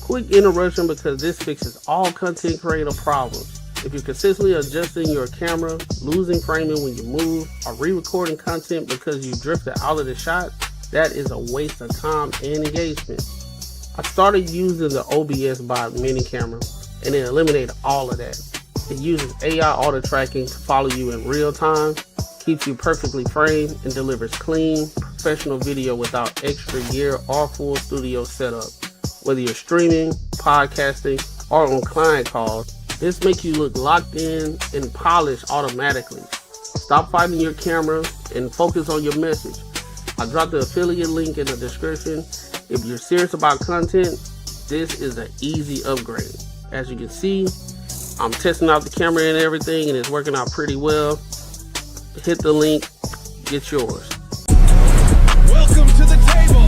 Quick interruption because this fixes all content creator problems. If you're consistently adjusting your camera, losing framing when you move, or re-recording content because you drifted out of the shot, that is a waste of time and engagement. I started using the OBS Bot mini camera and it eliminated all of that. It uses AI auto tracking to follow you in real time, keeps you perfectly framed, and delivers clean, professional video without extra gear or full studio setup. Whether you're streaming, podcasting, or on client calls, this makes you look locked in and polished automatically. Stop fighting your camera and focus on your message. I dropped the affiliate link in the description. If you're serious about content, this is an easy upgrade. As you can see, I'm testing out the camera and everything, and it's working out pretty well. Hit the link, get yours. Welcome to the table.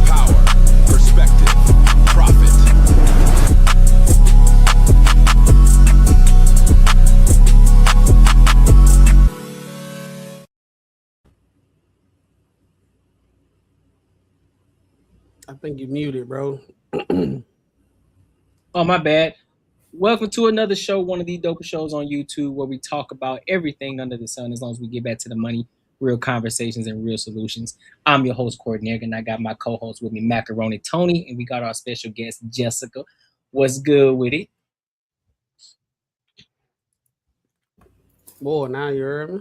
Power, perspective, profit. I think you muted, bro. Oh, my bad. Welcome to another show, one of the dopest shows on YouTube where we talk about everything under the sun as long as we get back to the money, real conversations, and real solutions. I'm your host, Courtnee Edgar, and I got my co-host with me, Macaroni Tony, and we got our special guest, Jessica. What's good with it? Boy, now you heard me.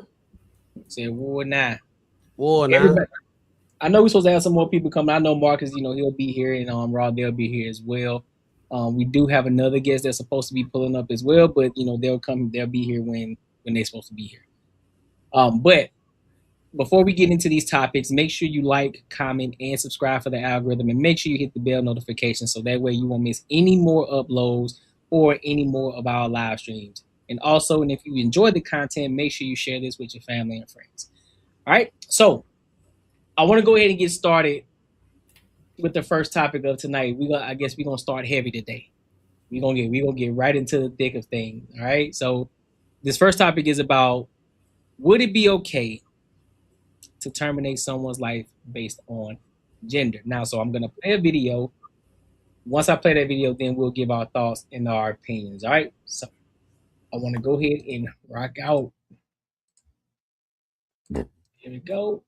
Said, whoa, nah. Boy, now. Everybody, I know we're supposed to have some more people coming. I know Marcus, he'll be here, and Rod, they'll be here as well. We do have another guest that's supposed to be pulling up as well, but they'll be here when they're supposed to be here. But before we get into these topics, make sure you like, comment, and subscribe for the algorithm, and make sure you hit the bell notification so that way you won't miss any more uploads or any more of our live streams. And also, and if you enjoy the content, make sure you share this with your family and friends. All right, so I want to go ahead and get started with the first topic of tonight. I guess we're gonna start heavy today. We're gonna get right into the thick of things. All right. So this first topic is about, would it be okay to terminate someone's life based on gender? Now, so I'm gonna play a video. Once I play that video, then we'll give our thoughts and our opinions. All right. So I want to go ahead and rock out. Here we go.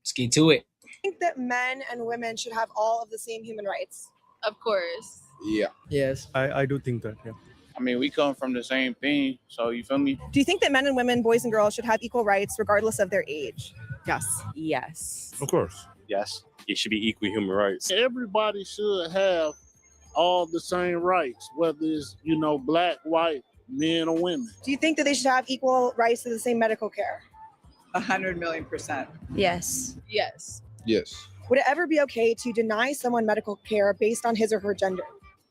Let's get to it. I think that men and women should have all of the same human rights. Of course. Yeah. Yes, I do think that, yeah. I mean, we come from the same thing, so you feel me? Do you think that men and women, boys and girls, should have equal rights regardless of their age? Yes. Yes. Of course. Yes, it should be equal human rights. Everybody should have all the same rights, whether it's, black, white, men or women. Do you think that they should have equal rights to the same medical care? 100,000,000%. Yes. Yes. Yes. Would it ever be okay to deny someone medical care based on his or her gender?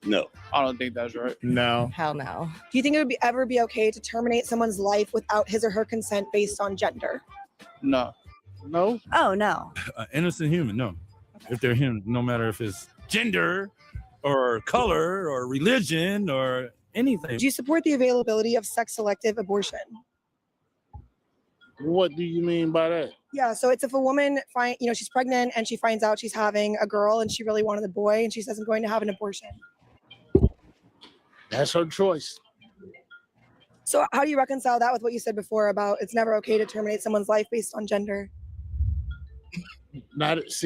No. I don't think that's right. No. Hell no. Do you think it would ever be okay to terminate someone's life without his or her consent based on gender? No. No? Oh, no. Innocent human, no. If they're human, no matter if it's gender or color or religion or anything. Do you support the availability of sex-selective abortion? What do you mean by that? Yeah, so it's if a woman she's pregnant and she finds out she's having a girl and she really wanted a boy and she says, I'm going to have an abortion. That's her choice. So how do you reconcile that with what you said before about it's never okay to terminate someone's life based on gender? That's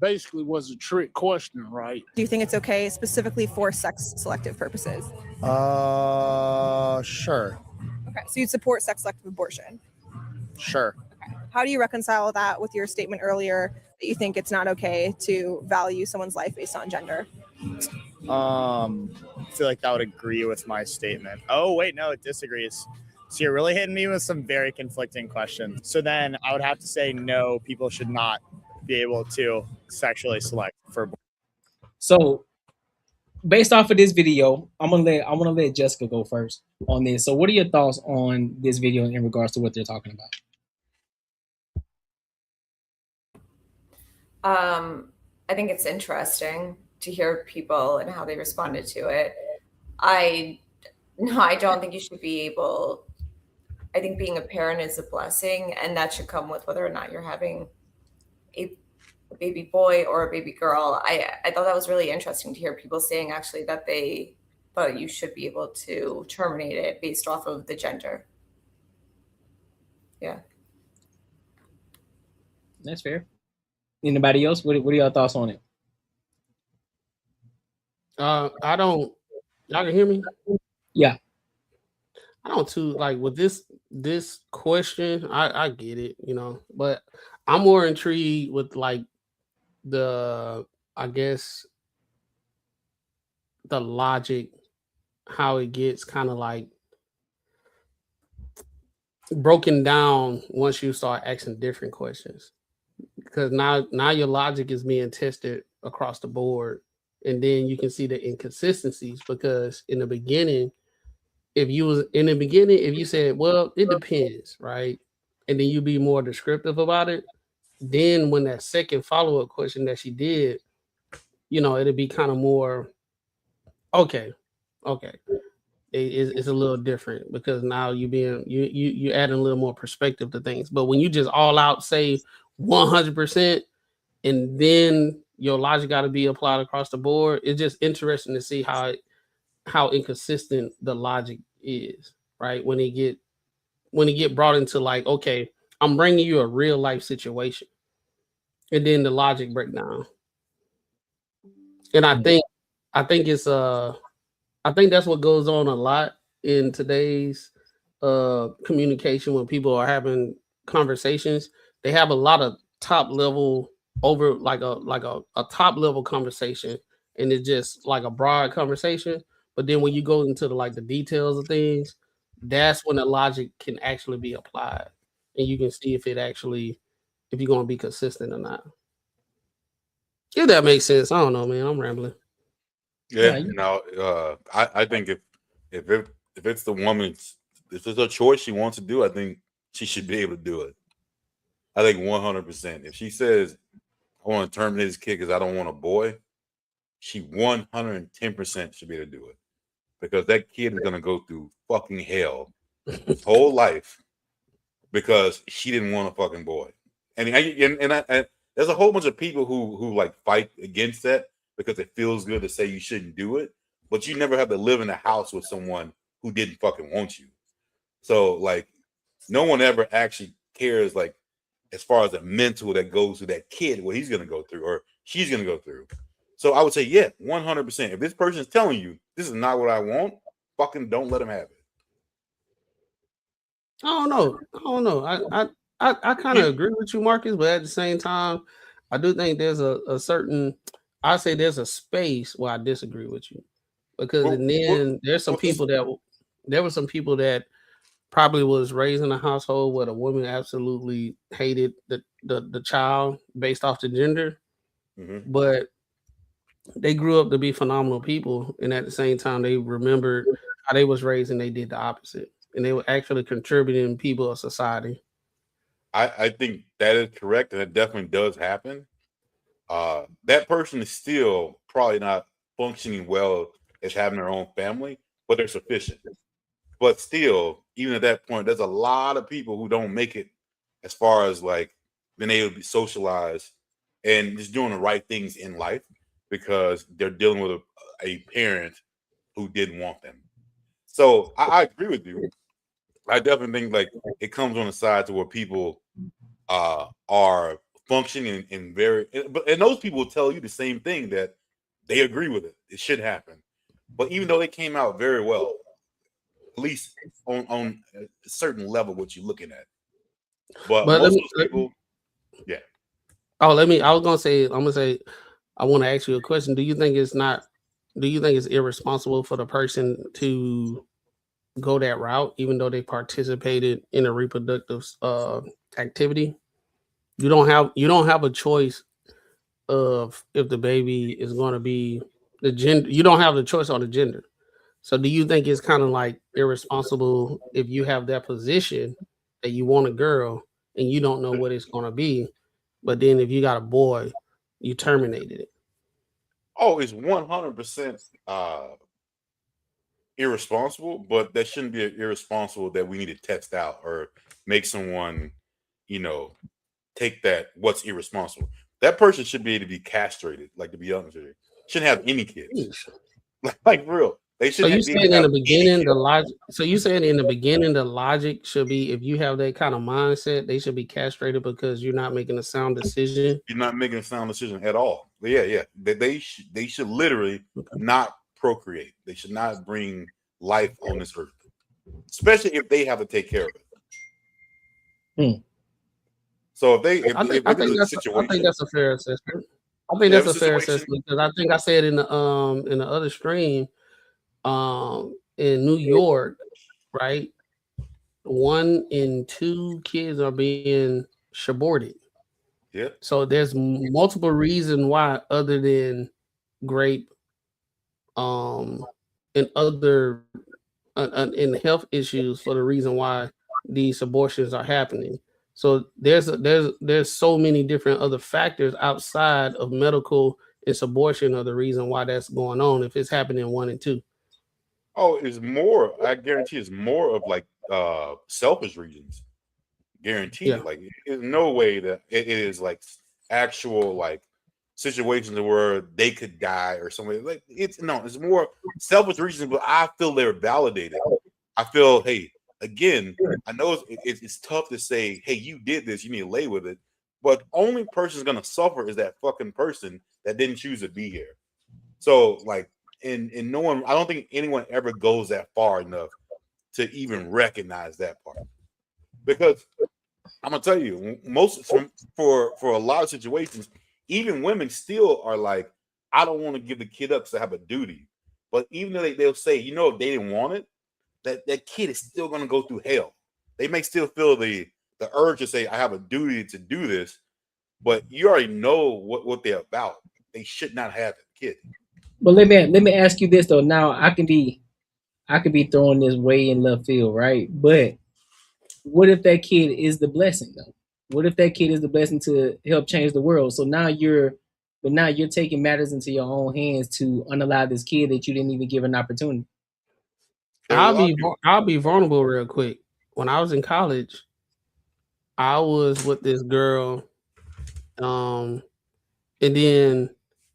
basically was a trick question, right? Do you think it's okay specifically for sex selective purposes? Sure. Okay, so you'd support sex selective abortion. Sure. Okay. How do you reconcile that with your statement earlier that you think it's not okay to value someone's life based on gender? I feel like that would agree with my statement. Oh, wait, no, it disagrees. So you're really hitting me with some very conflicting questions. So then I would have to say no, people should not be able to sexually select for abortion. So based off of this video, I want to let Jessica go first on this. So what are your thoughts on this video in regards to what they're talking about? I think it's interesting to hear people and how they responded to it. I don't think you should be able. I think being a parent is a blessing, and that should come with whether or not you're having a a baby boy or a baby girl. I thought that was really interesting to hear people saying actually that they thought you should be able to terminate it based off of the gender. Yeah. That's fair. Anybody else? What are your thoughts on it? I don't. Y'all can hear me? Yeah. I don't too like with this question. I get it, but I'm more intrigued with like I guess the logic, how it gets kind of like broken down once you start asking different questions, because now your logic is being tested across the board, and then you can see the inconsistencies, because in the beginning, if you said, well, it depends, right, and then you be more descriptive about it, then when that second follow-up question that she did, it'd be kind of more okay. It's a little different, because now you adding a little more perspective to things. But when you just all out say 100%, and then your logic got to be applied across the board, it's just interesting to see how inconsistent the logic is, right? When it get brought into like, okay, I'm bringing you a real life situation, and then the logic breakdown. And I think it's I think that's what goes on a lot in today's communication when people are having conversations. They have a lot of top level over like a top level conversation, and it's just like a broad conversation. But then when you go into the details of things, that's when the logic can actually be applied, and you can see if you're going to be consistent or not. If that makes sense. I don't know, man. I'm rambling. Yeah, I think if it's the woman's, if it's a choice she wants to do, I think she should be able to do it. I think 100%. If she says, I want to terminate this kid because I don't want a boy, she 110% should be able to do it, because that kid is gonna go through fucking hell his whole life because she didn't want a fucking boy. And there's a whole bunch of people who like fight against that because it feels good to say you shouldn't do it, but you never have to live in a house with someone who didn't fucking want you. So like, no one ever actually cares, like, as far as the mental that goes to that kid, what he's gonna go through or she's gonna go through. So I would say, yeah, 100%. If this person is telling you this is not what I want, fucking don't let them have it. I don't know. I kind of agree with you, Marcus, but at the same time, I do think there's a certain, I say there's a space where I disagree with you, because there were some people that probably was raised in a household where the woman absolutely hated the child based off the gender, but they grew up to be phenomenal people, and at the same time, they remembered how they was raised and they did the opposite, and they were actually contributing people of society. I think that is correct, and it definitely does happen. That person is still probably not functioning well as having their own family, but they're sufficient. But still, even at that point, there's a lot of people who don't make it as far as like being able to be socialized and just doing the right things in life because they're dealing with a parent who didn't want them. So I agree with you. I definitely think like it comes on the side to where people are functioning in very, and those people will tell you the same thing, that they agree with it. It should happen. But even though they came out very well, at least on a certain level, what you're looking at. But most of those people, yeah. Oh, I was gonna say, I want to ask you a question. Do you think it's irresponsible for the person to go that route, even though they participated in a reproductive activity? You don't have a choice of if the baby is going to be the gender. You don't have the choice on the gender. So do you think it's kind of like irresponsible if you have that position that you want a girl and you don't know what it's going to be, but then if you got a boy, you terminated it? Oh, it's 100% irresponsible, but that shouldn't be irresponsible that we need to test out or make someone, take that what's irresponsible. that person should be able to be castrated. Like, to be honest with you, shouldn't have any kids. Like real. They So shouldn't you saying in the beginning the logic? So you saying in the beginning the logic should be, if you have that kind of mindset, they should be castrated because you're not making a sound decision. You're not making a sound decision at all. But yeah. They should literally not procreate. They should not bring life on this earth, especially if they have to take care of it. So if they, I think that's a fair assessment. I think that's a fair assessment because I think I said in the other stream, in New York, right, 1 in 2 kids are being aborted. Yeah. So there's multiple reasons why, other than grape, and other and health issues, for the reason why these abortions are happening. So there's so many different other factors outside of medical and abortion are the reason why that's going on. If it's happening 1 and 2. Oh, it's more. I guarantee it's more of like selfish reasons. Guaranteed. Yeah. Like, there's no way that it is like actual like situations where they could die or something. Like, it's more selfish reasons, but I feel they're validated. I feel, hey, again, I know it's tough to say, hey, you did this, you need to lay with it. But only person's gonna suffer is that fucking person that didn't choose to be here. So like, and no one, I don't think anyone ever goes that far enough to even recognize that part. Because I'm gonna tell you, for a lot of situations, even women still are like, I don't want to give the kid up because I have a duty. But even though they'll say, if they didn't want it, that kid is still gonna go through hell. They may still feel the urge to say, I have a duty to do this, but you already know what they're about. They should not have a kid. But let me ask you this though. Now I could be throwing this way in left field, right? But what if that kid is the blessing though? What if that kid is the blessing to help change the world? So now you're taking matters into your own hands to unalive this kid that you didn't even give an opportunity. I'll be vulnerable real quick. When I was in college, I was with this girl, and then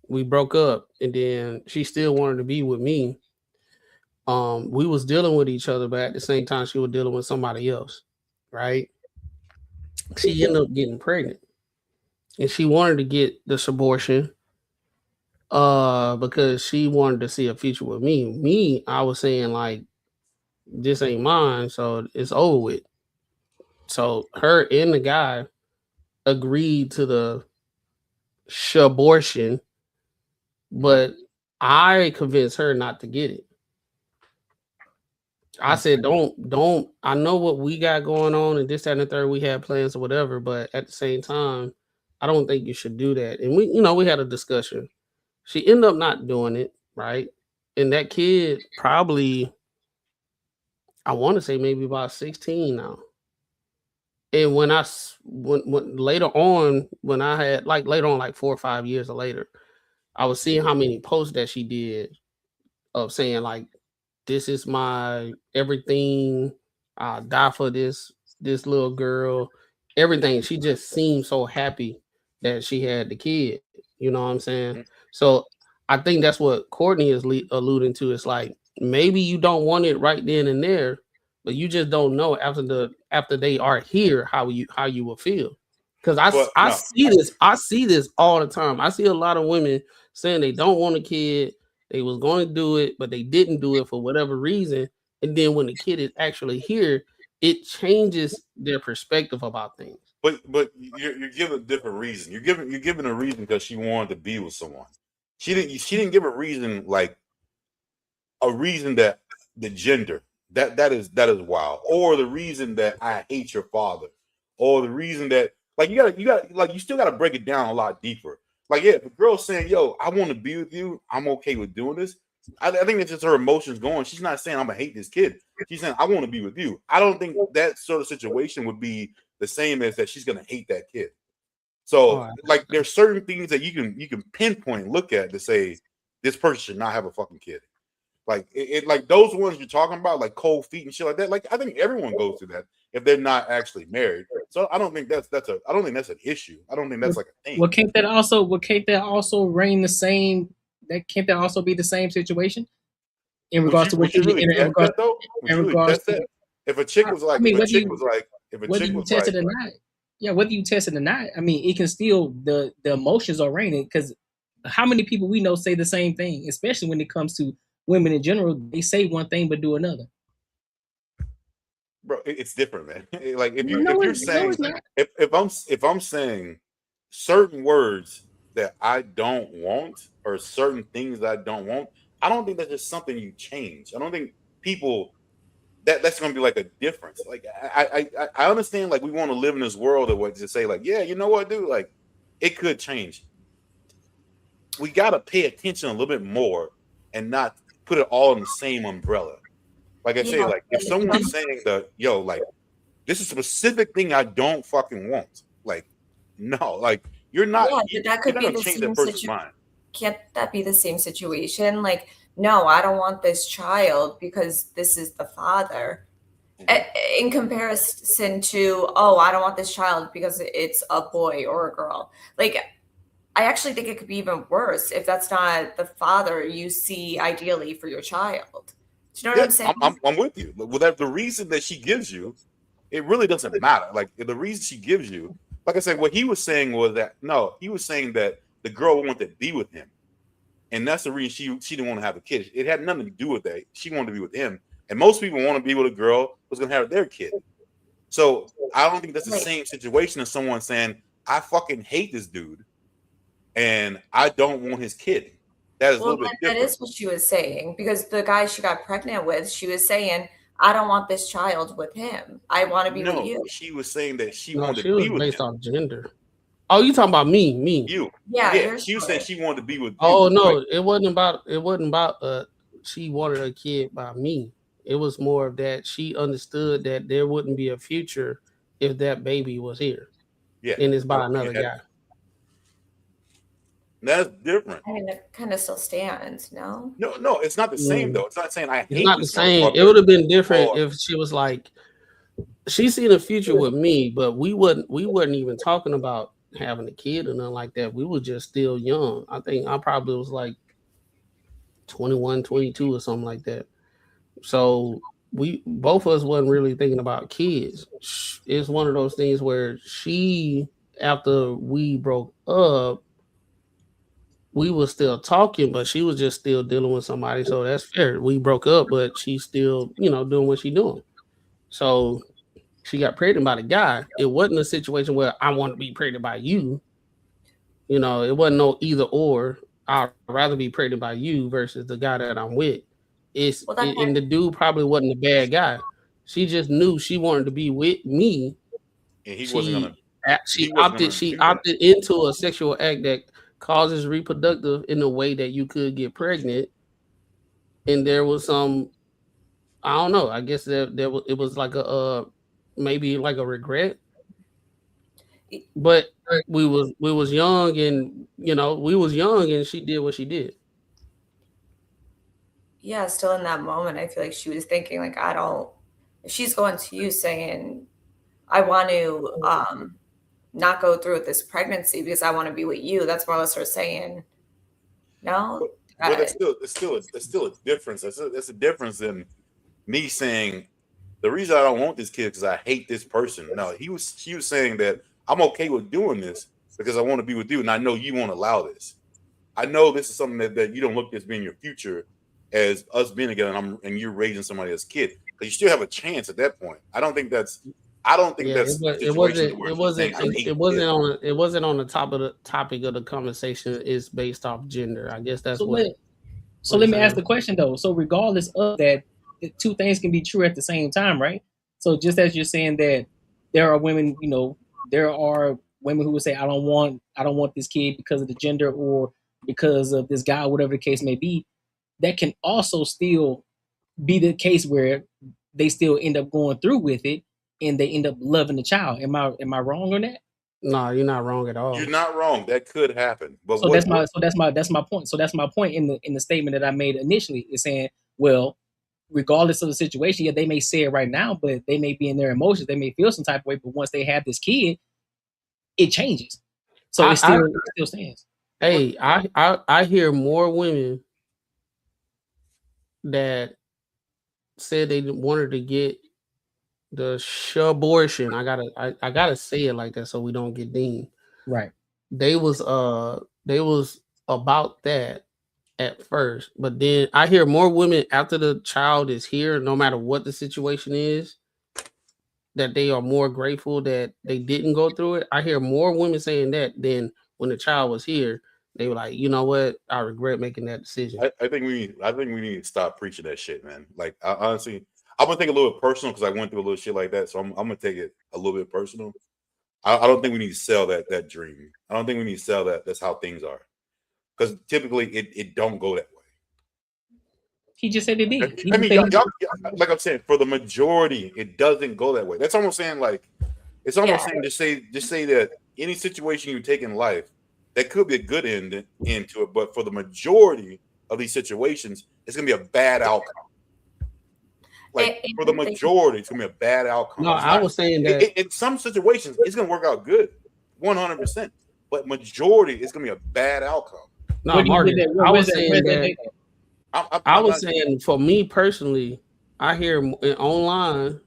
we broke up, and then she still wanted to be with me. We was dealing with each other, but at the same time, she was dealing with somebody else, right? She ended up getting pregnant, and she wanted to get this abortion, because she wanted to see a future with me. Me, I was saying like, this ain't mine, so it's over with. So her and the guy agreed to the abortion, but I convinced her not to get it. I said, don't. I know what we got going on, and this, that, and the third. We had plans or whatever, but at the same time, I don't think you should do that. And we had a discussion. She ended up not doing it, right? And that kid probably, I want to say maybe about 16 now. And when later on, when I had like 4 or 5 years later, I was seeing how many posts that she did of saying like, this is my everything. I'll die for this little girl. Everything. She just seemed so happy that she had the kid. You know what I'm saying? So I think that's what Courtney is alluding to. It's like, maybe you don't want it right then and there, but you just don't know after they are here how you will feel. Because I see this all the time. I see a lot of women saying they don't want a kid. They was going to do it, but they didn't do it for whatever reason. And then when the kid is actually here, it changes their perspective about things. But you're giving a different reason. You're giving a reason because she wanted to be with someone. She didn't give a reason, like a reason that the gender that is wild, or the reason that I hate your father, or the reason that like you still gotta break it down a lot deeper. Like, yeah, if a girl's saying, yo, I want to be with you, I'm okay with doing this. I think that's just her emotions going. She's not saying I'm gonna hate this kid. She's saying I want to be with you. I don't think that sort of situation would be the same as that she's gonna hate that kid. So like, there's certain things that you can pinpoint, look at to say this person should not have a fucking kid. Like like those ones you're talking about, like cold feet and shit like that. Like I think everyone goes through that if they're not actually married. So I don't think that's an issue. I don't think that's like a thing. Well, can't that also reign the same? That can't that also be the same situation in regards to what you really in regards to if a chick was like, whether you test it or not. Yeah, whether you test it or not, I mean, it can still the emotions are reigning because how many people we know say the same thing, especially when it comes to women in general. They say one thing but do another. Bro, it's different, man. Like if I'm saying certain words that I don't want or certain things that I don't want, I don't think that's just something you change. I don't think people that's going to be like a difference. Like I understand, like we want to live in this world of what to say, like, yeah, you know what, dude, like it could change. We got to pay attention a little bit more and not put it all in the same umbrella. Like I say, like if someone's saying that, yo, like this is a specific thing I don't fucking want, like no, like you're not. Yeah, that could be the change that person's mind. Can't that be the same situation? Like, no, I don't want this child because this is the father. In comparison to, oh, I don't want this child because it's a boy or a girl. Like, I actually think it could be even worse if that's not the father you see ideally for your child. Do you know what I'm saying? I'm with you. Well, the reason that she gives you, it really doesn't matter. Like the reason she gives you, like I said, what he was saying was that he was saying that the girl wanted to be with him, and that's the reason she didn't want to have a kid. It had nothing to do with that. She wanted to be with him, and most people want to be with a girl who's gonna have their kid. So I don't think that's the same situation as someone saying, "I fucking hate this dude, and I don't want his kid." That is a little bit different. That is what she was saying, because the guy she got pregnant with, she was saying, I don't want this child with him. I want to be with you. She was saying that she wanted to be with based him. on gender. Oh, you talking about me? You. Yeah. She was saying she wanted to be with you. Oh no, it wasn't about she wanted a kid by me. It was more of that she understood that there wouldn't be a future if that baby was here. Yeah. And it's by another guy. That's different. I mean, it kind of still stands, no? No, it's not the same though. It's not saying I hate it's not the this same. It would have been different if she was like, she seen a future with me, but we wasn't even talking about having a kid or nothing like that. We were just still young. I think I probably was like 21, 22 or something like that. So we both of us wasn't really thinking about kids. It's one of those things where she, after we broke up, we were still talking, but she was just still dealing with somebody. So that's fair. We broke up, but she's still, doing what she's doing. So she got pregnant by the guy. It wasn't a situation where I want to be pregnant by you. It wasn't no either or. I'd rather be pregnant by you versus the guy that I'm with. And the dude probably wasn't a bad guy. She just knew she wanted to be with me. And he wasn't gonna. She opted into a sexual act that causes reproductive in a way that you could get pregnant. And there was some, I don't know, I guess it was like maybe like a regret. But we was young, and she did what she did. Yeah, still in that moment, I feel like she was thinking, like, if she's going to you saying, I want to not go through with this pregnancy because I want to be with you, that's more or less her saying, no. But it's still a difference. It's a difference in me saying the reason I don't want this kid because I hate this person. No, she was saying that I'm okay with doing this because I want to be with you, and I know you won't allow this. I know this is something that you don't look at as being your future as us being together, and you're raising somebody as a kid. But you still have a chance at that point. I don't think that's. It wasn't on the topic of the conversation. It's based off gender. I guess that's So let me ask the question though. So regardless of that, the two things can be true at the same time, right? So just as you're saying that there are women, there are women who would say, I don't want this kid because of the gender or because of this guy, whatever the case may be. That can also still be the case where they still end up going through with it and they end up loving the child. Am I wrong on that? No, you're not wrong at all. You're not wrong. That could happen. But that's my point. So that's my point in the statement that I made initially, is saying Well, regardless of the situation, yeah, they may say it right now, but they may be in their emotions. They may feel some type of way, but once they have this kid, it changes. So it still stands. Hey, I hear more women that said they wanted to get the abortion. I gotta say it like that so we don't get deemed. Right. They was about that at first, but then I hear more women after the child is here, no matter what the situation is, that they are more grateful that they didn't go through it. I hear more women saying that than when the child was here. They were like, you know what? I regret making that decision. I think we need to stop preaching that shit, man. Like, honestly, I'm gonna take it a little bit personal because I went through a little shit like that. So I'm gonna take it a little bit personal. I don't think we need to sell that dream. I don't think we need to sell that. That's how things are. Because typically it don't go that way. He just said it did. I mean, y'all, like I'm saying, for the majority, it doesn't go that way. That's almost saying like, it's almost saying just say that any situation you take in life, that could be a good end into it, but for the majority of these situations, it's gonna be a bad outcome. Like for the majority, it's gonna be a bad outcome. No, I was saying that in some situations, it's gonna work out good, 100%. But majority, it's gonna be a bad outcome. No, Marcus, I was saying that. I was saying for me personally, I hear online,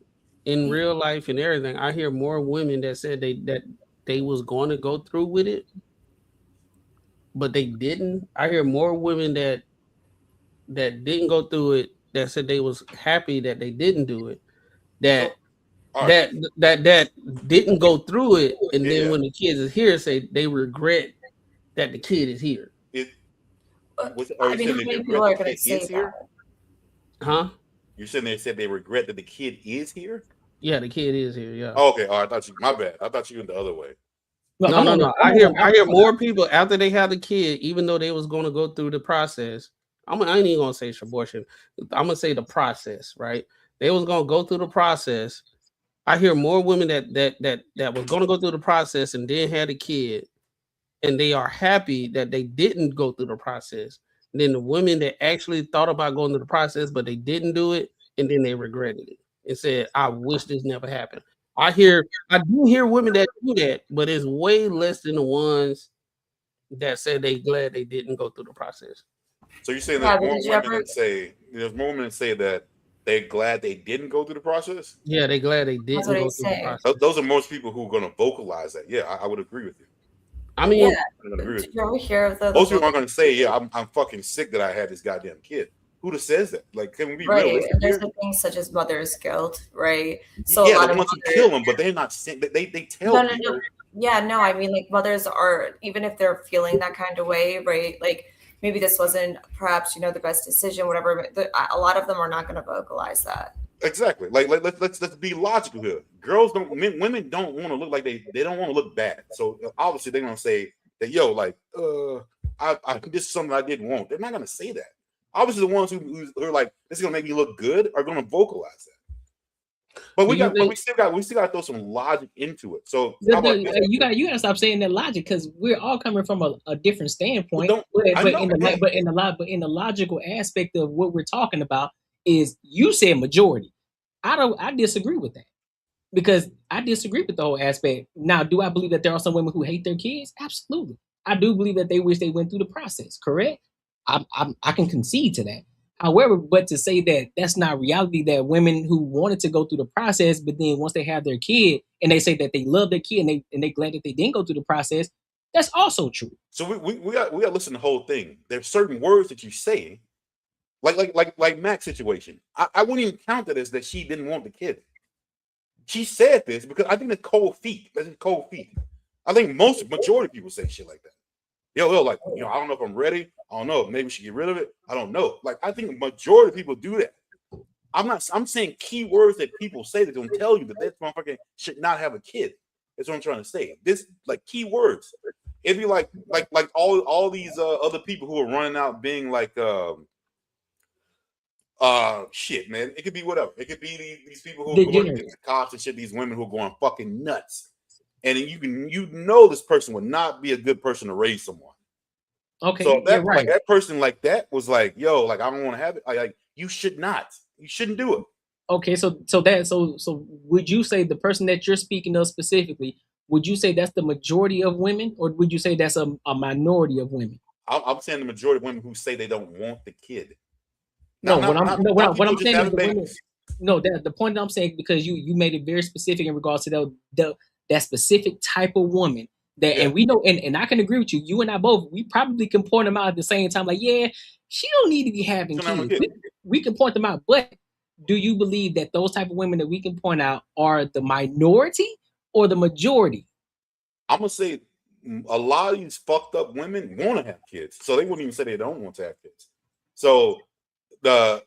in real life and everything, I hear more women that said they was going to go through with it, but they didn't. I hear more women that didn't go through it that said they was happy that they didn't do it. That didn't go through it, and then when the kids is here, say they regret that the kid is here. I mean, how many people are going to say that? Huh? You're saying they said they regret that the kid is here? Yeah, the kid is here. Yeah. Oh, okay. Oh, I thought you. My bad. I thought you went the other way. No. I hear more people after they had the kid, even though they was going to go through the process. I ain't even gonna say abortion. I'm gonna say the process, right? They was gonna go through the process. I hear more women that was gonna go through the process and then had a kid, and they are happy that they didn't go through the process. And then the women that actually thought about going through the process, but they didn't do it, and then they regretted it and said, "I wish this never happened." I do hear women that do that, but it's way less than the ones that said they glad they didn't go through the process. So you're saying there's more women that say that they're glad they didn't go through the process? Yeah, they're glad they didn't go through the process. Those are most people who are going to vocalize that. Yeah, I would agree with you. I mean, did you ever hear of most people aren't going to say, "Yeah, I'm fucking sick that I had this goddamn kid." Who says that? Like, can we be realistic? And there's things such as mother's guilt, right? So yeah, a lot they of want to kill them, but they're not saying that they tell no. Yeah, no. I mean, like mothers are, even if they're feeling that kind of way, right? Like maybe this wasn't perhaps the best decision, whatever. But a lot of them are not going to vocalize that. Exactly. Like let's be logical here. Women don't want to look like they don't want to look bad. So obviously they're gonna say that this is something I didn't want. They're not gonna say that. Obviously the ones who are like, this is gonna make me look good are gonna vocalize that. But we still got to throw some logic into it. So you got to stop saying that logic, because we're all coming from a different standpoint. But in the logical aspect of what we're talking about is, you said majority. I disagree with that, because I disagree with the whole aspect. Now, do I believe that there are some women who hate their kids? Absolutely. I do believe that they wish they went through the process. Correct. I can concede to that. However, but to say that that's not reality, that women who wanted to go through the process, but then once they have their kid and they say that they love their kid and they glad that they didn't go through the process, that's also true. So we got to listen to the whole thing. There's certain words that you say, like Mac's situation. I wouldn't even count it as that she didn't want the kid. She said this because I think it's cold feet. That's cold feet. I think majority of people say shit like that. Yo, like, I don't know if I'm ready. I don't know. Maybe we should get rid of it. I don't know. Like, I think the majority of people do that. I'm saying key words that people say that don't tell you that this motherfucker should not have a kid. That's what I'm trying to say. This, like, key words. It'd be like all these other people who are running out being like shit, man. It could be whatever. It could be these people who are going against the cops and shit, these women who are going fucking nuts. And this person would not be a good person to raise someone. Okay. So that person like that was like, yo, like, I don't want to have it. Like, You should not. You shouldn't do it. Okay, so would you say the person that you're speaking of specifically, would you say that's the majority of women, or would you say that's a minority of women? I'm saying the majority of women who say they don't want the kid. No, what I'm saying is the point that I'm saying, because you made it very specific in regards to that specific type of woman that, and we know, and I can agree with you. You and I both, we probably can point them out at the same time. Like, yeah, she don't need to be having kids. We can point them out, but do you believe that those type of women that we can point out are the minority or the majority? I'm gonna say a lot of these fucked up women want to have kids, so they wouldn't even say they don't want to have kids. So the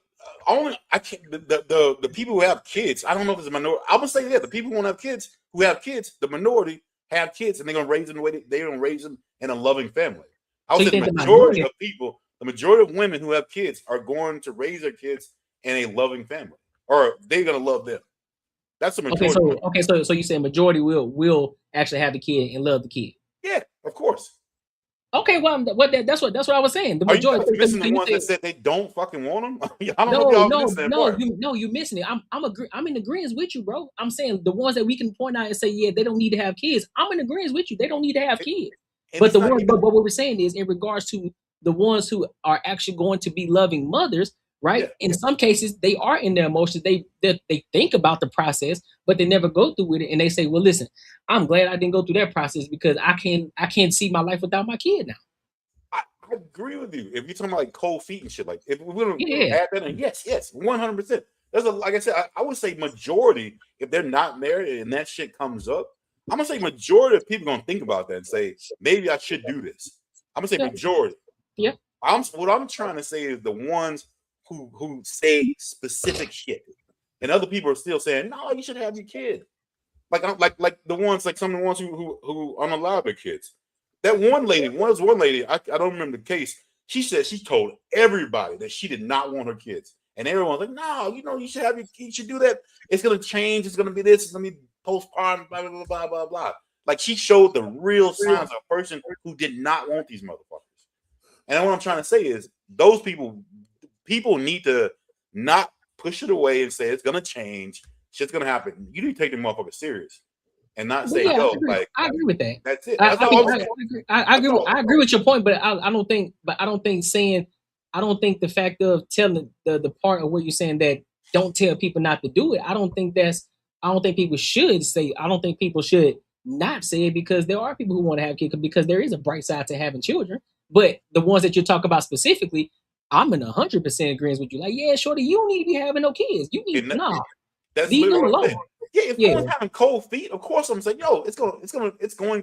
people who have kids, I don't know if it's a minority. I would say the people who want to have kids, the minority have kids, and they're gonna raise them the way they're gonna raise them in a loving family. I would say the majority of people, the majority of women who have kids are going to raise their kids in a loving family, or they're gonna love them. That's the majority. So you say majority will actually have the kid and love the kid. Yeah, of course. Okay, well, that's what I was saying. The majority. Are you missing the ones that said they don't fucking want them? I don't know if y'all missing that part. You're missing it. I'm in agreement with you, bro. I'm saying the ones that we can point out and say, yeah, they don't need to have kids. I'm in agreement with you. They don't need to have kids. But what we're saying is, in regards to the ones who are actually going to be loving mothers, right? Yeah. In some cases, they are in their emotions. They think about the process, but they never go through with it. And they say, well, listen, I'm glad I didn't go through that process because I can't see my life without my kid now. I agree with you. If you're talking about like cold feet and shit, like if we're gonna add that in, yes, 100%. There's like I said, I would say majority, if they're not married and that shit comes up, I'm gonna say majority of people gonna think about that and say, maybe I should do this. I'm gonna say majority. Yeah. What I'm trying to say is the ones who say specific shit, and other people are still saying, no, you should have your kid. Like the ones, like some of the ones who unallow their kids. That one lady, I don't remember the case. She said she told everybody that she did not want her kids, and everyone's like, no, you should have your kids. You should do that. It's gonna change. It's gonna be this. It's gonna be postpartum. Blah blah blah blah blah blah. Like she showed the real signs of a person who did not want these motherfuckers. And what I'm trying to say is, those people need to not push it away and say it's gonna change. Shit's gonna happen. You need to take the motherfucker serious and not say, I agree with that. That's it. I agree with your point, but I don't think the fact of telling the part of what you're saying that don't tell people not to do it. I don't think people should say. I don't think people should not say it, because there are people who want to have kids, because there is a bright side to having children. But the ones that you talk about specifically, I'm in 100% agreement with you. Like, yeah, shorty, you don't need to be having no kids. You need That's leave them alone. Yeah, if someone's having cold feet, of course I'm saying, yo, it's going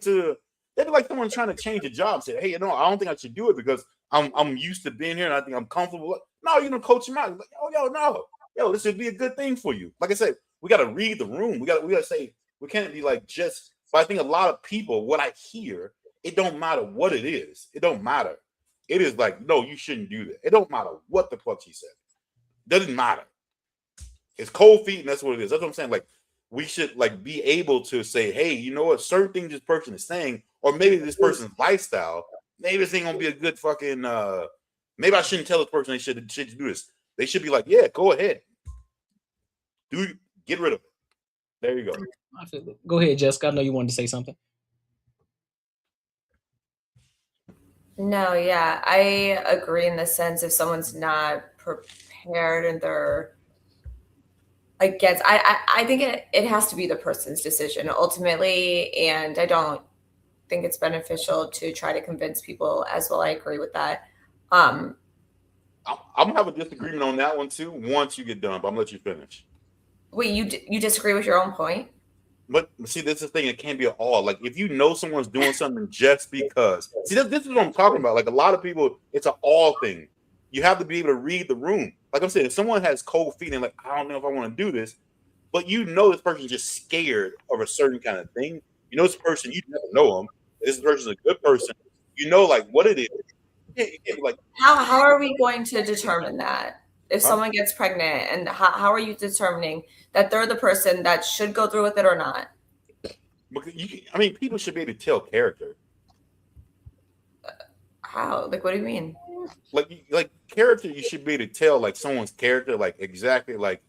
to. That'd be like someone trying to change a job. Say, hey, I don't think I should do it because I'm used to being here and I think I'm comfortable. No, you're gonna coach him out. Like, this would be a good thing for you. Like I said, we got to read the room. We got to say, we can't be like just. But I think a lot of people, what I hear, it don't matter what it is. It don't matter. It is like, no, you shouldn't do that. It don't matter what the fuck he said. Doesn't matter. It's cold feet, and that's what it is. That's what I'm saying. Like, we should like be able to say, hey, you know what? Certain things this person is saying, or maybe this person's lifestyle, maybe this ain't gonna be a good fucking. Maybe I shouldn't tell this person they should do this. They should be like, yeah, go ahead, get rid of it. There you go. Go ahead, Jessica. I know you wanted to say something. No, yeah, I agree in the sense if someone's not prepared and they're against, I think it has to be the person's decision ultimately, and I don't think it's beneficial to try to convince people as well. I agree with that. I'm gonna have a disagreement on that one too once you get done, but I'm gonna let you finish. Wait, you disagree with your own point? But see, this is the thing. It can't be at all. Like, if you know someone's doing something just because. See, this is what I'm talking about. Like, a lot of people, it's an all thing. You have to be able to read the room. Like I'm saying, if someone has cold feet and like, I don't know if I want to do this, but you know this person's just scared of a certain kind of thing. You know this person, you never know them. This person's a good person. You know, like, what it is. Like, how are we going to determine that? If someone gets pregnant, and how are you determining that they're the person that should go through with it or not? People should be able to tell character. How? Like, what do you mean? like character, you should be able to tell like someone's character, like exactly like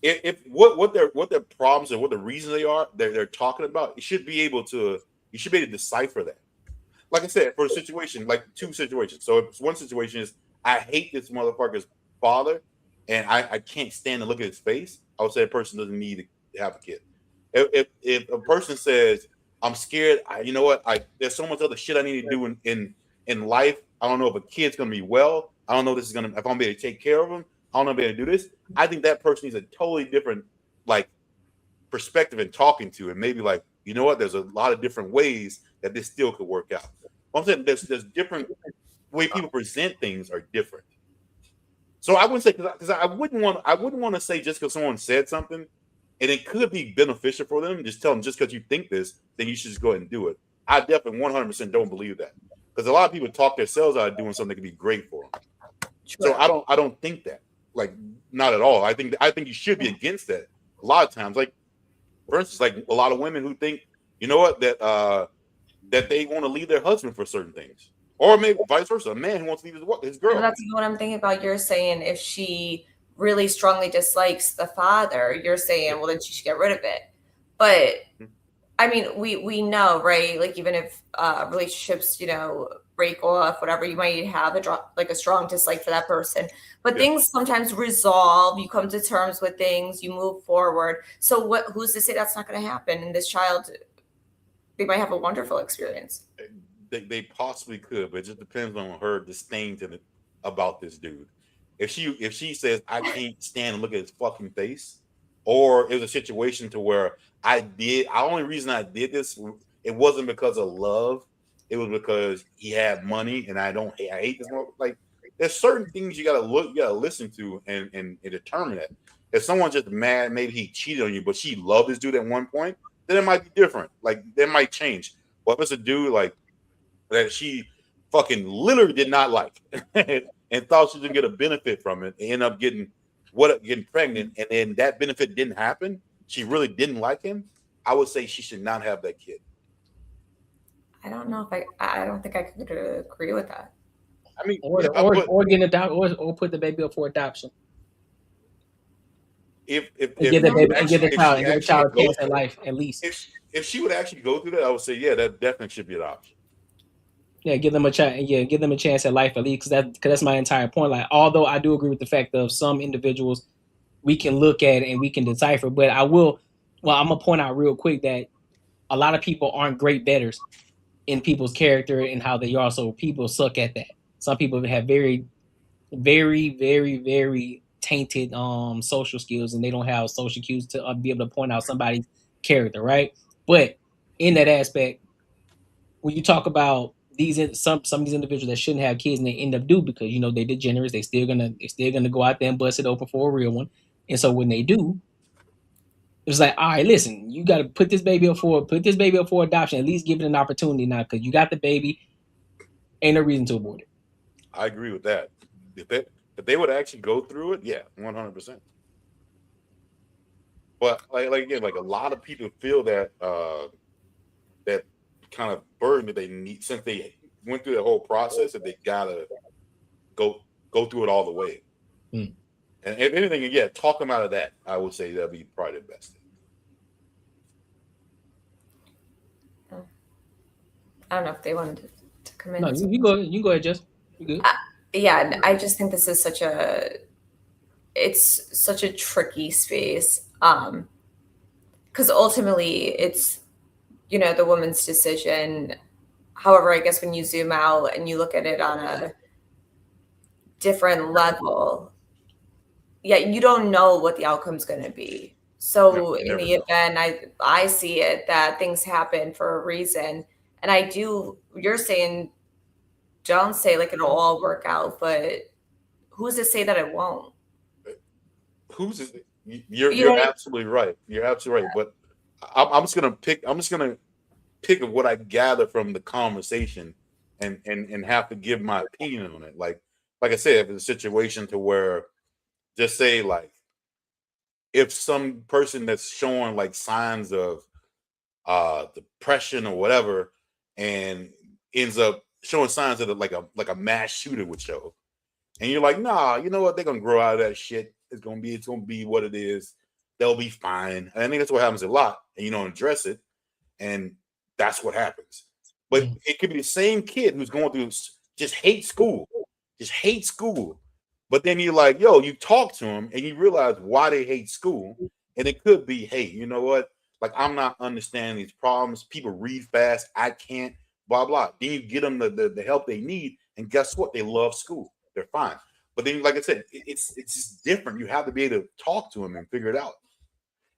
if what their problems or what the reasons they're talking about. You should be able to decipher that. Like I said, for a situation, like two situations. So if one situation is I hate this motherfucker's father and I can't stand to look at his face, I would say a person doesn't need to have a kid. If a person says I'm scared, you know what? There's so much other shit I need to do in life. I don't know if a kid's gonna be well. I don't know if I'm gonna be able to take care of him. I don't know if I'm able to do this. I think that person needs a totally different like perspective in talking to, and maybe like, you know what? There's a lot of different ways that this still could work out. I'm saying there's different way people present things are different. So I wouldn't say because I wouldn't want to say just because someone said something and it could be beneficial for them, just tell them just because you think this, then you should just go ahead and do it. I definitely 100% don't believe that because a lot of people talk themselves out of doing something that could be great for them. Sure. So I don't think that, like, not at all. I think you should be against that. A lot of times, like for instance, like a lot of women who think, you know what, that they want to leave their husband for certain things, or maybe vice versa, a man who wants to leave his girl. And that's what I'm thinking about. You're saying if she really strongly dislikes the father, you're saying, well, then she should get rid of it. But I mean, we know, right? Like even if relationships, break off, whatever, you might have a strong dislike for that person. But things sometimes resolve. You come to terms with things. You move forward. So who's to say that's not going to happen? And this child, they might have a wonderful experience. They possibly could, but it just depends on her disdain about this dude. If she says I can't stand and look at his fucking face, or it was a situation to where the only reason I did this, it wasn't because of love, it was because he had money and I hate this. Like there's certain things you gotta listen to and determine that. If someone's just mad, maybe he cheated on you, but she loved this dude at one point, then it might be different. Like that might change. But if it's a dude like that she fucking literally did not like and thought she was gonna get a benefit from it, and end up getting pregnant, and then that benefit didn't happen, she really didn't like him, I would say she should not have that kid. I don't know if I don't think I could agree with that. I mean, or get adopted, or put the baby up for adoption. If give the child a chance at life at least. If she would actually go through that, I would say that definitely should be an option. Yeah, give them a chance. Yeah, give them a chance at life at least, because that's my entire point. Like, although I do agree with the fact of some individuals we can look at and we can decipher, but I'm gonna point out real quick that a lot of people aren't great betters in people's character and how they are. So people suck at that. Some people have very, very, very, very tainted social skills, and they don't have social cues to be able to point out somebody's character, right? But in that aspect, when you talk about some of these individuals that shouldn't have kids and they end up do because they're degenerates, they're still gonna go out there and bust it open for a real one. And so when they do, it's like, all right, listen, you got to put this baby up for adoption. At least give it an opportunity now, because you got the baby. Ain't no reason to abort it. I agree with that. If they would actually go through it, yeah, 100%. But like again, like a lot of people feel that that kind of burden that they need, since they went through the whole process, that they gotta go through it all the way. And if anything, talk them out of that. I would say that'd be probably the best thing. I don't know if they wanted to come in. No, you go ahead, Jess. You good? Yeah, I just think this is such a tricky space. Because ultimately it's, the woman's decision. However, I guess when you zoom out and you look at it on a different level, you don't know what the outcome's going to be. So in the event I see it that things happen for a reason, and you're saying, don't say like it'll all work out, but who's to say that it won't? You're absolutely right. You're absolutely right. But I'm just gonna pick of what I gather from the conversation and have to give my opinion on it. Like I said, if it's a situation to where, just say like, if some person that's showing like signs of depression or whatever, and ends up showing signs that like a mass shooter would show, and you're like, nah, you know what? They're gonna grow out of that shit. It's gonna be what it is. They'll be fine. And I think that's what happens a lot, and you don't address it, and that's what happens. But it could be the same kid who's going through just hate school. But then you're like, yo, you talk to them and you realize why they hate school. And it could be, hey, you know what? Like, I'm not understanding these problems. People read fast. I can't, blah, blah. Then you get them the help they need. And guess what? They love school. They're fine. But then, like I said, it's just different. You have to be able to talk to them and figure it out.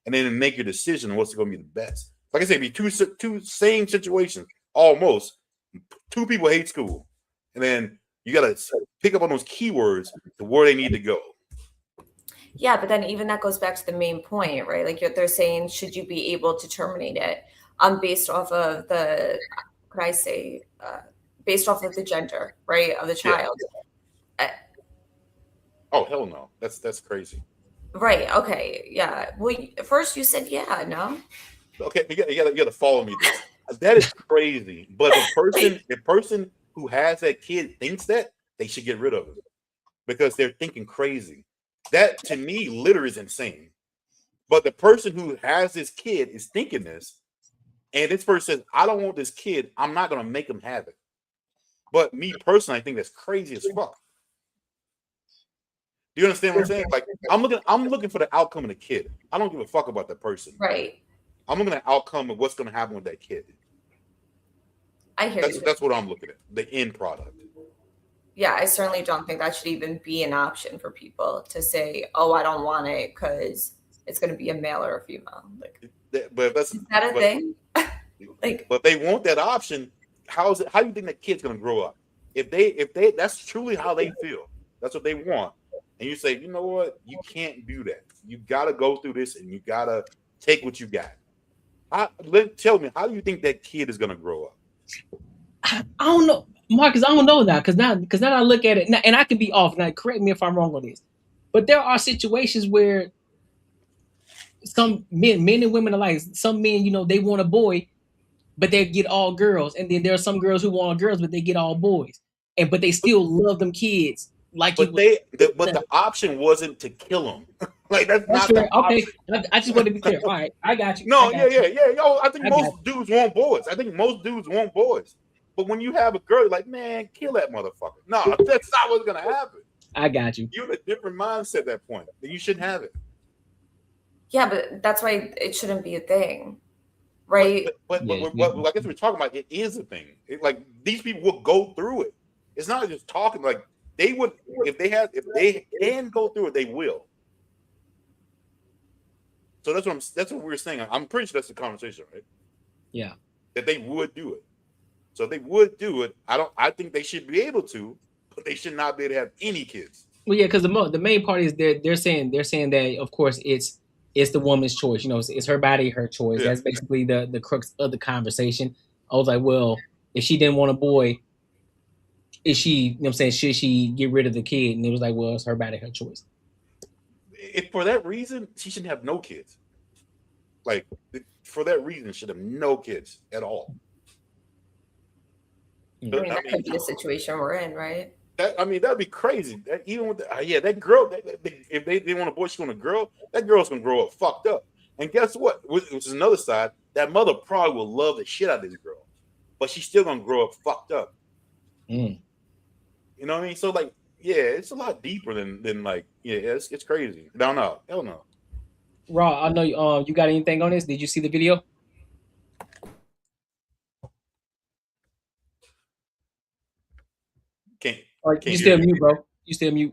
And then make your decision on what's going to be the best. Like I said, it'd be two same situations, almost. Two people hate school. And then you got to pick up on those keywords to where they need to go. Yeah, but then even that goes back to the main point, right? Like they're saying, should you be able to terminate it based off of the, based off of the gender, right, of the child? Yeah. Oh, hell no. That's crazy. Right. Okay. Yeah. Well, first you said yeah. No. Okay. You gotta follow me there. That is crazy. But the person who has that kid thinks that, they should get rid of it because they're thinking crazy. That to me, litter is insane. But the person who has this kid is thinking this, and this person says, "I don't want this kid. I'm not gonna make him have it." But me personally, I think that's crazy as fuck. Do you understand what I'm saying? Like, I'm looking for the outcome of the kid. I don't give a fuck about that person. Right. I'm looking at the outcome of what's going to happen with that kid. I hear you. That's what I'm looking at. The end product. Yeah, I certainly don't think that should even be an option for people to say, "Oh, I don't want it because it's going to be a male or a female." Like, but that's is that a thing? Like, but they want that option. How do you think that kid's going to grow up? If they, that's truly how they feel. That's what they want. And you say, you know what? You can't do that. You got to go through this, and you got to take what you got. Tell me, how do you think that kid is going to grow up? I don't know, Marcus. I don't know now because now I look at it, and I can be off. Now, correct me if I'm wrong on this, but there are situations where some men and women alike. Some men, they want a boy, but they get all girls, and then there are some girls who want girls, but they get all boys, but they still love them kids. Like, but the option wasn't to kill them. Like that's not fair. the Okay. option. I just want to be clear. All right, I got you. No, yeah. Yo, I think most dudes want boys. But when you have a girl, you're like, man, kill that motherfucker. No, that's not what's gonna happen. I got you. You're in a different mindset at that point. Then you shouldn't have it. Yeah, but that's why it shouldn't be a thing, right? But I guess we're talking about it is a thing. Like these people will go through it. It's not just talking. Like they would, if they can go through it, they will. So that's what we're saying. I'm pretty sure that's the conversation, right? Yeah. That they would do it. So if they would do it, I think they should be able to, but they should not be able to have any kids. Well, yeah, because the main part is they're saying that of course it's the woman's choice. It's her body, her choice. Yeah. That's basically the crux of the conversation. I was like, well, if she didn't want a boy, is she, should she get rid of the kid? And it was like, well, it's her body, her choice. If for that reason, she shouldn't have no kids. Like, for that reason, she should have no kids at all. That could be the situation we're in, right? That'd be crazy. Even with that girl, if they didn't want a boy, she want a girl, that girl's gonna grow up fucked up. And guess what? Which is another side, that mother probably will love the shit out of this girl, but she's still gonna grow up fucked up. Mm. You know what I mean? So like, yeah, it's a lot deeper than like, yeah, it's crazy. Hell no. Raw, I know you got anything on this? Did you see the video? You still mute, bro. You still mute.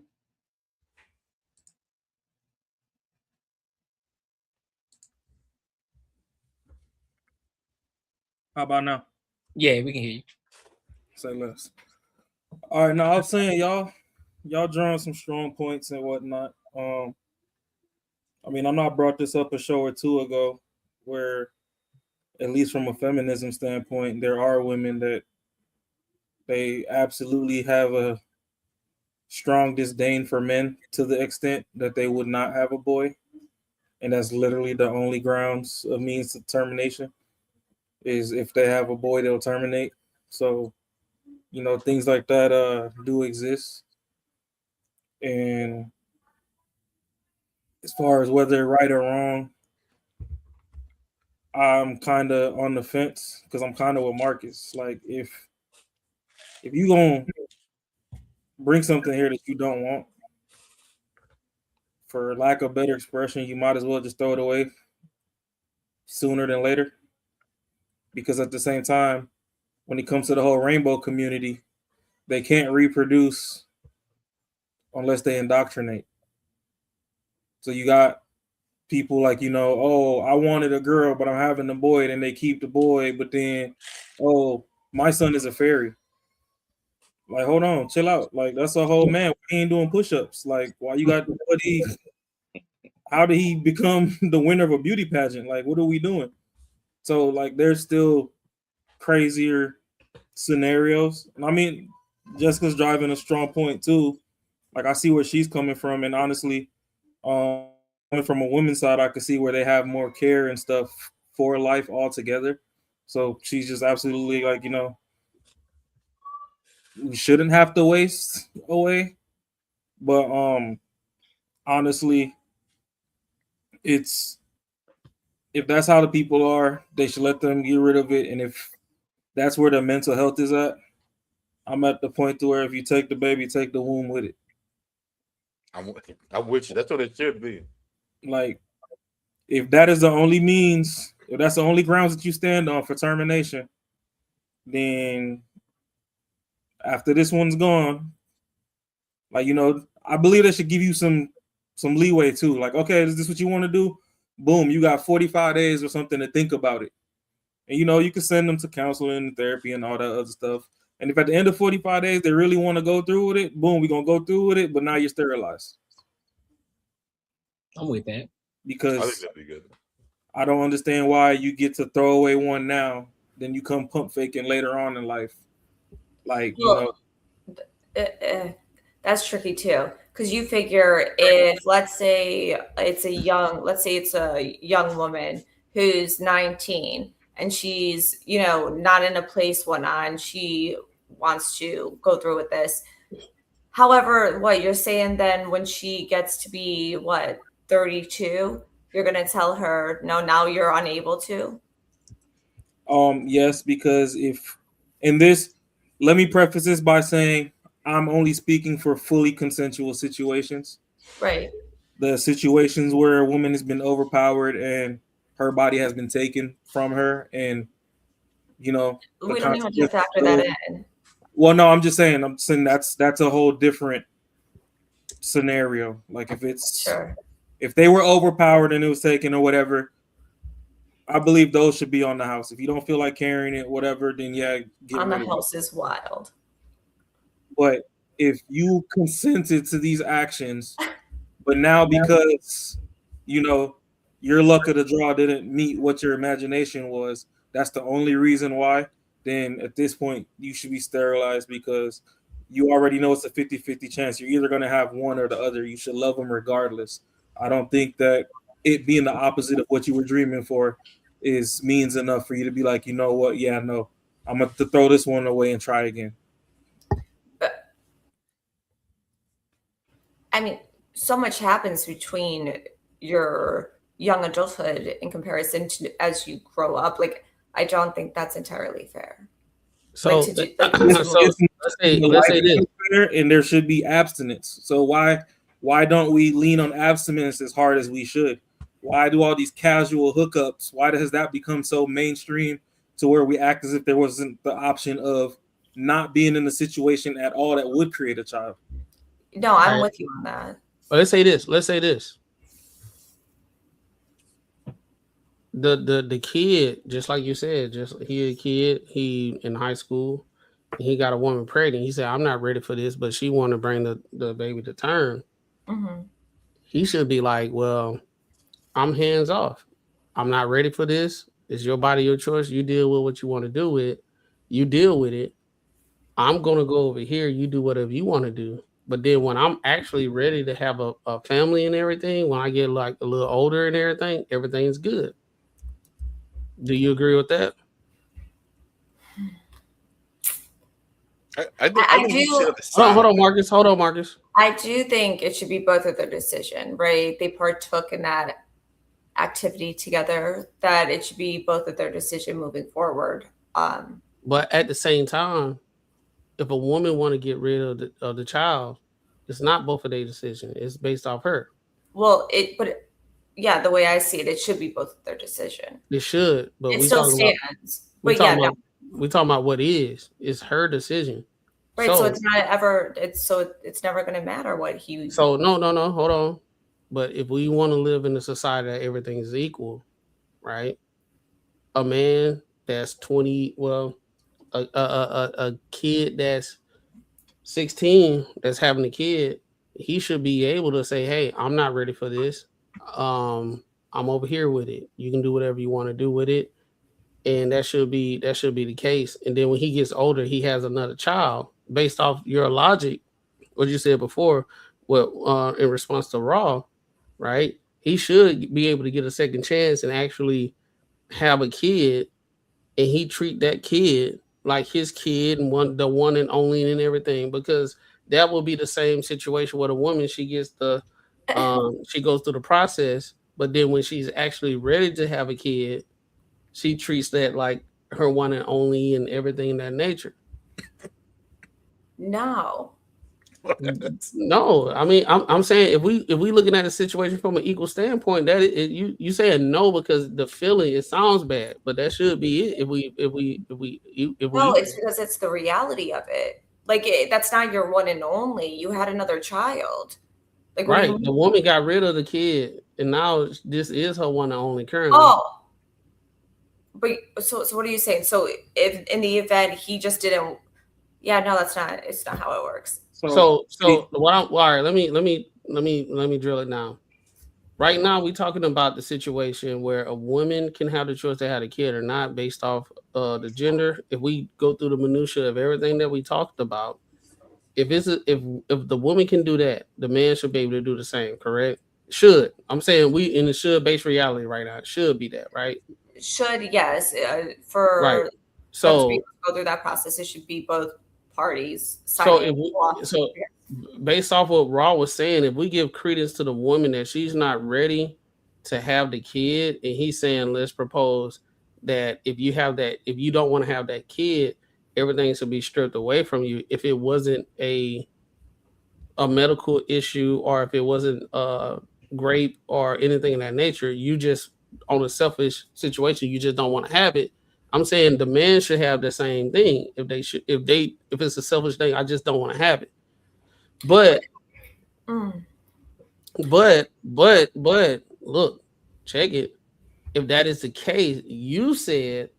How about now? Yeah, we can hear you. Say less. All right, now I was saying y'all drawing some strong points and whatnot. I know I brought this up a show or two ago where, at least from a feminism standpoint, there are women that they absolutely have a strong disdain for men to the extent that they would not have a boy. And that's literally the only grounds of means of termination is if they have a boy, they'll terminate. So things like that do exist. And as far as whether right or wrong, I'm kind of on the fence because I'm kind of with Marcus. Like, if you gonna bring something here that you don't want, for lack of better expression, you might as well just throw it away sooner than later. Because at the same time, when it comes to the whole rainbow community, they can't reproduce unless they indoctrinate. So you got people like, oh, I wanted a girl, but I'm having a boy, and they keep the boy, but then, oh, my son is a fairy. Like, hold on, chill out. Like, that's a whole man. He ain't doing push-ups. Like, why you got how did he become the winner of a beauty pageant? Like, what are we doing? So, like, there's still crazier scenarios. And I mean, Jessica's driving a strong point too. Like, I see where she's coming from, and honestly, coming from a woman's side, I could see where they have more care and stuff for life altogether. So she's just absolutely like, we shouldn't have to waste away. But honestly, if that's how the people are, they should let them get rid of it. And if that's where the mental health is at, I'm at the point to where if you take the baby, take the womb with it. I'm with you. That's what it should be. Like, if that is the only means, if that's the only grounds that you stand on for termination, then after this one's gone, like, I believe they should give you some leeway too. Like, okay, is this what you want to do? Boom, you got 45 days or something to think about it. And you can send them to counseling, therapy, and all that other stuff. And if at the end of 45 days they really want to go through with it, boom, we're gonna go through with it, but now you're sterilized. I'm with that. Because I think that'd be good. I don't understand why you get to throw away one now, then you come pump faking later on in life. Like, that's tricky too. Because you figure if, let's say it's a young woman who's 19 and she's, not in a place and she wants to go through with this. However, what you're saying then when she gets to be 32, you're going to tell her, no, now you're unable to? Yes, because let me preface this by saying I'm only speaking for fully consensual situations. Right. The situations where a woman has been overpowered and her body has been taken from her, and we don't even have to factor that in. Well, no, I'm saying that's a whole different scenario. Like, if they were overpowered and it was taken or whatever, I believe those should be on the house. If you don't feel like carrying it, whatever, then yeah, on the house is wild. But if you consented to these actions, but now because your luck of the draw didn't meet what your imagination was, that's the only reason why, then at this point you should be sterilized, because you already know it's a 50-50 chance. You're either going to have one or the other. You should love them regardless. I don't think that it being the opposite of what you were dreaming for means enough for you to be like, you know what? Yeah, no, I'm going to throw this one away and try again. I mean, so much happens between your young adulthood in comparison to as you grow up. Like, I don't think that's entirely fair. So, let's say this. And there should be abstinence. So why don't we lean on abstinence as hard as we should? Why do all these casual hookups? Why has that become so mainstream to where we act as if there wasn't the option of not being in a situation at all that would create a child? No, I'm with you on that. Well, let's say this. The kid, just like you said, he a kid, he in high school, he got a woman pregnant. He said, I'm not ready for this, but she want to bring the baby to term. Mm-hmm. He should be like, well, I'm hands off. I'm not ready for this. It's your body, your choice. You deal with what you want to do with it. You deal with it. I'm going to go over here. You do whatever you want to do. But then when I'm actually ready to have a family and everything, when I get like a little older and everything, everything's good. Do you agree with that? I think you should Hold on, Marcus. Hold on, Marcus. I do think it should be both of their decision, right? They partook in that activity together, that it should be both of their decision moving forward. But at the same time, if a woman want to get rid of the child, it's not both of their decision. It's based off her. Well, yeah, the way I see it, it should be both of their decision. It should, but it still stands. We're talking about what is. It's her decision. Right. So it's not ever. It's never going to matter what he. So no. Hold on. But if we want to live in a society that everything is equal, right? A man that's 20, a kid that's 16 that's having a kid, he should be able to say, "Hey, I'm not ready for this. I'm over here with it. You can do whatever you want to do with it." And that should be the case. And then when he gets older, he has another child. Based off your logic, what you said before, in response to Raw, right? He should be able to get a second chance and actually have a kid, and he treat that kid like his kid and the one and only and everything, because that will be the same situation with a woman. She gets she goes through the process, but then when she's actually ready to have a kid, she treats that like her one and only and everything in that nature. No. No, I mean, I'm saying if we looking at a situation from an equal standpoint, that you saying no because the feeling, it sounds bad, but that should be it. No, it's because it's the reality of it. Like that's not your one and only. You had another child. Like right, the woman got rid of the kid, and now this is her one and only currently. Oh. But so what are you saying? So if in the event he just didn't, yeah, no, it's not how it works. So all right, let me drill it down. Right now, we're talking about the situation where a woman can have the choice to have a kid or not based off the gender. If we go through the minutia of everything that we talked about, if the woman can do that, the man should be able to do the same. Correct? Should. I'm saying we in the should based reality right now. It should be that, right? Should, yes. For right. So go through that process, it should be both parties. So based off what Raw was saying, if we give credence to the woman that she's not ready to have the kid, and he's saying let's propose that if you don't want to have that kid, everything should be stripped away from you. If it wasn't a medical issue, or if it wasn't rape or anything of that nature, you just on a selfish situation, you just don't want to have it. I'm saying the man should have the same thing. If it's a selfish thing, I just don't want to have it. But look, check it. If that is the case, you said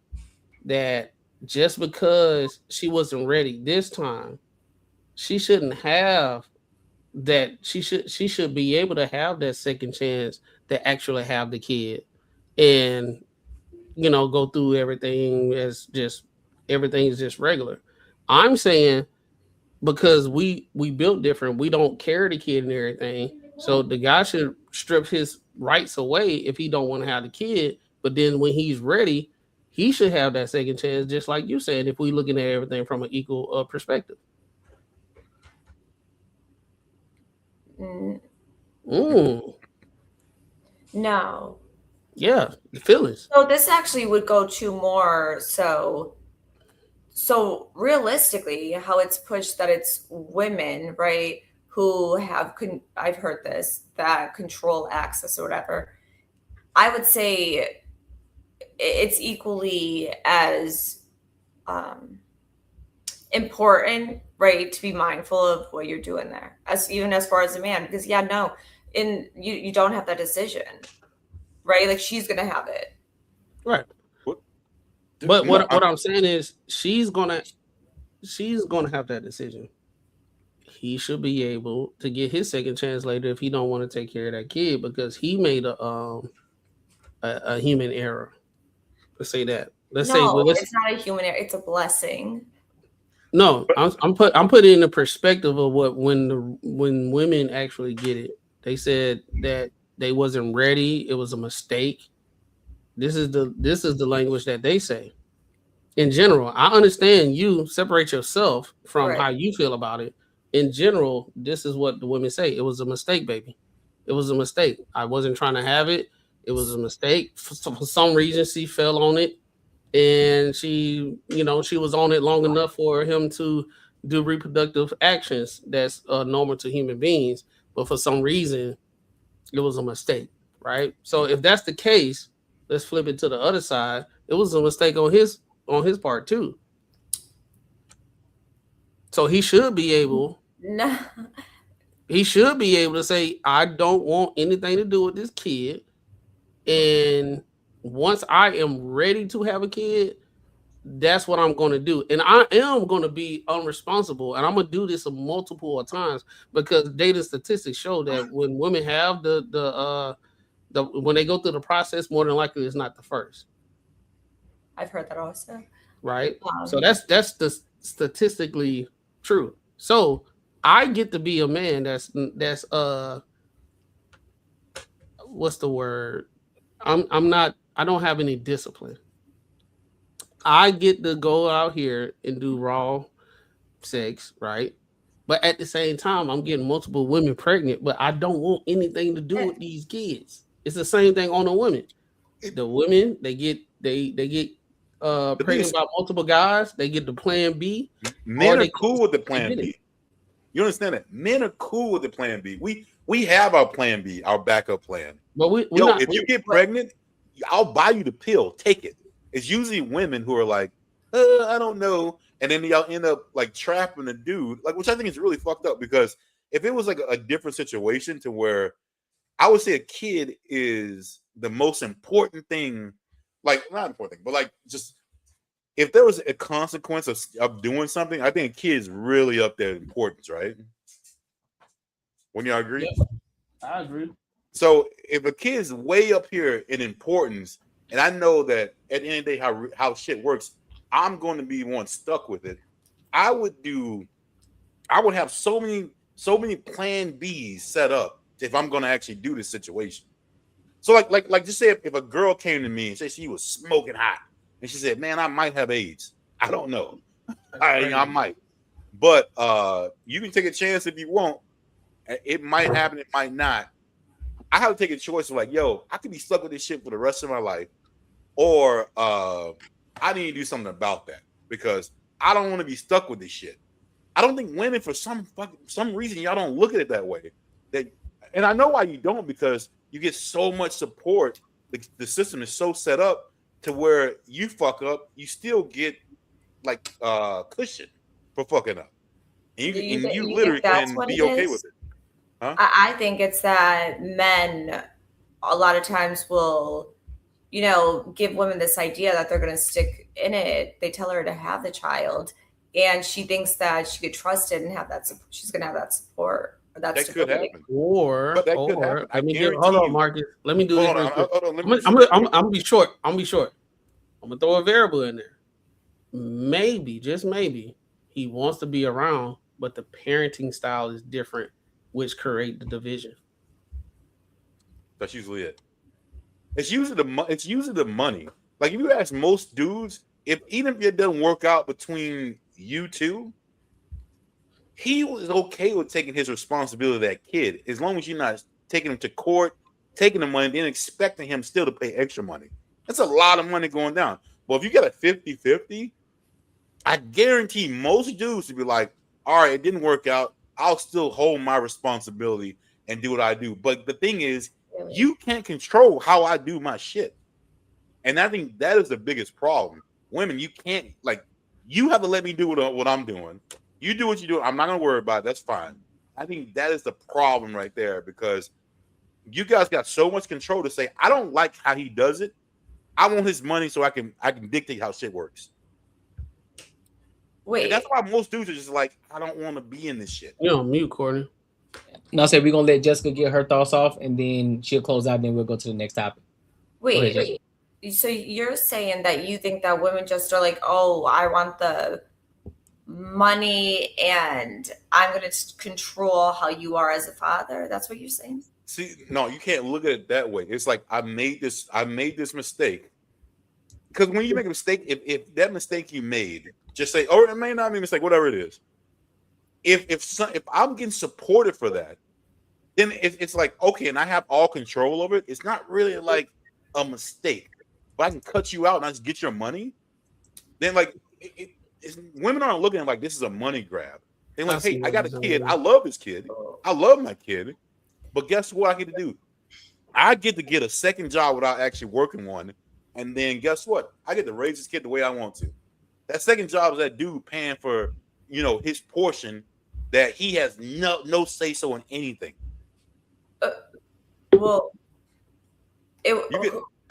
that just because she wasn't ready this time, she shouldn't have that. She should be able to have that second chance to actually have the kid and go through everything as just everything is just regular. I'm saying because we built different, we don't carry the kid and everything. So the guy should strip his rights away if he don't want to have the kid. But then when he's ready, he should have that second chance, just like you said, if we looking at everything from an equal perspective. No. Yeah, the feelings. So this actually would go to more so realistically, how it's pushed that it's women, right, who have I've heard this, that control access or whatever. I would say it's equally as important, right, to be mindful of what you're doing there, as far as a man, because you don't have that decision. Right, like she's gonna have it. Right. But what I'm saying is she's gonna have that decision. He should be able to get his second chance later if he don't want to take care of that kid because he made a human error. Let's say that. It's not a human error. It's a blessing. No, I'm putting in the perspective of when women actually get it. They said that they wasn't ready. It was a mistake. This is the language that they say. In general, I understand you separate yourself from Right. how you feel about it. In general, this is what the women say. It was a mistake, baby. It was a mistake. I wasn't trying to have it. It was a mistake. For some reason, she fell on it, and she was on it long enough for him to do reproductive actions that's normal to human beings. But for some reason, it was a mistake, right? So if that's the case, let's flip it to the other side. It was a mistake on his part too. So he should be able. No. He should be able to say, I don't want anything to do with this kid. And once I am ready to have a kid, that's what I'm going to do. And I am going to be unresponsible. And I'm going to do this multiple times because data statistics show that when women have when they go through the process, more than likely it's not the first. I've heard that also. Right. So that's the statistically true. So I get to be a man that's what's the word? I don't have any discipline. I get to go out here and do raw sex, right? But at the same time, I'm getting multiple women pregnant, but I don't want anything to do with these kids. It's the same thing on the women. The women, they get pregnant by multiple guys, they get the plan B. Men are cool with the plan B. You understand that? Men are cool with the plan B. We have our plan B, our backup plan. But if you get pregnant, I'll buy you the pill. Take it. It's usually women who are like, I don't know. And then y'all end up like trapping a dude, like, which I think is really fucked up, because if it was like a different situation to where I would say a kid is the most important thing, like not important thing, but like just if there was a consequence of doing something, I think a kid is really up there in importance, right? Wouldn't y'all agree? Yeah, I agree. So if a kid is way up here in importance, and I know that at the end of the day how shit works, I'm going to be one stuck with it. I would have so many plan Bs set up if I'm going to actually do this situation. So like just say if a girl came to me and said she was smoking hot and she said, man, I might have AIDS. I don't know. I might. But you can take a chance if you want. It might happen, it might not. I have to take a choice of like, yo, I could be stuck with this shit for the rest of my life, or I need to do something about that because I don't want to be stuck with this shit. I don't think women, for some reason, y'all don't look at it that way. And I know why you don't, because you get so much support. The system is so set up to where you fuck up, you still get like cushion for fucking up, and you literally can be okay with it. Huh? I think it's that men a lot of times will, give women this idea that they're going to stick in it. They tell her to have the child, and she thinks that she could trust it and have that. She's going to have that support. That could happen. Could happen. Hold on, Marcus. Let me do this real quick. I'm gonna be short. I'm gonna throw a variable in there. Maybe, just maybe, he wants to be around, but the parenting style is different, which create the division. That's usually it. It's usually the money. Like if you ask most dudes, even if it doesn't work out between you two, he was okay with taking his responsibility of that kid, as long as you're not taking him to court, taking the money, then expecting him still to pay extra money. That's a lot of money going down. But if you got a 50-50, I guarantee most dudes would be like, all right, it didn't work out. I'll still hold my responsibility and do what I do. But the thing is, you can't control how I do my shit. And I think that is the biggest problem. Women, you can't, like, you have to let me do what I'm doing. You do what you do. I'm not going to worry about it. That's fine. I think that is the problem right there, because you guys got so much control to say, I don't like how he does it. I want his money so I can dictate how shit works. Wait. And that's why most dudes are just like, I don't want to be in this shit. You're on mute, Courtney. No, I said we're going to let Jessica get her thoughts off, and then she'll close out, and then we'll go to the next topic. Wait. So you're saying that you think that women just are like, oh, I want the money and I'm going to control how you are as a father? That's what you're saying? See, no, you can't look at it that way. It's like I made this mistake, because when you make a mistake, if that mistake you made, just say, or it may not be a mistake, whatever it is. If I'm getting supported for that, then it's like, okay, and I have all control over it. It's not really like a mistake. If I can cut you out and I just get your money, then like women aren't looking at like this is a money grab. They're like, hey, I got a kid. I love this kid. I love my kid. But guess what I get to do? I get to get a second job without actually working one. And then guess what? I get to raise this kid the way I want to. That second job is that dude paying for, his portion that he has no say so in anything. Well,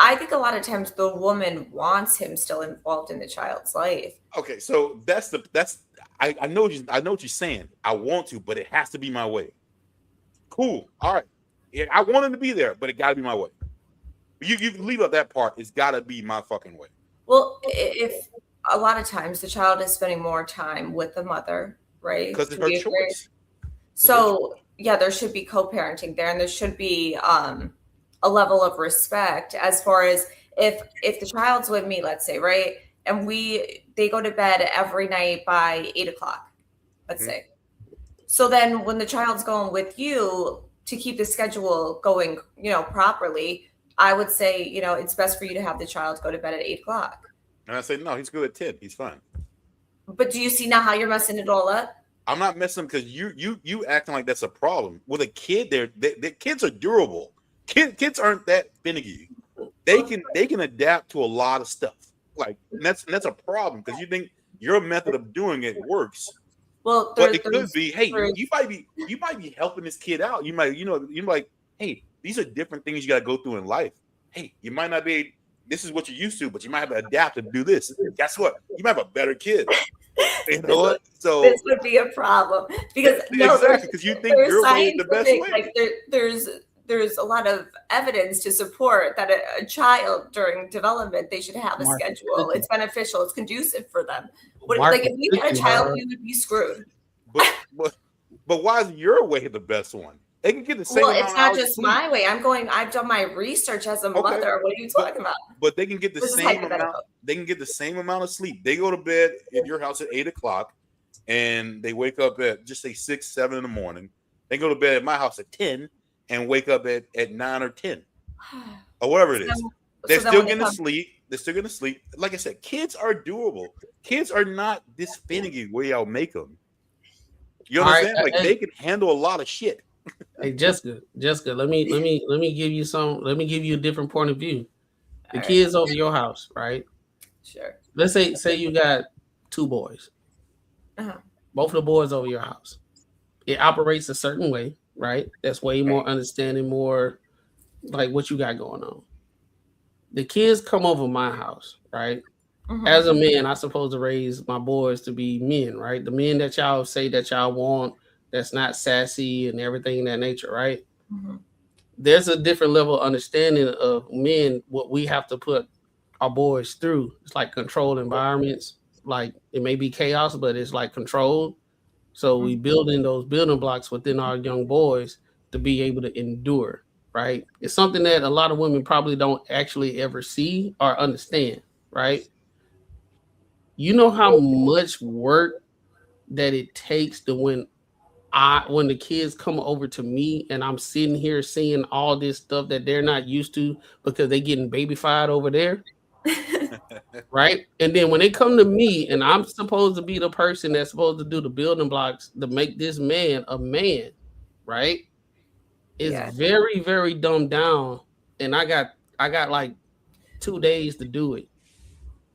I think a lot of times the woman wants him still involved in the child's life. Okay, so I know what you're saying. I want to, but it has to be my way. Cool. All right. Yeah, I want him to be there, but it got to be my way. You leave out that part. It's got to be my fucking way. Well, if a lot of times the child is spending more time with the mother, right? Because it's her choice. So yeah, there should be co-parenting there, and there should be a level of respect as far as if the child's with me, let's say, right, and they go to bed every night by 8 o'clock, let's say. So then when the child's going with you to keep the schedule going, properly, I would say, it's best for you to have the child go to bed at 8 o'clock. And I say, no, he's good at 10. He's fine. But do you see now how you're messing it all up? I'm not messing because you acting like that's a problem. With a kid, their kids are durable. Kids aren't that finicky. They can adapt to a lot of stuff. Like that's a problem because you think your method of doing it works. Well, but it could be, hey, you might be helping this kid out. You might, you're like, hey, these are different things you got to go through in life. Hey, you might not be. This is what you're used to, but you might have to adapt to do this. Guess what? You might have a better kid. You know what? So this would be a problem because because you think your way is the best way. Like there's a lot of evidence to support that a child during development, they should have a schedule. It's beneficial. It's conducive for them. Like if you had a child, you would be screwed. But why is your way the best one? They can get the same. Well, it's not just my way. I've done my research as a mother. What are you talking about? But they can get the same amount. They can get the same amount of sleep. They go to bed in your house at 8 o'clock, and they wake up at just say 6, 7 in the morning. They go to bed at my house at 10 and wake up at 9 or 10 or whatever it is. They're still going to sleep. They're still going to sleep. Like I said, kids are doable. Kids are not this finicky where y'all make them. You understand? Right, like they can handle a lot of shit. Hey Jessica, let me give you a different point of view. The kids over your house, right? Sure. Let's say you got 2 boys. Both of the boys over your house. It operates a certain way, right? That's way more understanding, more like what you got going on. The kids come over my house, right? As a man, I'm supposed to raise my boys to be men, right? The men that y'all say that y'all want, that's not sassy and everything in that nature, right? There's a different level of understanding of men, what we have to put our boys through. It's like controlled environments. Like it may be chaos, but it's like controlled. So we build in those building blocks within our young boys to be able to endure, right? It's something that a lot of women probably don't actually ever see or understand, right? You know how much work that it takes to when the kids come over to me and I'm sitting here seeing all this stuff that they're not used to because they're getting babyfied over there. Right? And then when they come to me and I'm supposed to be the person that's supposed to do the building blocks to make this man a man, right? It's very, very dumbed down. And I got like 2 days to do it.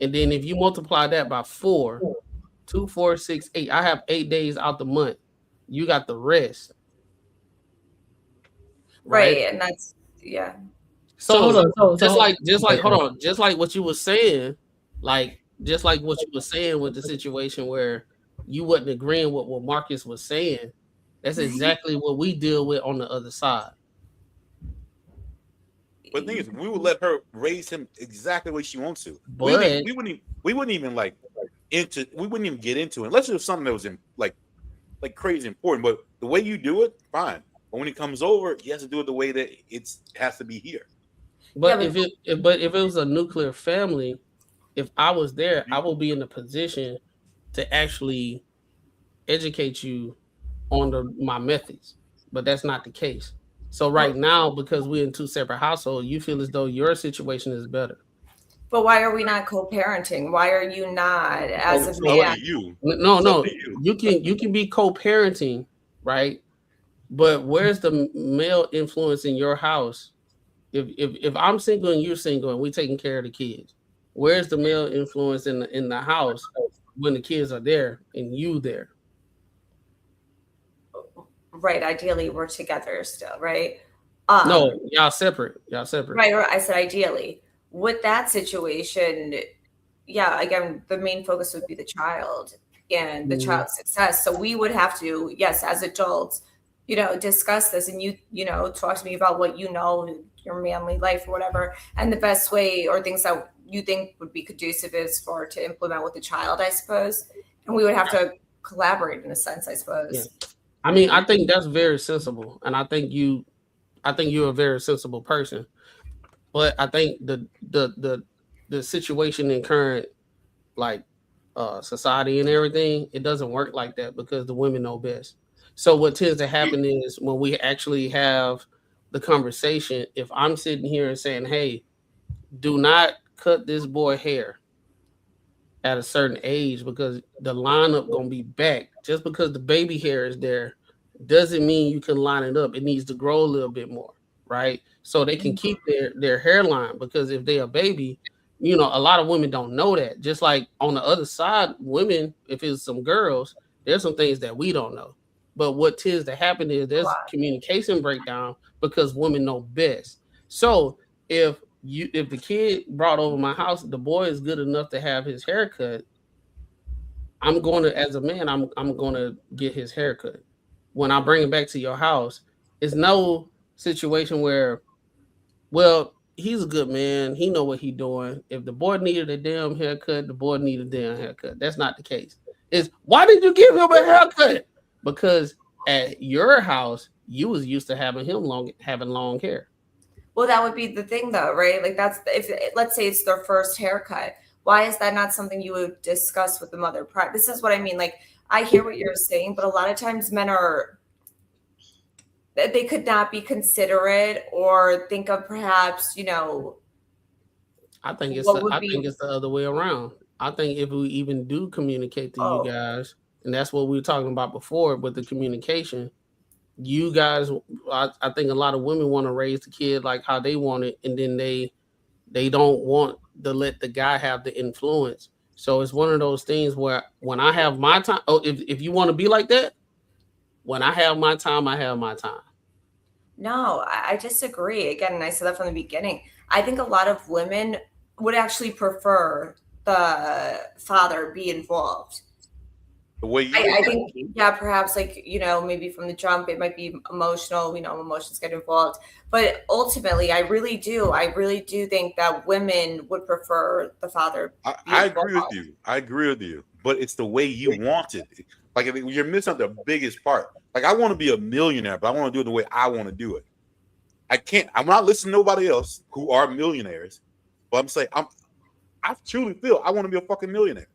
And then if you multiply that by 4, 2, 4, 6, 8, I have 8 days out the month. You got the rest. Right. And that's So just like what you were saying, with the situation where you wasn't agreeing with what Marcus was saying, that's exactly what we deal with on the other side. But the thing is, we would let her raise him exactly the way she wants to. But we wouldn't even get into it unless it was something that was like crazy important. But the way you do it, fine. But when he comes over, he has to do it the way that it has to be here. But if it was a nuclear family, if I was there, I will be in a position to actually educate you on my methods, but that's not the case. So right now, because we're in two separate households, you feel as though your situation is better. But why are we not co-parenting? Why are you not as a man? No. You can be co-parenting, right? But where's the male influence in your house? If I'm single and you're single and we're taking care of the kids, where's the male influence in the house when the kids are there and you there? Right. Ideally, we're together still, right? No, y'all separate. Right. I said ideally. With that situation, yeah, again, the main focus would be the child and the child's success. So we would have to, yes, as adults, discuss this, and you talk to me about what your manly life or whatever, and the best way or things that you think would be conducive is to implement with the child, I suppose. And we would have to collaborate in a sense, I suppose. Yeah. I mean, I think that's very sensible, and I think you're a very sensible person. But I think the situation in current society and everything, it doesn't work like that because the women know best. So what tends to happen is when we actually have the conversation, if I'm sitting here and saying, hey, do not cut this boy hair at a certain age because the lineup gonna be back. Just because the baby hair is there doesn't mean you can line it up. It needs to grow a little bit more, right? So they can keep their hairline, because if they're a baby, a lot of women don't know that. Just like on the other side, women, if it's some girls, there's some things that we don't know. But what tends to happen is there's communication breakdown because women know best. So if the kid brought over my house, the boy is good enough to have his haircut, I'm going to, as a man, I'm going to get his haircut. When I bring him back to your house, it's no situation where, well, he's a good man, he know what he's doing. If the boy needed a damn haircut, the boy needed a damn haircut. That's not the case. It's, why did you give him a haircut? Because at your house, you was used to having long hair. Well, that would be the thing, though, right? Like let's say it's their first haircut. Why is that not something you would discuss with the mother? This is what I mean. Like, I hear what you're saying, but a lot of times men they could not be considerate or think of perhaps, I think it's the other way around. I think if we even do communicate to you guys, and that's what we were talking about before with the communication, you guys, I think a lot of women want to raise the kid like how they want it, and then they don't want to let the guy have the influence. So it's one of those things where when I have my time, if you want to be like that, when I have my time, I have my time. No, I disagree. Again, and I said that from the beginning. I think a lot of women would actually prefer the father be involved. The way I think, yeah, perhaps maybe from the jump, it might be emotional, emotions get involved. But ultimately, I really do think that women would prefer the father. I agree with you. I agree with you. But it's the way you want it. Like, you're missing the biggest part. Like, I want to be a millionaire, but I want to do it the way I want to do it. I'm not listening to nobody else who are millionaires, but I'm saying I truly feel I want to be a fucking millionaire.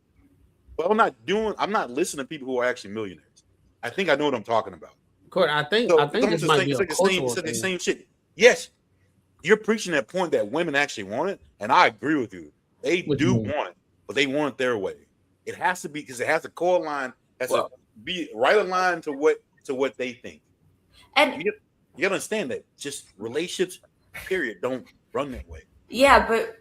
But I'm not listening to people who are actually millionaires. I think I know what I'm talking about. Courtney, I think this might be the same shit. Yes, you're preaching that point that women actually want it, and I agree with you. They do want it, but they want it their way. It has to be, because it has to co-align, to be right aligned to what they think. And you understand that just relationships, period, don't run that way. Yeah, but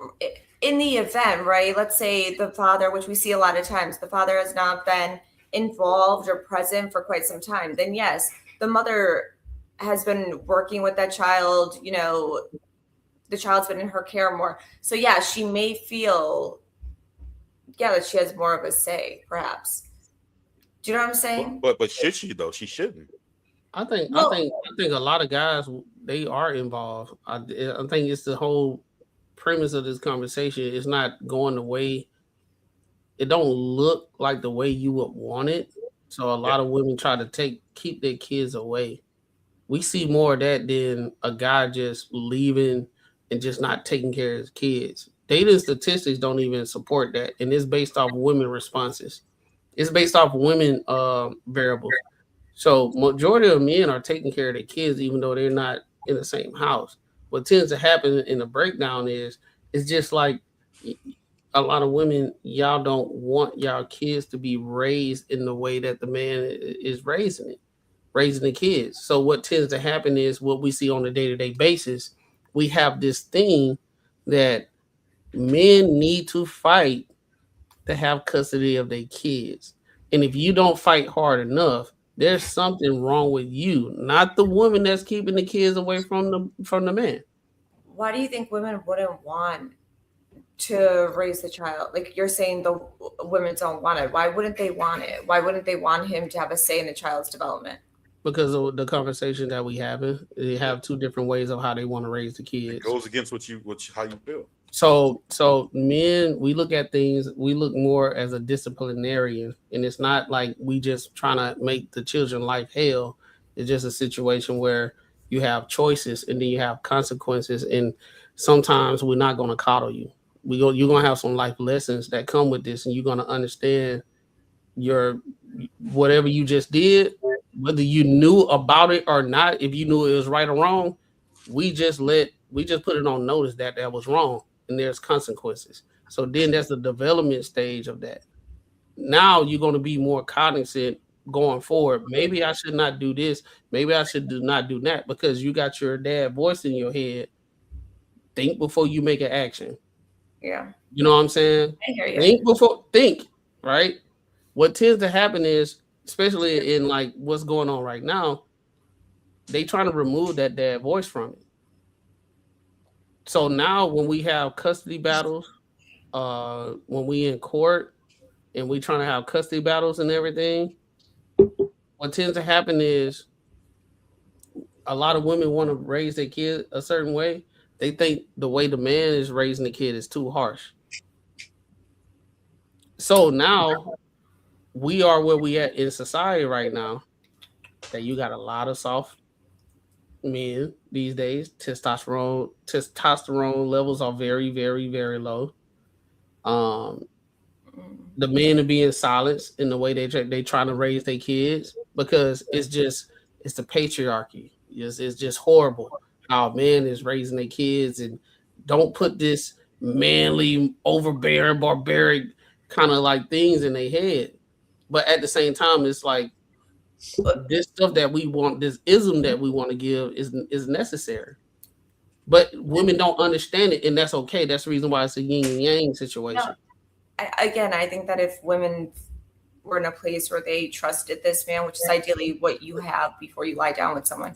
in the event, right, let's say the father, which we see a lot of times, the father has not been involved or present for quite some time, then yes, the mother has been working with that child, the child's been in her care more. So yeah, she may feel, that she has more of a say, perhaps. Do you know what I'm saying? But should she though? She shouldn't. I think a lot of guys, they are involved. I think it's the whole premise of this conversation is not going the way, it don't look like the way you would want it. So a lot of women try to keep their kids away. We see more of that than a guy just leaving and just not taking care of his kids. dating statistics don't even support that, and it's based off women responses. It's based off women variables. So majority of men are taking care of their kids, even though they're not in the same house. What tends to happen in the breakdown is it's just like a lot of women, y'all don't want y'all kids to be raised in the way that the man is raising the kids. So what tends to happen is what we see on a day-to-day basis. We have this thing that men need to fight to have custody of their kids. And if you don't fight hard enough, there's something wrong with you, not the woman that's keeping the kids away from the man. Why do you think women wouldn't want to raise the child? Like you're saying the women don't want it. Why wouldn't they want it? Why wouldn't they want him to have a say in the child's development? Because of the conversation that we having. They have two different ways of how they want to raise the kids. It goes against how you feel. So men, we look at things, we look more as a disciplinarian, and it's not like we just trying to make the children life hell. It's just a situation where you have choices and then you have consequences, and sometimes we're not going to coddle you. You're going to have some life lessons that come with this, and you're going to understand your whatever you just did, whether you knew about it or not. If you knew it was right or wrong, we just put it on notice that was wrong, and there's consequences. So then that's the development stage of that. Now you're going to be more cognizant going forward. Maybe I should not do this. Maybe I should not do that, because you got your dad voice in your head. Think before you make an action. Yeah. You know what I'm saying? I hear you. Think, right? What tends to happen is, especially in like what's going on right now, they trying to remove that dad voice from it. So now when we have custody battles, when we in court and we trying to have custody battles and everything, what tends to happen is a lot of women want to raise their kid a certain way. They think the way the man is raising the kid is too harsh. So now we are where we at in society right now, that you got a lot of soft men these days. Testosterone levels are very, very, very low. The men are being silenced in the way they trying to raise their kids, because it's the patriarchy. It's just horrible how a man is raising their kids, and don't put this manly, overbearing, barbaric kind of like things in their head. But at the same time, it's like this stuff that we want, this ism that we want to give is necessary. But women don't understand it, and that's okay. That's the reason why it's a yin and yang situation. No. I think that if women were in a place where they trusted this man, which is ideally what you have before you lie down with someone,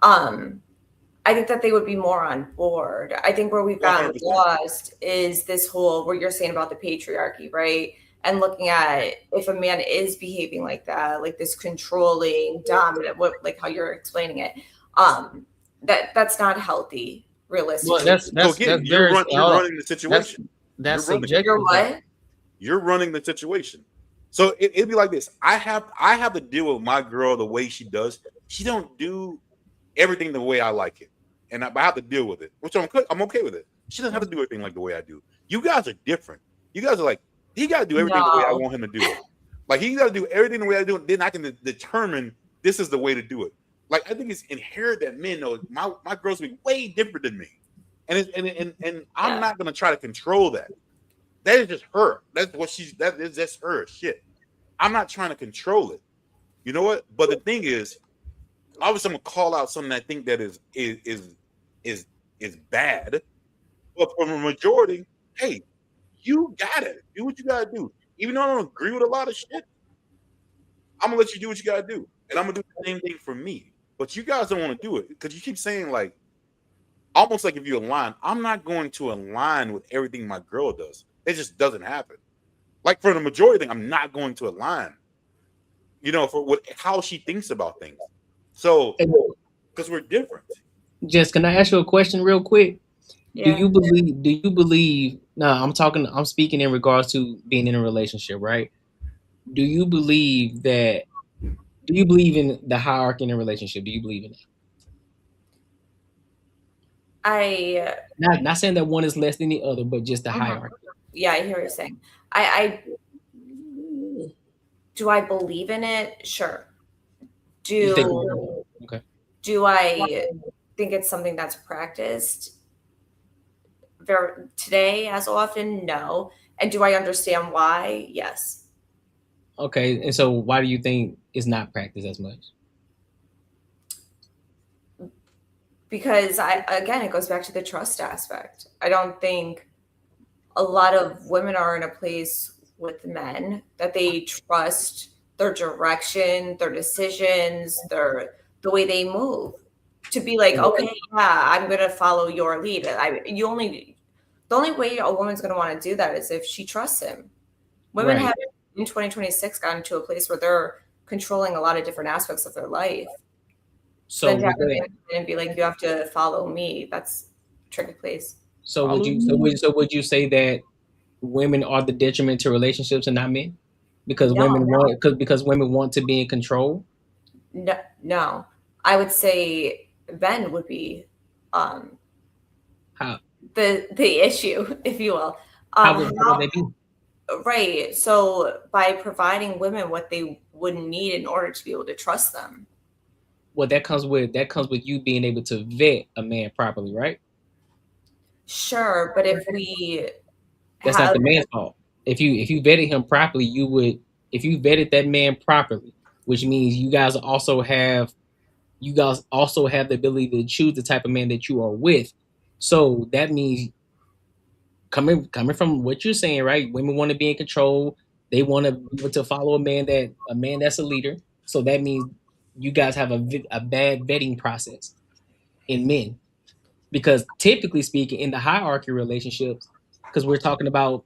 I think that they would be more on board. I think where we've gotten lost is this whole, what you're saying about the patriarchy, right? And looking at if a man is behaving like that, like this controlling, dominant, like how you're explaining it, that's not healthy, realistically. Well, you're running the situation. That's subjective. You're what? You're running the situation. So it'd be like this. I have to deal with my girl the way she does. She don't do everything the way I like it, and I have to deal with it, which I'm okay with it. She doesn't have to do everything like the way I do. You guys are different. You guys are like, he got to do everything the way I want him to do it. Like, he got to do everything the way I do it. Then I can determine this is the way to do it. Like, I think it's inherent that men know my girls be way different than me, and I'm not gonna try to control that. That is just her. That's what that's her shit. I'm not trying to control it. You know what? But the thing is, obviously, I'm gonna call out something I think that is bad. But from a majority, hey, you got it. Do what you gotta do. Even though I don't agree with a lot of shit, I'm gonna let you do what you gotta do, and I'm gonna do the same thing for me. But you guys don't want to do it because you keep saying, like, almost like if you align. I'm not going to align with everything my girl does. It just doesn't happen. Like, for the majority thing, I'm not going to align. You know, for how she thinks about things. So, because we're different. Jess, can I ask you a question real quick? Yeah. Do you believe? No, I'm speaking in regards to being in a relationship, right? Do you believe in the hierarchy in a relationship? Do you believe in it? not saying that one is less than the other, but just the hierarchy. Yeah, I hear what you're saying. Do I believe in it? Sure. Okay. Do I think it's something that's practiced today as often? No. And do I understand why? Yes. Okay, and so why do you think it's not practiced as much? Because again, it goes back to the trust aspect. I don't think a lot of women are in a place with men that they trust their direction, their decisions, the way they move, to be like, okay, yeah, I'm gonna follow your lead. The only way a woman's gonna want to do that is if she trusts him. Women have in 2026 gotten to a place where they're controlling a lot of different aspects of their life. So then to have a man and be like, you have to follow me, that's a tricky place. So would you say that women are the detriment to relationships and not men? Because women want to be in control? No. I would say Ben would be the issue, if you will. How would they be? Right. So by providing women what they would need in order to be able to trust them. Well, that comes with you being able to vet a man properly, right? Sure, but if that's not the man's fault. If you vetted him properly, if you vetted that man properly, which means you guys also have the ability to choose the type of man that you are with. So that means coming from what you're saying, right? Women want to be in control. They want to be able to follow a man that's a leader. So that means you guys have a bad vetting process in men, because typically speaking, in the hierarchy relationships, because we're talking about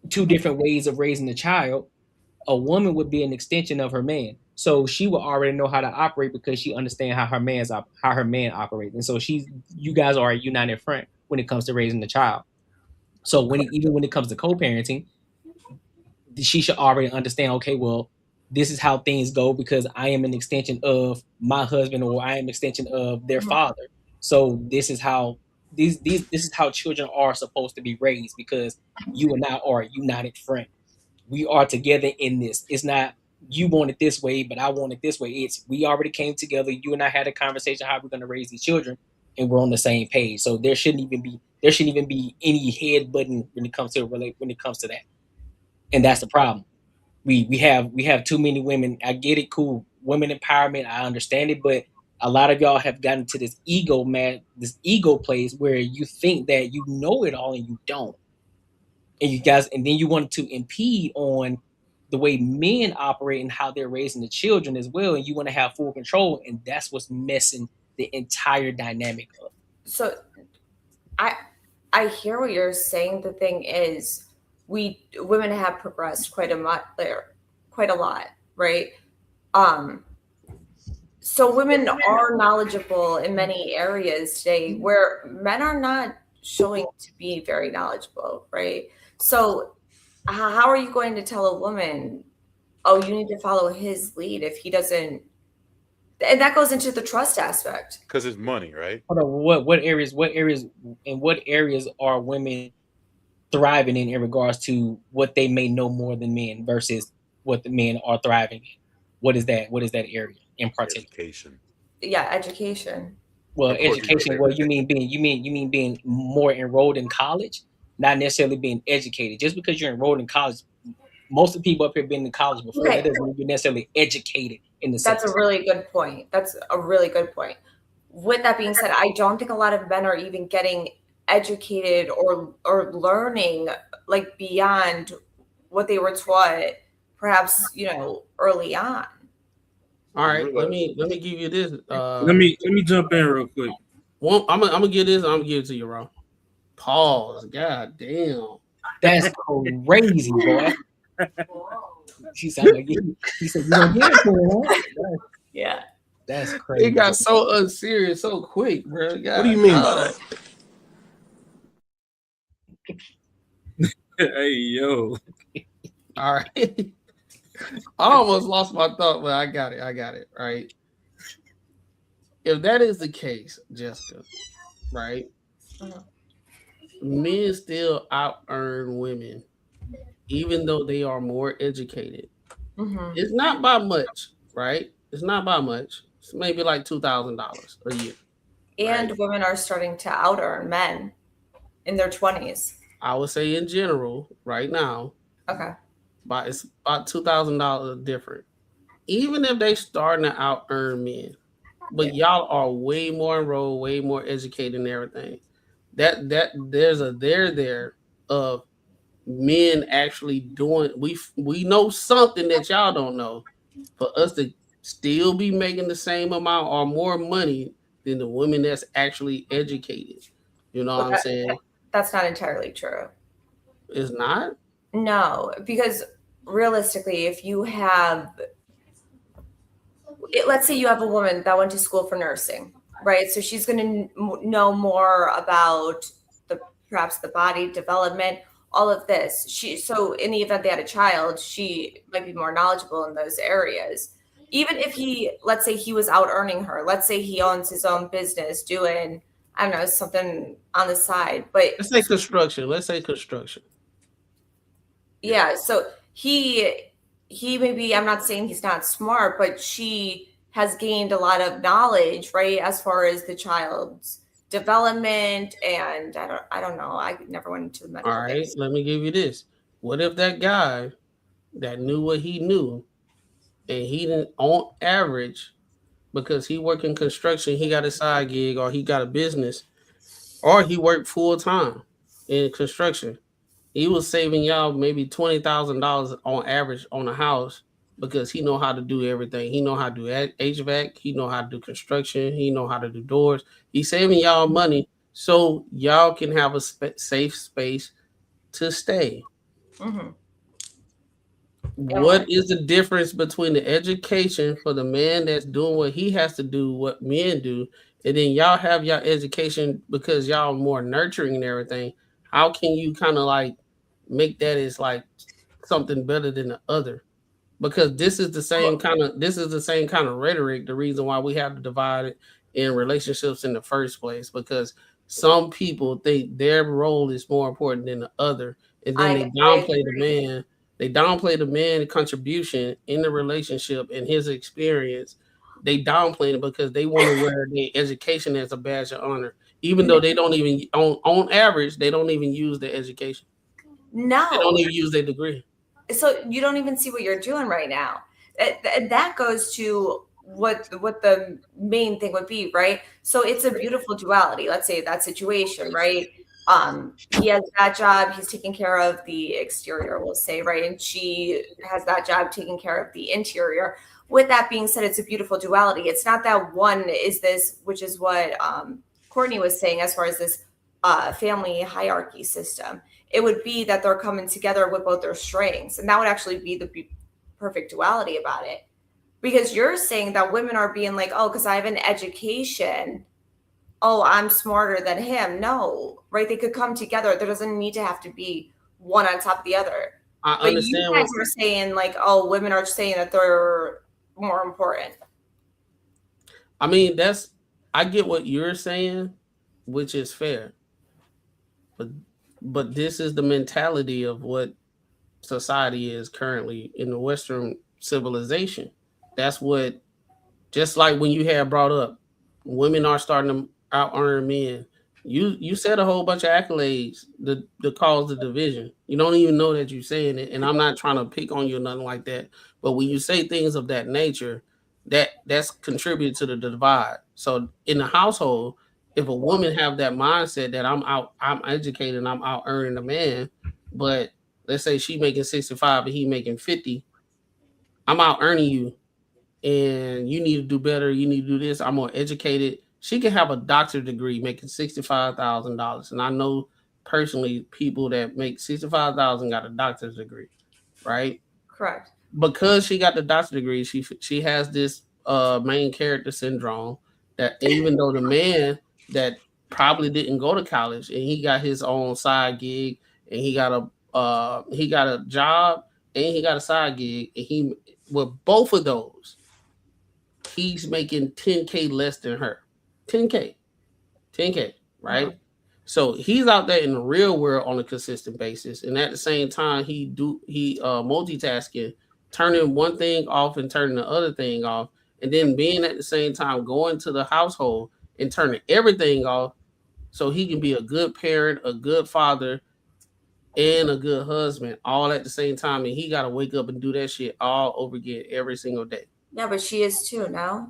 two different ways of raising a child, a woman would be an extension of her man. So she will already know how to operate because she understands how her man operates. And so you guys are a united front when it comes to raising the child. So even when it comes to co-parenting, she should already understand, okay, well, this is how things go because I am an extension of my husband, or I am an extension of their father. So this is how this is how children are supposed to be raised, because you and I are a united front. We are together in this. It's not you want it this way, but I want it this way. It's we already came together. You and I had a conversation how we're going to raise these children, and we're on the same page. So there shouldn't even be any headbutting when it comes to that. And that's the problem. We have too many women. I get it, cool. Women empowerment, I understand it, but a lot of y'all have gotten to this ego place where you think that you know it all and you don't. And then you want to impede on the way men operate and how they're raising the children as well, and you want to have full control, and that's what's messing the entire dynamic up. So I hear what you're saying. The thing is, women have progressed quite a lot, right? So women are knowledgeable in many areas today where men are not showing to be very knowledgeable, right? So how are you going to tell a woman, oh, you need to follow his lead if he doesn't? And that goes into the trust aspect. Because it's money, right? Hold on, what areas are women thriving in regards to what they may know more than men versus what the men are thriving in? What is that area in particular? Education. Yeah, education. Well, education. Well, you mean being more enrolled in college, not necessarily being educated. Just because you're enrolled in college, most of the people up here been in college before. That doesn't mean you're necessarily educated in the sense. That's a really good point. With that being said, I don't think a lot of men are even getting educated or learning like beyond what they were taught, perhaps early on. All right, let me give you this. Let me jump in real quick. Well, I'm gonna give this. I'm gonna give it to you, Ron. Pause. God damn. That's crazy, boy. She sounded like he said, "You gonna get it to her, huh?" Yeah, that's crazy. It got so unserious so quick, bro. God, what do you mean by that? Hey, yo. All right. I almost lost my thought, but I got it. Right. If that is the case, Jessica, right? Mhm. Men still out earn women, even though they are more educated. Mhm. It's not by much, right? It's not by much. It's maybe like $2,000 a year, right? And women are starting to out earn men in their 20s. I would say in general, right now, Okay. but it's about $2,000 different. Even if they starting to out earn men, but y'all are way more enrolled, way more educated and everything. That there's a there of men actually doing. We know something that y'all don't know. For us to still be making the same amount or more money than the women that's actually educated. You know what But I'm saying? that's not entirely true. It's not. No, because realistically, if you have, let's say you have a woman that went to school for nursing, right? So she's going to know more about perhaps the body development, all of this. So in the event they had a child, she might be more knowledgeable in those areas. Even if let's say he was out earning her, let's say he owns his own business doing, I don't know, something on the side, but Let's say construction. Let's say construction. Yeah, so he maybe, I'm not saying he's not smart, but she has gained a lot of knowledge, right, as far as the child's development, and I don't know. I never went into the medical All right, things. let me give you this. What if that guy that knew what he knew and he didn't on average because he worked in construction, he got a side gig or he got a business or he worked full time in construction. He was saving y'all maybe $20,000 on average on a house because he know how to do everything. He know how to do HVAC. He know how to do construction. He know how to do doors. He's saving y'all money so y'all can have a safe space to stay. Mm-hmm. What is the difference between the education for the man that's doing what he has to do, what men do, and then y'all have y'all education because y'all more nurturing and everything? How can you kind of like make that as like something better than the other? Because this is the same kind of rhetoric. The reason why we have to divide it in relationships in the first place, because some people think their role is more important than the other, and then they downplay the man. They downplay the man contribution in the relationship and his experience. They downplay it because they want to wear their education as a badge of honor, even though they don't even on average they don't even use their education. No, they don't even use their degree. So you don't even see what you're doing right now. That goes to what the main thing would be, right? So it's a beautiful duality. Let's say that situation, right? He has that job, he's taking care of the exterior, we'll say, right? And she has that job taking care of the interior. With that being said, it's a beautiful duality. It's not that one is this, which is what Courtnee was saying as far as this family hierarchy system. It would be that they're coming together with both their strengths. And that would actually be the perfect duality about it. Because you're saying that women are being like, oh, because I have an education, oh, I'm smarter than him. No, right? They could come together. There doesn't need to have to be one on top of the other. I but understand you guys are saying like, oh, women are saying that they're more important. I mean, I get what you're saying, which is fair. But this is the mentality of what society is currently in the Western civilization. That's what, just like when you had brought up, women are starting to out earn men. You said a whole bunch of accolades to cause the division. You don't even know that you're saying it, and I'm not trying to pick on you or nothing like that. But when you say things of that nature, that's contributed to the divide. So in the household, if a woman have that mindset that I'm educated and I'm out earning a man, but let's say she making 65 and he making 50, I'm out earning you and you need to do better. You need to do this. I'm more educated. She can have a doctorate degree making $65,000. And I know personally people that make $65,000 got a doctor's degree, right? Correct. Because she got the doctorate degree, she has this main character syndrome that even though the man that probably didn't go to college and he got his own side gig and he got a job and he got a side gig and he with both of those he's making $10K less than her. 10K. right? So he's out there in the real world on a consistent basis, and at the same time, he multitasking, turning one thing off and turning the other thing off, and then being at the same time going to the household and turning everything off, so he can be a good parent, a good father, and a good husband all at the same time. And he got to wake up and do that shit all over again every single day. Yeah, but she is too, no?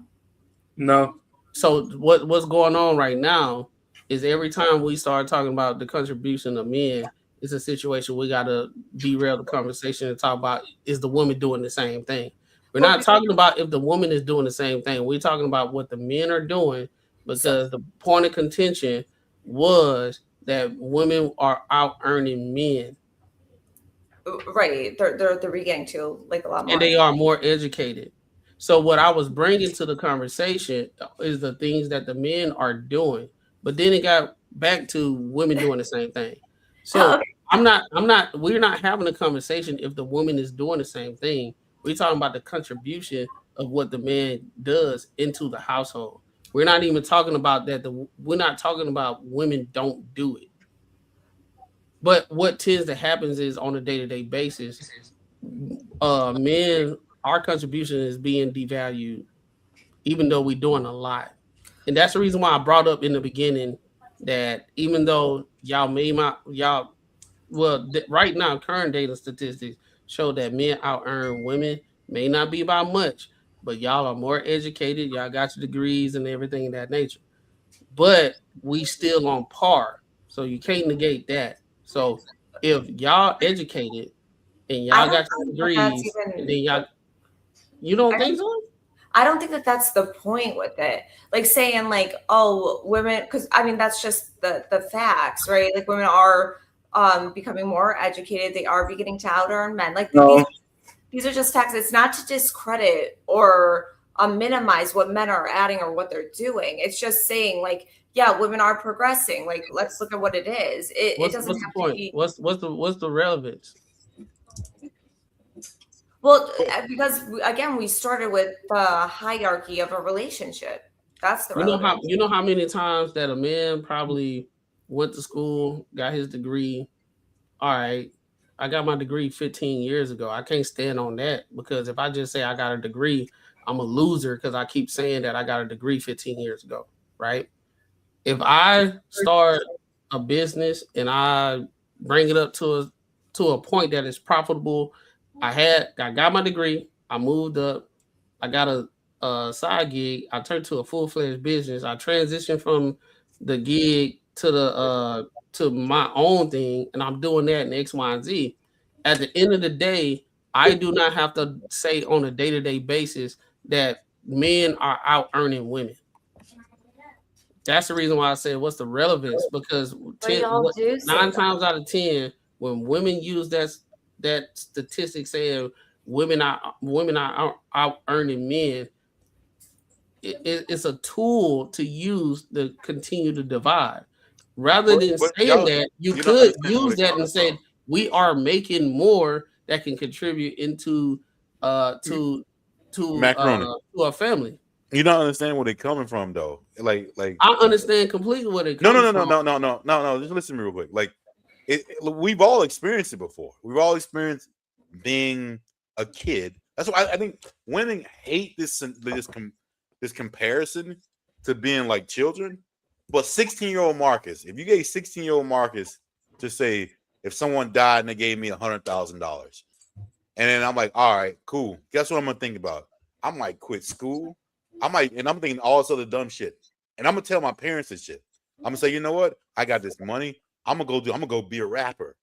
No. So what's going on right now is every time we start talking about the contribution of men, it's a situation we got to derail the conversation and talk about, is the woman doing the same thing? We're not talking about if the woman is doing the same thing. We're talking about what the men are doing, because the point of contention was that women are out earning men. Right. They're beginning to like a lot more. And they are more educated. So what I was bringing to the conversation is the things that the men are doing, but then it got back to women doing the same thing. So we're not having a conversation if the woman is doing the same thing. We're talking about the contribution of what the man does into the household. We're not even talking about that. We're not talking about women don't do it. But what tends to happen is on a day-to-day basis, men, our contribution is being devalued, even though we're doing a lot. And that's the reason why I brought up in the beginning that even though right now, current data statistics show that men out earn women, may not be by much, but y'all are more educated. Y'all got your degrees and everything of that nature. But we still on par. So you can't negate that. So if y'all educated and y'all got your degrees, and then y'all, you don't think so? I don't think that that's the point with it. Like saying like, oh, women, because I mean that's just the facts, right? Like women are becoming more educated. They are beginning to out earn men. Like these are just facts. It's not to discredit or minimize what men are adding or what they're doing. It's just saying like, yeah, women are progressing. Like, let's look at what it is. It doesn't have to be. What's the relevance? Well, because again, we started with the hierarchy of a relationship. That's the relevance. You know how many times that a man probably went to school, got his degree. All right, I got my degree 15 years ago. I can't stand on that, because if I just say I got a degree, I'm a loser because I keep saying that I got a degree 15 years ago, right? If I start a business and I bring it up to a point that is profitable, I got my degree, I moved up, I got a side gig, I turned to a full-fledged business, I transitioned from the gig to my own thing, and I'm doing that in X, Y, and Z. At the end of the day, I do not have to say on a day-to-day basis that men are out earning women. That's the reason why I said, what's the relevance? Because 9 times out of 10, when women use that statistic saying women are out earning men, it's a tool to use to continue to divide. Rather than saying that, you could use that and say we are making more that can contribute into to a family. You don't understand where they're coming from, though. Like I understand completely where they're coming from. No. Just listen to me real quick. Like, we've all experienced it before. We've all experienced being a kid. That's why I think women hate this comparison to being like children. But 16-year-old Marcus, if you gave 16-year-old Marcus to say, if someone died and they gave me $100,000, and then I'm like, all right, cool. Guess what I'm gonna think about? I might quit school. I'm thinking all this other dumb shit. And I'm gonna tell my parents this shit. I'm gonna say, you know what? I got this money. I'm gonna go be a rapper.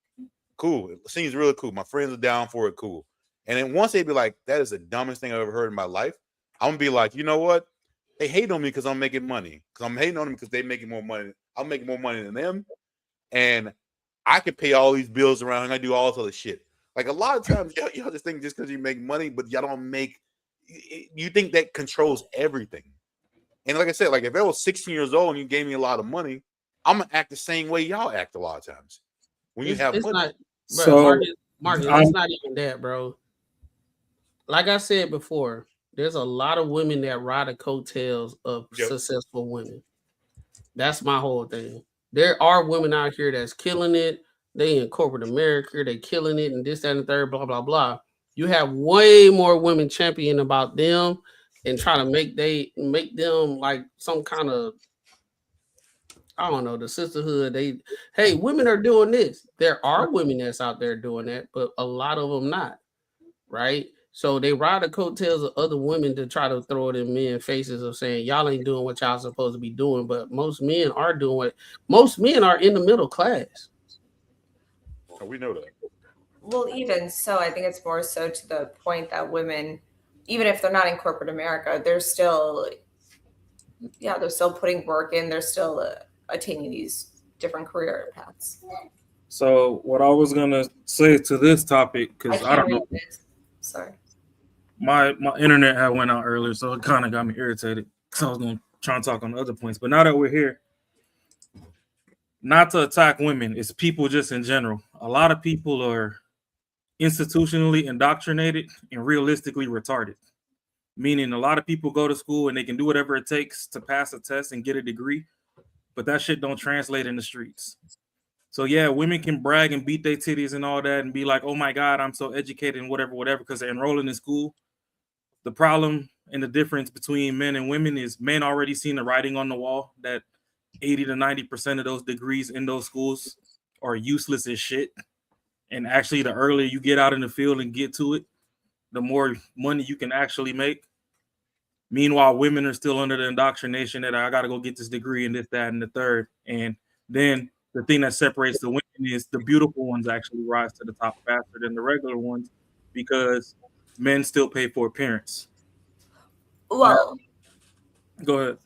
Cool. It seems really cool. My friends are down for it. Cool. And then once they be like, that is the dumbest thing I've ever heard in my life, I'm gonna be like, you know what? They hate on me because I'm making money. Because I'm hating on them because they're making more money. I'm making more money than them. And I can pay all these bills around and I do all this other shit. Like a lot of times y'all just think just because you make money, but y'all don't make, you think that controls everything. And like I said, like if I was 16 years old and you gave me a lot of money, I'm gonna act the same way y'all act a lot of times. When you have money. Marcus, it's not even that, bro. Like I said before, there's a lot of women that ride the coattails of successful women. That's my whole thing. There are women out here that's killing it. They in corporate America, they killing it, and this, that, and the third, blah, blah, blah. You have way more women champion about them and trying to make them like some kind of, I don't know, the sisterhood. Hey, women are doing this. There are women that's out there doing that, but a lot of them not, right? So they ride the coattails of other women to try to throw it in men's faces of saying y'all ain't doing what y'all supposed to be doing. But most men are doing what most men are in the middle class. Oh, we know that. Well, even so, I think it's more so to the point that women, even if they're not in corporate America, they're still putting work in. They're still attaining these different career paths. So what I was gonna say to this topic, because I don't know. Sorry. My internet had went out earlier, so it kind of got me irritated. So I was gonna try and talk on the other points. But now that we're here, not to attack women, it's people just in general. A lot of people are institutionally indoctrinated and realistically retarded. Meaning a lot of people go to school and they can do whatever it takes to pass a test and get a degree, but that shit don't translate in the streets. So yeah, women can brag and beat their titties and all that and be like, oh my God, I'm so educated and whatever, because they're enrolling in school. The problem and the difference between men and women is men already seen the writing on the wall that 80 to 90% of those degrees in those schools are useless as shit. And actually, the earlier you get out in the field and get to it, the more money you can actually make. Meanwhile, women are still under the indoctrination that I got to go get this degree and this, that, and the third. And then the thing that separates the women is the beautiful ones actually rise to the top faster than the regular ones because men still pay for appearance. Well, go ahead.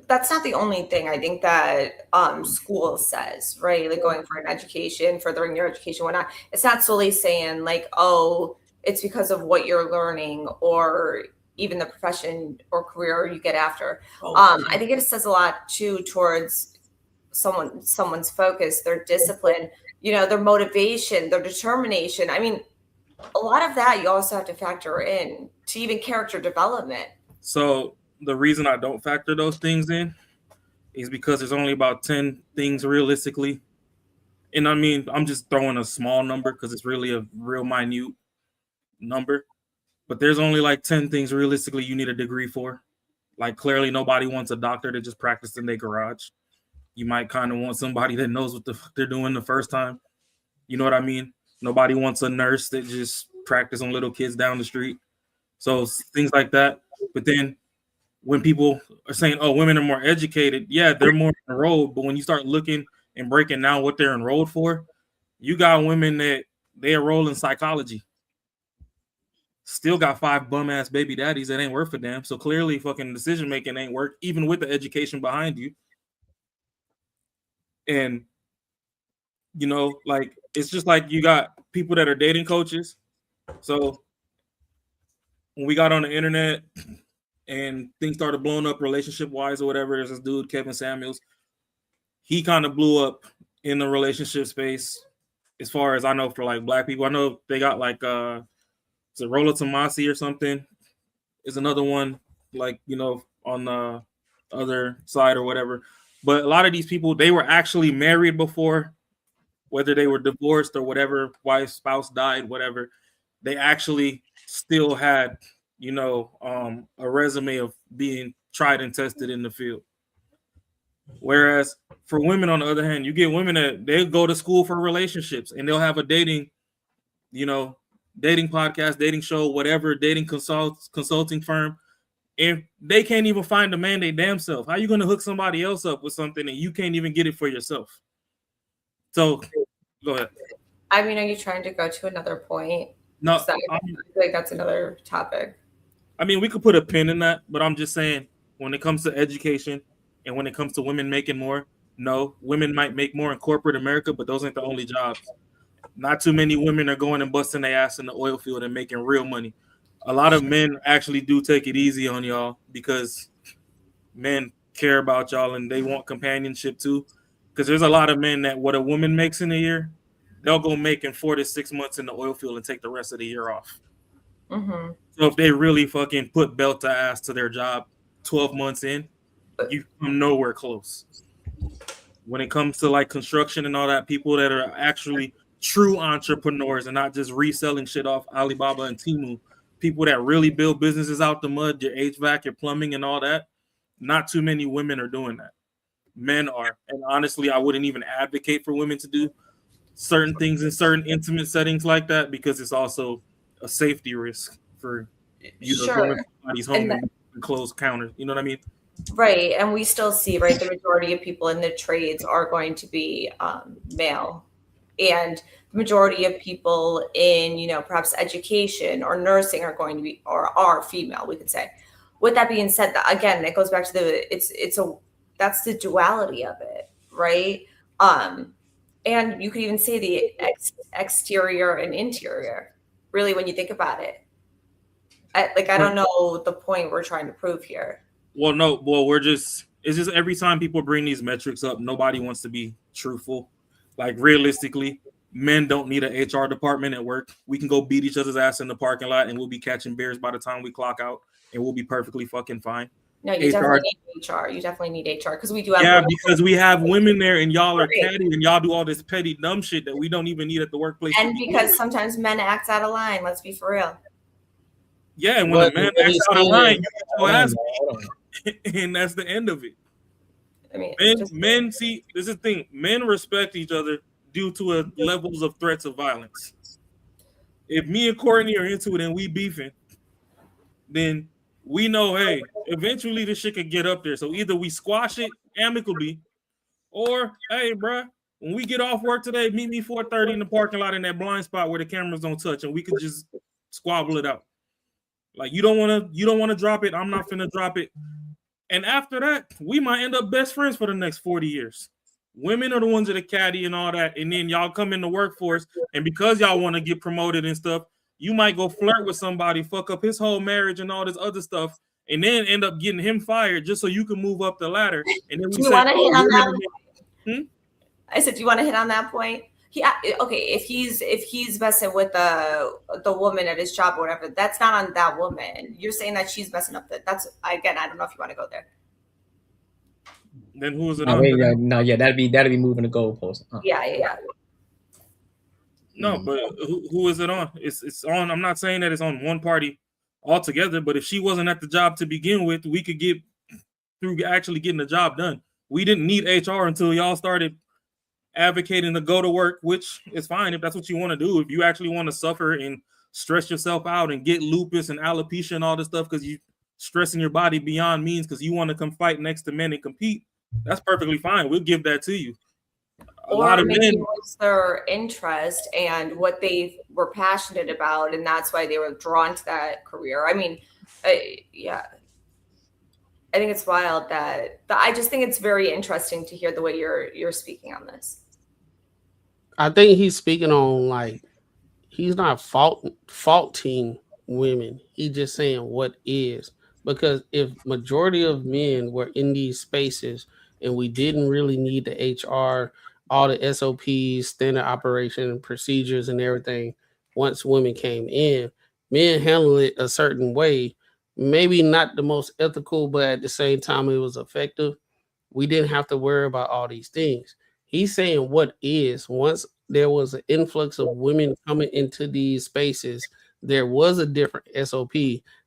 That's not the only thing I think that school says, right? Like going for an education, furthering your education, whatnot. It's not solely saying like, oh, it's because of what you're learning or even the profession or career you get after. I think it says a lot too towards someone's focus, their discipline, their motivation, their determination. I mean, a lot of that you also have to factor in to even character development. So the reason I don't factor those things in is because there's only about 10 things realistically. And I mean, I'm just throwing a small number because it's really a real minute number. But there's only like 10 things realistically you need a degree for. Like clearly nobody wants a doctor to just practice in their garage. You might kind of want somebody that knows what the fuck they're doing the first time. You know what I mean? Nobody wants a nurse that just practice on little kids down the street. So things like that. But then when people are saying, oh, women are more educated, yeah, they're more enrolled. But when you start looking and breaking down what they're enrolled for, you got women that they enroll in psychology. Still got 5 bum-ass baby daddies that ain't worth a damn. So clearly fucking decision-making ain't work, even with the education behind you. And, like, it's just like you got people that are dating coaches. So when we got on the internet and things started blowing up relationship-wise or whatever, there's this dude, Kevin Samuels. He kind of blew up in the relationship space as far as I know for, like, black people. I know they got, like, is it Rolla Tomasi or something? Is another one, like, on the other side or whatever. But a lot of these people, they were actually married before, whether they were divorced or whatever, wife, spouse died, whatever. They actually still had, a resume of being tried and tested in the field. Whereas for women, on the other hand, you get women that they go to school for relationships and they'll have a dating podcast, dating show, whatever, dating consulting firm, and they can't even find a man they damn self. How you going to hook somebody else up with something and you can't even get it for yourself? So, go ahead. I mean, are you trying to go to another point? No, I feel like that's another topic. I mean, we could put a pin in that, but I'm just saying when it comes to education and when it comes to women making more, no, women might make more in corporate America, but those ain't the only jobs. Not too many women are going and busting their ass in the oil field and making real money. A lot of men actually do take it easy on y'all because men care about y'all and they want companionship too. Because there's a lot of men that what a woman makes in a year, they'll go make in 4 to 6 months in the oil field and take the rest of the year off. Mm-hmm. So if they really fucking put belt to ass to their job 12 months in, you come nowhere close. when it comes to like construction and all that, people that are actually true entrepreneurs and not just reselling shit off Alibaba and Temu, people that really build businesses out the mud, your HVAC, your plumbing and all that, not too many women are doing that. Men are. And honestly, I wouldn't even advocate for women to do certain things in certain intimate settings like that because it's also a safety risk for you to go into somebody's home and close counters. You know what I mean? Right. And we still see, right, the majority of people in the trades are going to be male. And the majority of people in, you know, perhaps education or nursing are going to be, or are female, we could say. With that being said, again, it goes back to that's the duality of it, right? And you could even say the exterior and interior, really, when you think about it. I don't know the point we're trying to prove here. Well, no, well, it's just every time people bring these metrics up, nobody wants to be truthful. Like realistically, men don't need an HR department at work. We can go beat each other's ass in the parking lot and we'll be catching bears by the time we clock out and we'll be perfectly fucking fine. No, you definitely need HR. You definitely need HR because we do have. Yeah, because we have women there and y'all are catty and y'all do all this petty dumb shit that we don't even need at the workplace. And because sometimes men act out of line. Let's be for real. Yeah, and when a man acts out of line, you get your ass beat, and that's the end of it. I mean, men see, this is the thing. Men respect each other due to levels of threats of violence. If me and Courtney are into it and we beefing, then we know, hey, eventually this shit could get up there. So either we squash it amicably, or hey, bruh, when we get off work today, meet me 4:30 in the parking lot in that blind spot where the cameras don't touch, and we could just squabble it out. Like you don't want to drop it. I'm not finna drop it. And after that, we might end up best friends for the next 40 years. Women are the ones that are catty and all that. And then y'all come in the workforce, and because y'all want to get promoted and stuff, you might go flirt with somebody, fuck up his whole marriage and all this other stuff, and then end up getting him fired just so you can move up the ladder. And then we say, I said, do you want to hit on that point? Okay, if he's messing with the woman at his job or whatever, that's not on that woman. You're saying that she's messing up. That's again, I don't know if you want to go there. Then who is it? That'd be moving the goalpost. Yeah. No, but who is it on? It's on. I'm not saying that it's on one party altogether, but if she wasn't at the job to begin with, we could get through actually getting the job done. We didn't need HR until y'all started advocating to go to work, which is fine if that's what you want to do. If you actually want to suffer and stress yourself out and get lupus and alopecia and all this stuff because you stressing your body beyond means because you want to come fight next to men and compete, that's perfectly fine. We'll give that to you. A lot of maybe men, it was their interest and what they were passionate about, and that's why they were drawn to that career. I mean, yeah. I think it's wild that I just think it's very interesting to hear the way you're speaking on this. I think he's speaking on like he's not faulting women. He's just saying what is, because if majority of men were in these spaces and we didn't really need the HR, all the SOPs, standard operation procedures and everything, once women came in, men handled it a certain way. Maybe not the most ethical, but at the same time, it was effective. We didn't have to worry about all these things. He's saying what is, once there was an influx of women coming into these spaces, there was a different SOP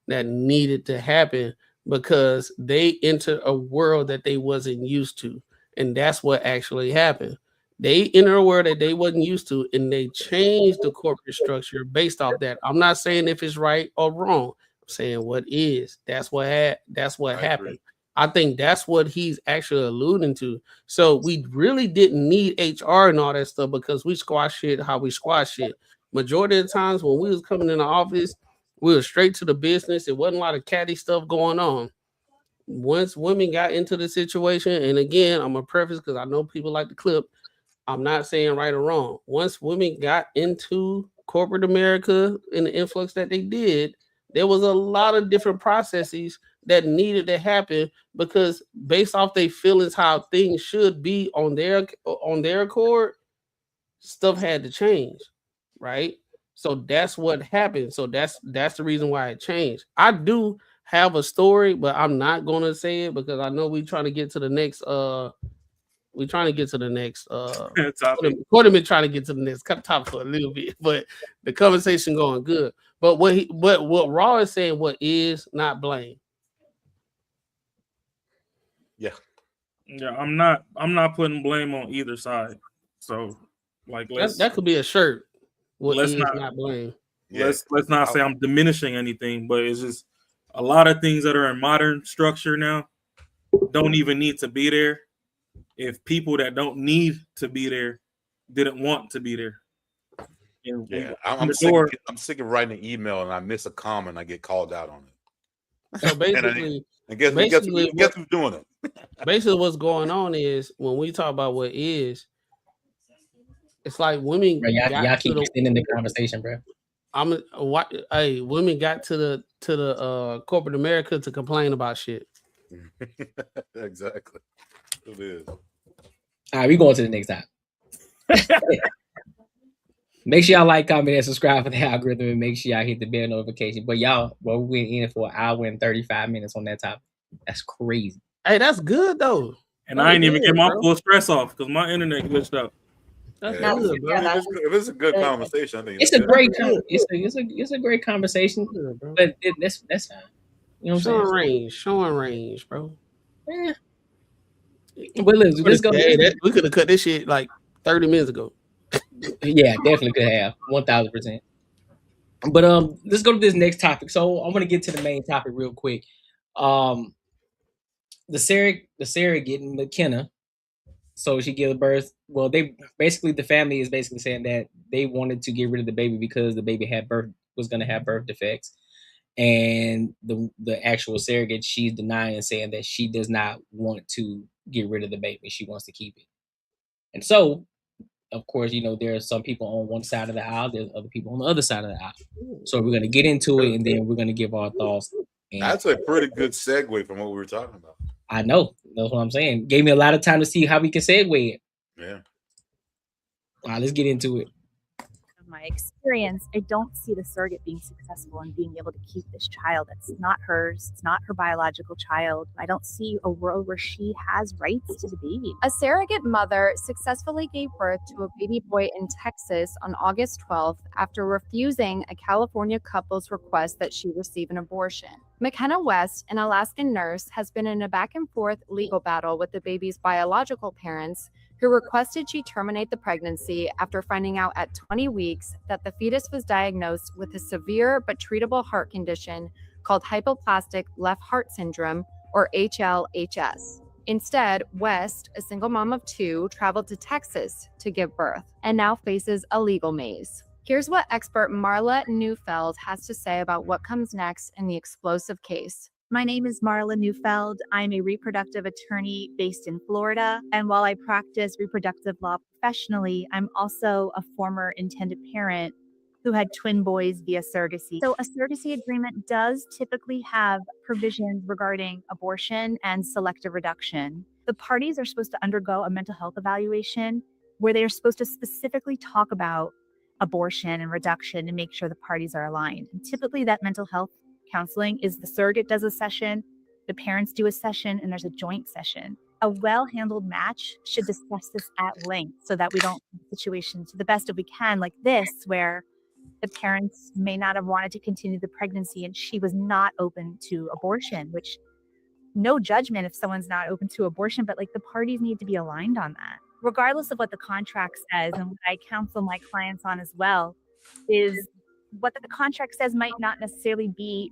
that needed to happen because they entered a world that they wasn't used to. And that's what actually happened. They entered a world that they wasn't used to, and they changed the corporate structure based off that. I'm not saying if it's right or wrong. Saying what is, that's what happened. I think that's what he's actually alluding to. So we really didn't need HR and all that stuff because we squash shit how we squash shit. Majority of the times when we was coming in the office, we were straight to the business. It wasn't a lot of catty stuff going on. Once women got into the situation, and again, I'm a preface because I know people like the clip. I'm not saying right or wrong. Once women got into corporate America and the influx that they did, there was a lot of different processes that needed to happen because based off their feelings, how things should be on their accord, stuff had to change, right? So that's what happened. So that's the reason why it changed. I do have a story, but I'm not gonna say it because I know we're trying to get to the next we're trying to get to the next Topic. Courtnee been trying to get to the next topic for a little bit, but the conversation going good. But what Raw is saying, what is not blame. Yeah. I'm not putting blame on either side. So like that could be a shirt. What let's is not not blame. Let's not say I'm diminishing anything, but it's just a lot of things that are in modern structure now don't even need to be there if people that don't need to be there didn't want to be there. And Yeah, I'm I'm sick of writing an email and I miss a comma and I get called out on it. So basically, guess who's doing it? Basically, what's going on is when we talk about what is, it's like women. Bro, y'all keep extending the conversation, bro. Women got to the corporate America to complain about shit. Exactly. It is. All right, we going to the next time. Make sure y'all like, comment, and subscribe for the algorithm, and make sure y'all hit the bell notification. But y'all, we went in for an hour and 35 minutes on that topic. That's crazy. Hey, that's good though. And I ain't even get my full stress off because my internet glitched out. That's good, bro. If it's a good conversation, I think it's a great it's a great conversation, but that's fine. You know what I'm saying? Showing range, bro. Yeah. But let's go. We could have cut this shit like 30 minutes ago. Yeah, definitely could have 1000%. But let's go to this next topic. So I want to get to the main topic real quick. The surrogate McKenna. So she gave birth. Well, the family is basically saying that they wanted to get rid of the baby because the baby was going to have birth defects, and the actual surrogate, she's denying, saying that she does not want to get rid of the baby. She wants to keep it. And so, of course, there are some people on one side of the aisle. There's other people on the other side of the aisle. So we're going to get into it, and then we're going to give our thoughts. That's a pretty good segue from what we were talking about. I know. That's what I'm saying. Gave me a lot of time to see how we can segue it. Yeah. All right, let's get into it. My experience, I don't see the surrogate being successful in being able to keep this child. It's not hers. It's not her biological child. I don't see a world where she has rights to the baby. A surrogate mother successfully gave birth to a baby boy in Texas on August 12th after refusing a California couple's request that she receive an abortion. McKenna West, an Alaskan nurse, has been in a back-and-forth legal battle with the baby's biological parents, who requested she terminate the pregnancy after finding out at 20 weeks that the fetus was diagnosed with a severe but treatable heart condition called hypoplastic left heart syndrome, or HLHS. Instead, West, a single mom of two, traveled to Texas to give birth and now faces a legal maze. Here's what expert Marla Neufeld has to say about what comes next in the explosive case. My name is Marla Neufeld. I'm a reproductive attorney based in Florida. And while I practice reproductive law professionally, I'm also a former intended parent who had twin boys via surrogacy. So a surrogacy agreement does typically have provisions regarding abortion and selective reduction. The parties are supposed to undergo a mental health evaluation where they are supposed to specifically talk about abortion and reduction and make sure the parties are aligned. And typically that mental health counseling is the surrogate does a session, the parents do a session, and there's a joint session. A well-handled match should discuss this at length so that we don't have a situation to the best of we can like this, where the parents may not have wanted to continue the pregnancy and she was not open to abortion, which no judgment if someone's not open to abortion, but like the parties need to be aligned on that. Regardless of what the contract says, and what I counsel my clients on as well, is what the contract says might not necessarily be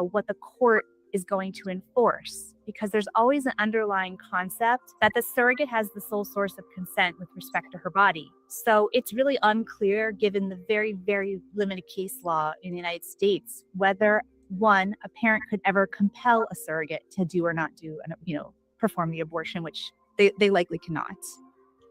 what the court is going to enforce, because there's always an underlying concept that the surrogate has the sole source of consent with respect to her body. So it's really unclear, given the very, very limited case law in the United States, whether one, a parent could ever compel a surrogate to do or not do, perform the abortion, which they likely cannot.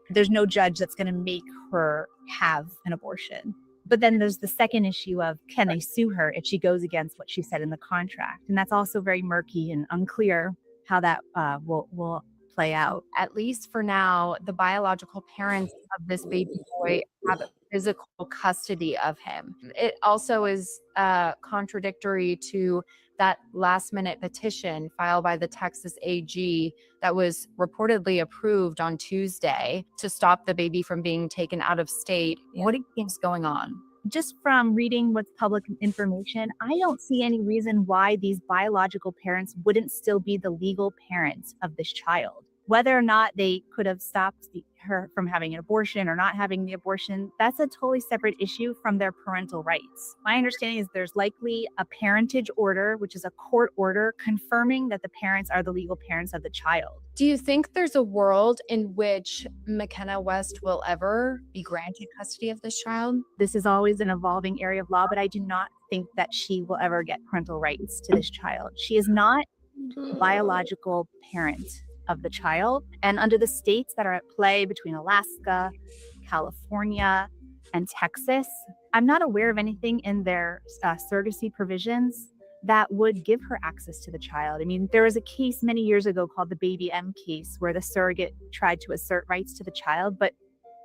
There's no judge that's going to make her have an abortion. But then there's the second issue of, can they sue her if she goes against what she said in the contract? And that's also very murky and unclear how that will play out. At least for now, the biological parents of this baby boy have physical custody of him. It also is contradictory to that last-minute petition filed by the Texas AG that was reportedly approved on Tuesday to stop the baby from being taken out of state. What do you think's going on? Just from reading what's public information, I don't see any reason why these biological parents wouldn't still be the legal parents of this child. Whether or not they could have stopped her from having an abortion or not having the abortion, that's a totally separate issue from their parental rights. My understanding is there's likely a parentage order, which is a court order confirming that the parents are the legal parents of the child. Do you think there's a world in which McKenna West will ever be granted custody of this child? This is always an evolving area of law, but I do not think that she will ever get parental rights to this child. She is not a biological parent of the child. And under the states that are at play between Alaska, California, and Texas, I'm not aware of anything in their surrogacy provisions that would give her access to the child. I mean, there was a case many years ago called the Baby M case where the surrogate tried to assert rights to the child, but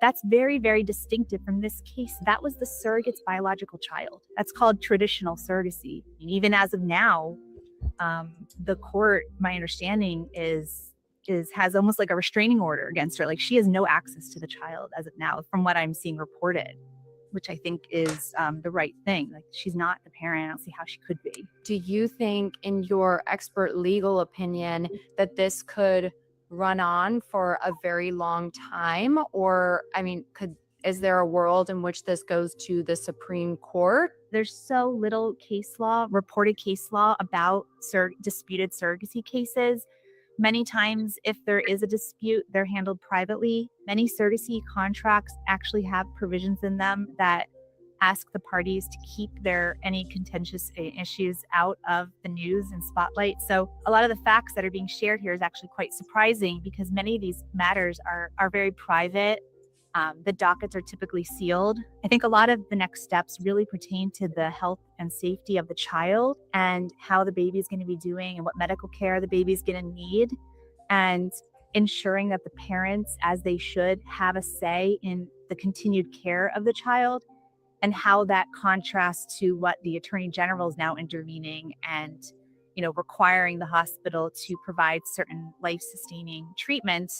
that's very, very distinctive from this case. That was the surrogate's biological child. That's called traditional surrogacy. And even as of now, the court, my understanding has almost like a restraining order against her. Like, she has no access to the child as of now, from what I'm seeing reported, which I think is the right thing. Like, she's not the parent. I don't see how she could be. Do you think, in your expert legal opinion, that this could run on for a very long time? Or, I mean, is there a world in which this goes to the Supreme Court? There's so little case law, reported case law about disputed surrogacy cases. Many times, if there is a dispute, they're handled privately. Many surrogacy contracts actually have provisions in them that ask the parties to keep any contentious issues out of the news and spotlight. So a lot of the facts that are being shared here is actually quite surprising because many of these matters are very private. The dockets are typically sealed. I think a lot of the next steps really pertain to the health and safety of the child and how the baby is going to be doing and what medical care the baby is going to need, and ensuring that the parents, as they should, have a say in the continued care of the child, and how that contrasts to what the Attorney General is now intervening and, requiring the hospital to provide certain life-sustaining treatment.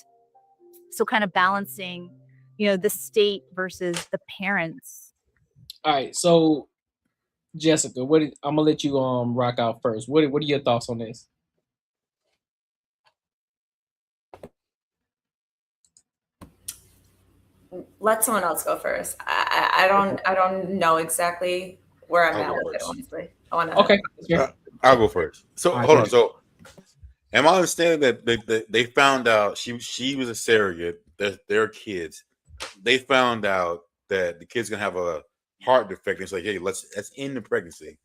So kind of balancing the state versus the parents. All right, so Jessica, I'm gonna let you rock out first. What are your thoughts on this? Let someone else go first. I don't know exactly where I'm at with it, honestly. Okay. I'll go first. So hold on. So am I understanding that they found out she was a surrogate, their kids? They found out that the kid's gonna have a heart defect. And it's like, hey, let's end the pregnancy.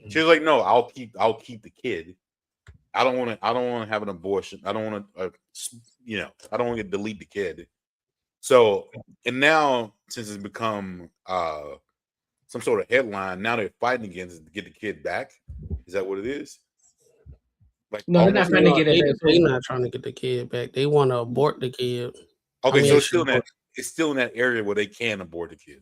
She was like, no, I'll keep the kid. I don't want to have an abortion. I don't want to, I don't want to delete the kid. So, and now since it's become some sort of headline, now they're fighting against it to get the kid back. Is that what it is? Like, no, they're not trying to get it. They're not trying to get the kid back. They want to abort the kid. Okay, so it's still in that area where they can abort the kid.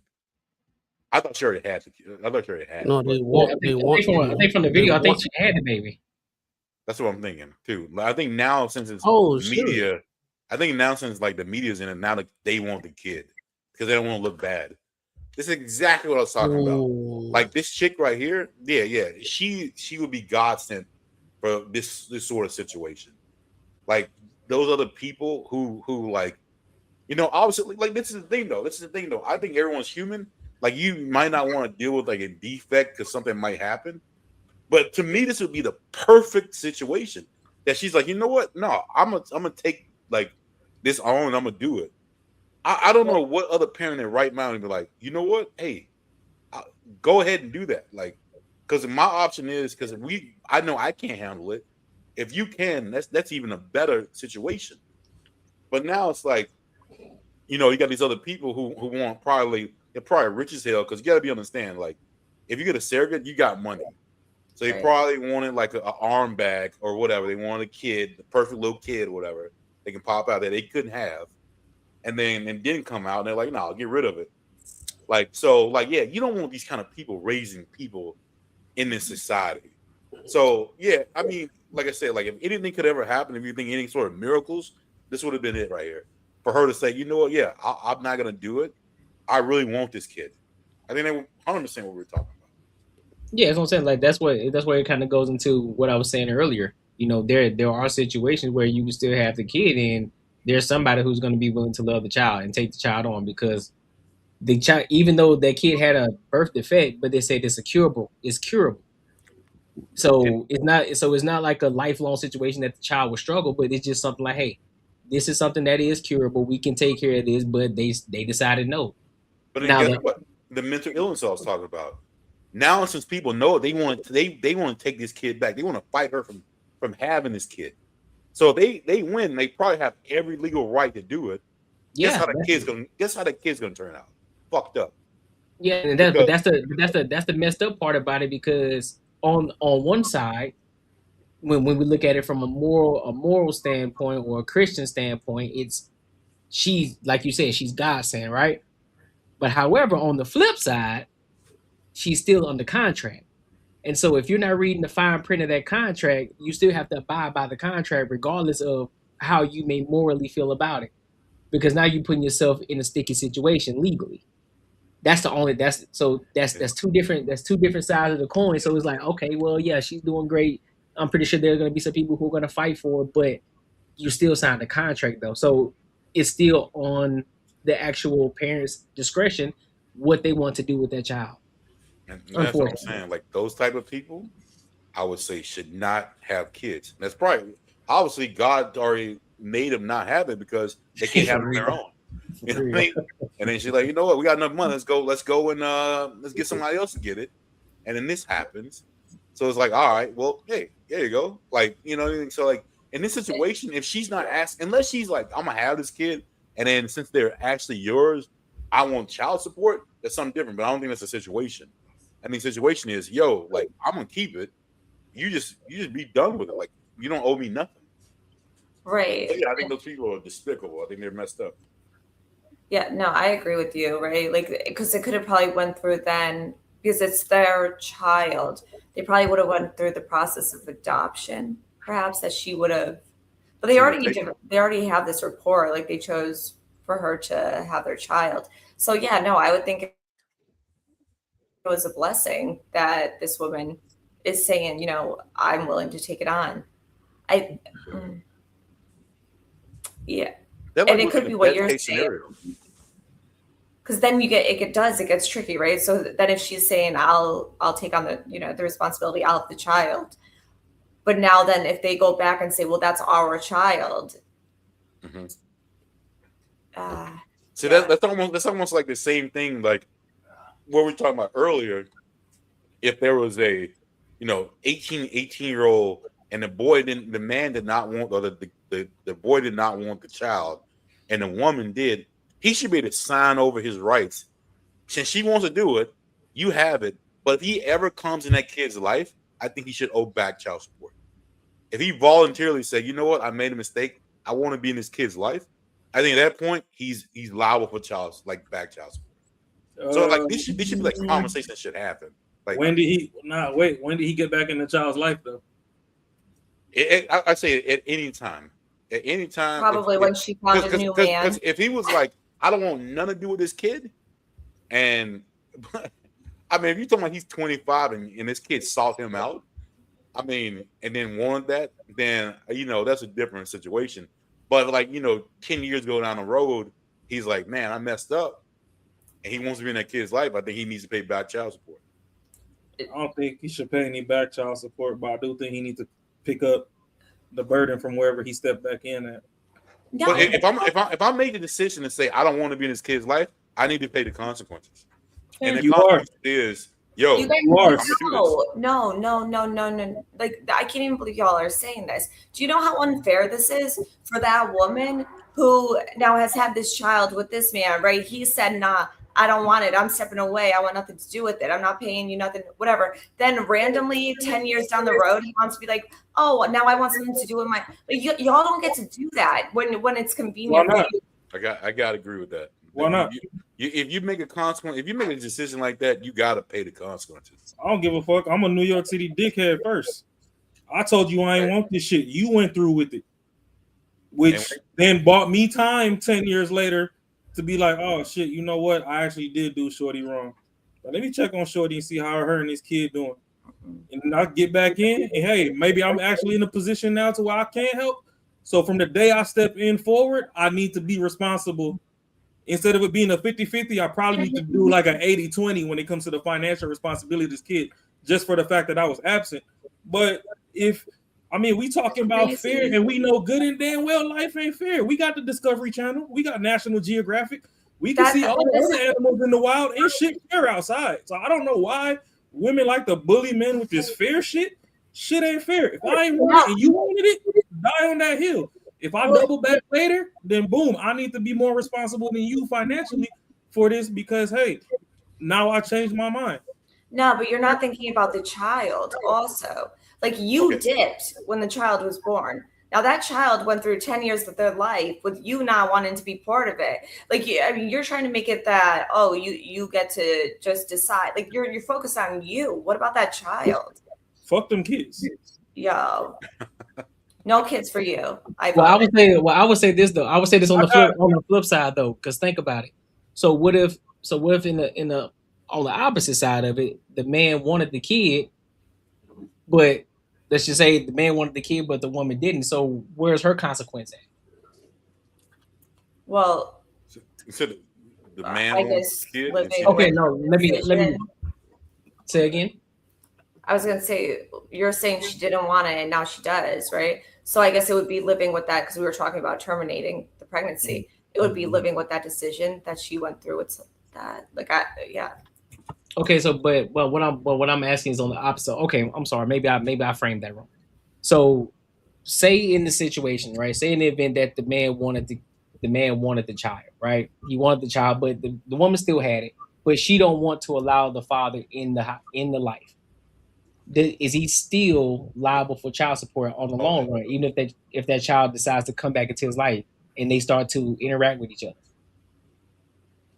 I thought she already had the kid. I thought she already had. No, they want. I think from the video, I think she had the baby. That's what I'm thinking too. I think now since it's media, I think now since like the media's in it, now they want the kid because they don't want to look bad. This is exactly what I was talking about. Like this chick right here, yeah. She would be godsend for this sort of situation. Like those other people who like, obviously, like this is the thing though. I think everyone's human. Like you might not want to deal with like a defect because something might happen. But to me, this would be the perfect situation that she's like, you know what? No, I'm gonna take like this on and I'm gonna do it. I don't know what other parent in their right mind would be like, you know what? Hey, go ahead and do that. Like, because my option is because I know I can't handle it. If you can, that's even a better situation. But now it's like, you got these other people who want they're probably rich as hell because you got to understand, like, if you get a surrogate, you got money. So they probably wanted like an arm bag or whatever. They wanted a kid, the perfect little kid or whatever. They can pop out that they couldn't have. And then it didn't come out. And they're like, no, get rid of it. Like, so like, yeah, you don't want these kind of people raising people in this society. So yeah, I mean, like I said, like if anything could ever happen, if you think any sort of miracles, this would have been it right here. For her to say, you know what, yeah, I'm not gonna do it. I really want this kid. I think they 100% what we're talking about. Yeah, that's what I'm saying. Like that's where it kind of goes into what I was saying earlier. You know, there are situations where you can still have the kid, and there's somebody who's going to be willing to love the child and take the child on because the child, even though that kid had a birth defect, but they said it's curable. It's curable. So it's not like a lifelong situation that the child will struggle, but it's just something like, hey, this is something that is curable. We can take care of this, but they decided no. But then guess what? The mental illness I was talking about. Now, since people know it, they want to take this kid back. They want to fight her from having this kid. So if they win, they probably have every legal right to do it. Yeah, guess how the kid's gonna turn out? Fucked up. Yeah, and that's the messed up part about it, because on one side, when we look at it from a moral standpoint or a Christian standpoint, she's like you said, she's God sent, right? But however, on the flip side, she's still under contract. And so if you're not reading the fine print of that contract, you still have to abide by the contract regardless of how you may morally feel about it. Because now you're putting yourself in a sticky situation legally. That's two different sides of the coin. So it's like, okay, well, yeah, she's doing great. I'm pretty sure there are going to be some people who are going to fight for it, but you still signed the contract though. So it's still on the actual parents' discretion what they want to do with their child. And that's what I'm saying. Like those type of people, I would say should not have kids. That's probably obviously God already made them not have it because they can't have it on their own. You know what I mean? And then she's like, you know what, we got enough money. Let's go and let's get somebody else to get it. And then this happens. So it's like, all right, well, hey, there you go. Like, you know what I mean? So like in this situation, if she's not asking, unless she's like, I'm gonna have this kid, and then since they're actually yours, I want child support, that's something different. But I don't think that's a situation. I mean, the situation is, yo, like I'm gonna keep it. You just be done with it. Like you don't owe me nothing. Right. So, yeah, I think those people are despicable. I think they're messed up. Yeah, no, I agree with you, right? Like, because it could have probably went through then, because it's their child. They probably would have went through the process of adoption, perhaps, that she would have. But they already have this rapport. Like they chose for her to have their child. So yeah, no, I would think it was a blessing that this woman is saying, you know, I'm willing to take it on. Yeah. And it could be what you're saying. Because then it gets tricky, right? So then if she's saying, I'll take on the responsibility, I'll have the child. But now then if they go back and say, well, that's our child. Mm-hmm. That's almost like the same thing, like what we were talking about earlier. If there was a 18-year-old and the man did not want, or the boy did not want the child, and the woman did, he should be able to sign over his rights. Since she wants to do it, you have it. But if he ever comes in that kid's life, I think he should owe back child support. If he voluntarily said, you know what, I made a mistake, I want to be in this kid's life, I think at that point he's liable for back child support. So like this should be like conversation that should happen. Like when did he get back in the child's life though? I say at any time. At any time. Probably when she found a new man. Because if he was like, I don't want nothing to do with this kid, and I mean, if you're talking about he's 25 and this kid sought him out, I mean, and then wanted that, then that's a different situation. But 10 years ago down the road, he's like, man, I messed up, and he wants to be in that kid's life. I think he needs to pay back child support. I don't think he should pay any back child support, but I do think he needs to pick up the burden from wherever he stepped back in at. No. But if I make the decision to say I don't want to be in this kid's life, I need to pay the consequences. And the consequence is, yo, no. Like I can't even believe y'all are saying this. Do you know how unfair this is for that woman who now has had this child with this man, right? He said, nah, I don't want it. I'm stepping away. I want nothing to do with it. I'm not paying you nothing, whatever. Then randomly 10 years down the road, he wants to be like, oh, now I want something to do with my, y'all don't get to do that when it's convenient. Why not? I got to agree with that. Why not? If you make a consequence, if you make a decision like that, you got to pay the consequences. I don't give a fuck. I'm a New York City dickhead first. I told you I ain't want this shit. You went through with it, which then bought me time 10 years later to be like, oh shit, you know what? I actually did do Shorty wrong. But let me check on Shorty and see how her and this kid doing. And I get back in, and hey, maybe I'm actually in a position now to where I can't help. So from the day I step in forward, I need to be responsible. Instead of it being a 50-50, I probably need to do like an 80-20 when it comes to the financial responsibility of this kid, just for the fact that I was absent. But we talking about fair, and we know good and damn well life ain't fair. We got the Discovery Channel, we got National Geographic, we can see all the other animals in the wild, and shit fair outside. So I don't know why women like to bully men with this fair shit. Shit ain't fair. If I ain't want it and you wanted it, die on that hill. If I double back later, then boom, I need to be more responsible than you financially for this because, hey, now I changed my mind. No, but you're not thinking about the child also. Like you dipped when the child was born. Now that child went through 10 years of their life with you not wanting to be part of it. Like, you're trying to make it that, oh, you get to just decide. Like you're focused on you. What about that child? Fuck them kids. Yo. No kids for you. I would say this though. I would say this on the flip side though, because think about it. So what if in the on the opposite side of it, the man wanted the kid, but let's just say the man wanted the kid, but the woman didn't. So where's her consequence at? Well, so the man wants the kid. Okay, no, let me say again. I was gonna say you're saying she didn't want it and now she does, right? So I guess it would be living with that because we were talking about terminating the pregnancy. It would be living with that decision that she went through with that. Okay, so but what I'm asking is on the opposite. Okay, I'm sorry. Maybe I framed that wrong. So say in the situation, right? Say in the event that the man wanted the child, right? He wanted the child, but the woman still had it, but she don't want to allow the father in the life. Is he still liable for child support on the long run, even if that child decides to come back into his life and they start to interact with each other?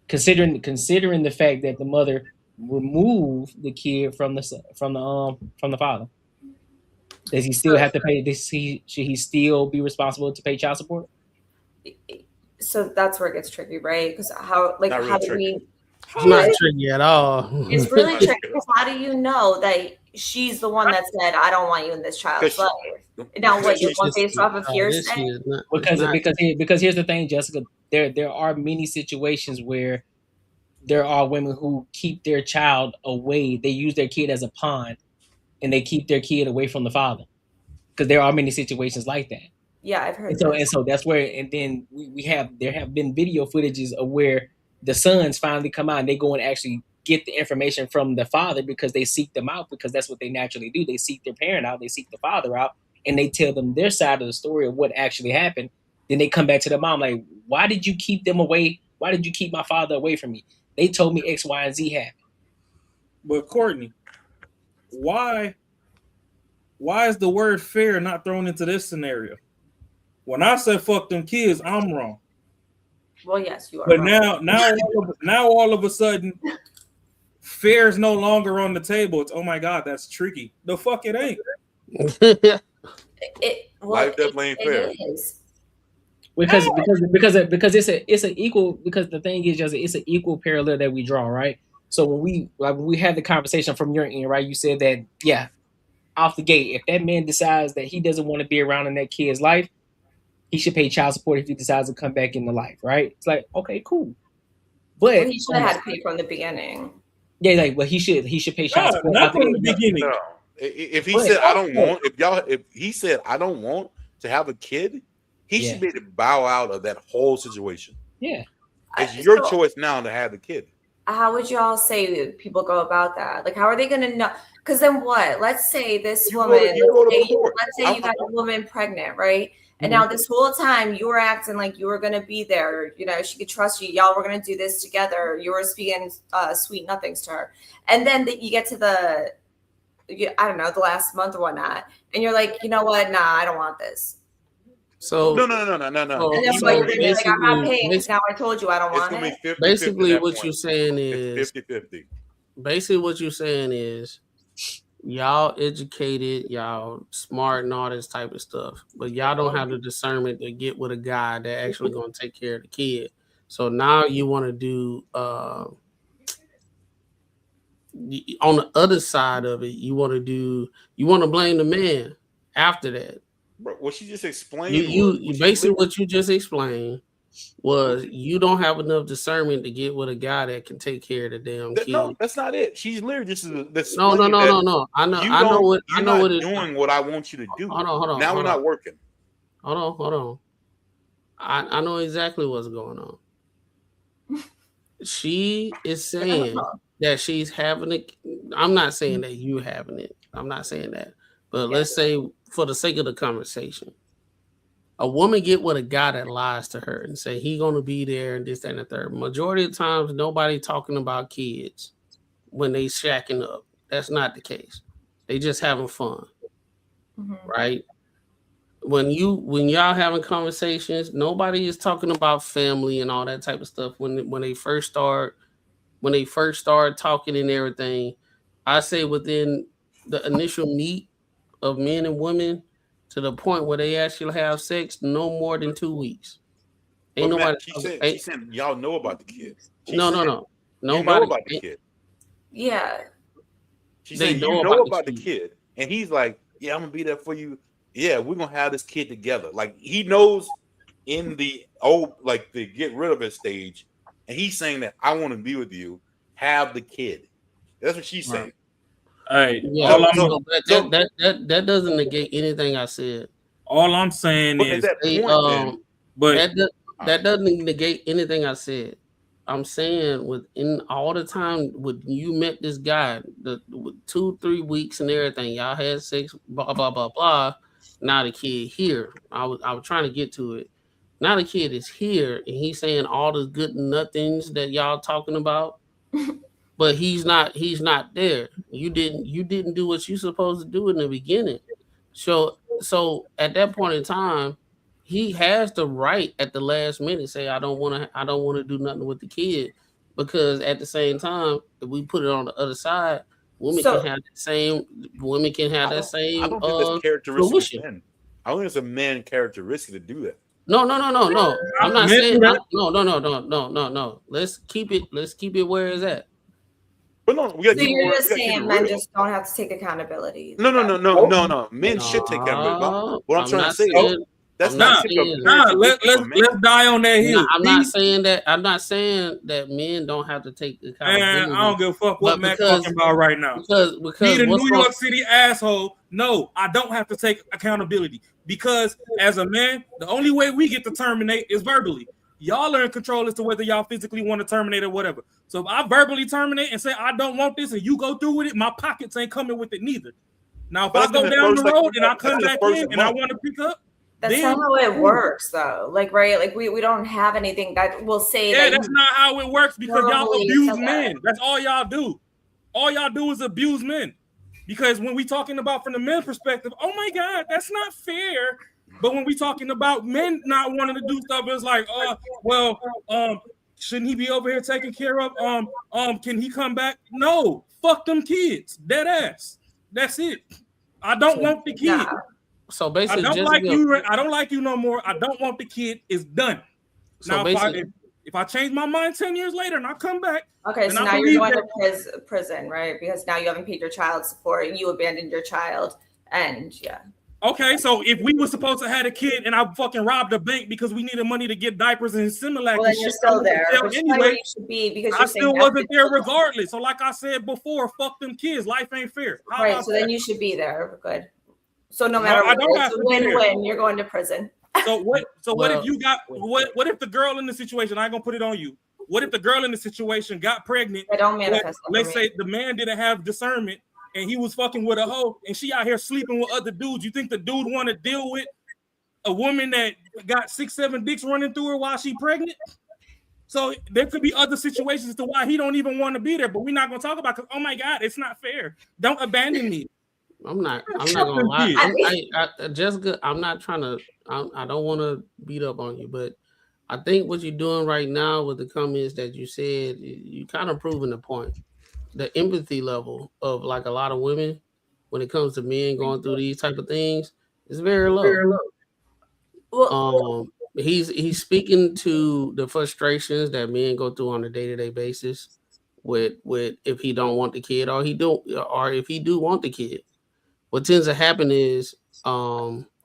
Considering the fact that the mother removed the kid from the father, does he still have to pay? Should he still be responsible to pay child support? So that's where it gets tricky, right? Because how do we? It's not tricky at all. It's really tricky because how do you know that she's the one that said, "I don't want you in this child's life"? Now, what you're going based off of hearsay? Because here's the thing, Jessica. There are many situations where there are women who keep their child away. They use their kid as a pawn, and they keep their kid away from the father. Because there are many situations like that. Yeah, I've heard. And so that's where, and then there have been video footages of where the sons finally come out and they go and actually get the information from the father because they seek them out, because that's what they naturally do. They seek their parent out, they seek the father out, and they tell them their side of the story of what actually happened. Then they come back to the mom like, why did you keep them away? Why did you keep my father away from me? They told me X, Y, and Z happened. But Courtney, why is the word fair not thrown into this scenario? When I said fuck them kids, I'm wrong. Well, yes, you are. But wrong. now all of a sudden, fair is no longer on the table. It's, oh my God, that's tricky. The fuck it ain't. Life definitely ain't fair. Because it's an equal, because the thing is just it's an equal parallel that we draw, right? So when we had the conversation from your end, right, you said that off the gate, if that man decides that he doesn't want to be around in that kid's life, he should pay child support if he decides to come back into life, right? It's like, okay, cool. But he should have had to pay from the beginning. Yeah, he should pay child support not from the beginning. No. If he said I don't want, if he said I don't want to have a kid, he should be able to bow out of that whole situation. Yeah. It's your choice now to have the kid. How would y'all say people go about that? Like, how are they going to know? Because then what? Let's say this woman, let's say you got a woman pregnant, right? And now this whole time you were acting like you were going to be there. You know, she could trust you. Y'all were going to do this together. You were speaking sweet nothings to her. And then you get to the last month or whatnot. And you're like, you know what? Nah, I don't want this. So no. And that's why you're going to be like, I'm not paying because now I told you I don't want it. 50, basically, what you're saying is 50-50. Basically, what you're saying is y'all educated, y'all smart and all this type of stuff, but y'all don't have the discernment to get with a guy that actually gonna take care of the kid. So now you want to do on the other side of it, you want to blame the man after that. Bro, what she just explained You basically what you just explained was you don't have enough discernment to get with a guy that can take care of the damn kid. No, that's not it. She's literally just No. I know what doing what I want you to do. Hold on. Now we're not working. Hold on. I know exactly what's going on. She is saying that she's having it. I'm not saying that you having it. I'm not saying that. But let's say for the sake of the conversation, a woman get with a guy that lies to her and say he gonna be there and this, that, and the third. Majority of the times, nobody talking about kids when they shacking up. That's not the case. They just having fun, right? When y'all having conversations, nobody is talking about family and all that type of stuff. When they first start talking and everything, I say within the initial meet of men and women to the point where they actually have sex, no more than 2 weeks. Ain't But nobody. Matt, she said y'all know about the kid. No. Nobody You know about the kid. Yeah. She said you know about the kid, and he's like, "Yeah, I'm gonna be there for you. Yeah, we're gonna have this kid together." Like he knows in the the get rid of it stage, and he's saying that I want to be with you, have the kid. That's what she's saying. Hey, Yeah, that doesn't negate anything I said. All I'm saying is that doesn't negate anything I said. I'm saying within all the time when you met this guy, the 2-3 weeks and everything, y'all had sex, blah blah blah blah. Now the kid here. I was trying to get to it. Now the kid is here and he's saying all the good nothings that y'all talking about. But he's not there. You didn't do what you supposed to do in the beginning. So at that point in time, he has the right at the last minute say I don't want to do nothing with the kid, because at the same time, if we put it on the other side, women can have that same I don't think that's characteristic of men. I don't think it's a man characteristic to do that. No. I'm not saying no. Let's keep it where it's at. But no, So you're just saying men just don't have to take accountability. No. Men should take accountability. What I'm trying to say is that's not let's die on that hill. I'm not saying that men don't have to take accountability. Man, I don't give a fuck what Matt talking about right now. Because me, the New York City asshole. No, I don't have to take accountability because as a man, the only way we get to terminate is verbally. Y'all are in control as to whether y'all physically want to terminate or whatever. So if I verbally terminate and say I don't want this and you go through with it, my pockets ain't coming with it neither. Now if I go down the road and I come back in and I want to pick up, that's not how it works though. Like, right? Like we don't have anything that will say that's not how it works because y'all abuse men. That's all y'all do. All y'all do is abuse men. Because when we talking about from the men's perspective, oh my God, that's not fair. But when we talking about men not wanting to do stuff, it's like, shouldn't he be over here taken care of? Can he come back? No, fuck them kids, dead ass. That's it. I don't want the kid. So basically, I don't like you no more. I don't want the kid. It's done. So now, if I change my mind 10 years later and I come back, okay, so now you're going to prison, right? Because now you haven't paid your child support and you abandoned your child, and Okay, so if we were supposed to have a kid and I fucking robbed a bank because we needed money to get diapers and Similac, well, and you're still there. Anyway, you should be because I still wasn't there regardless. So, like I said before, fuck them kids. Life ain't fair. Right. So then you should be there. Good. So no matter what, it's a win-win. You're going to prison. So what? So what if you got what if the girl in the situation? I ain't gonna put it on you. What if the girl in the situation got pregnant? I don't manifest. Let's say the man didn't have discernment. And he was fucking with a hoe, and she out here sleeping with other dudes. You think the dude want to deal with a woman that got 6-7 dicks running through her while she pregnant? So there could be other situations as to why he don't even want to be there, but we're not gonna talk about because oh my God, it's not fair. Don't abandon me. I'm not gonna lie. Jessica, I'm not trying to. I don't want to beat up on you, but I think what you're doing right now with the comments that you said, you kind of proving the point. The empathy level of like a lot of women when it comes to men going through these type of things is very low. He's speaking to the frustrations that men go through on a day-to-day basis with if he don't want the kid or if he do want the kid. What tends to happen is a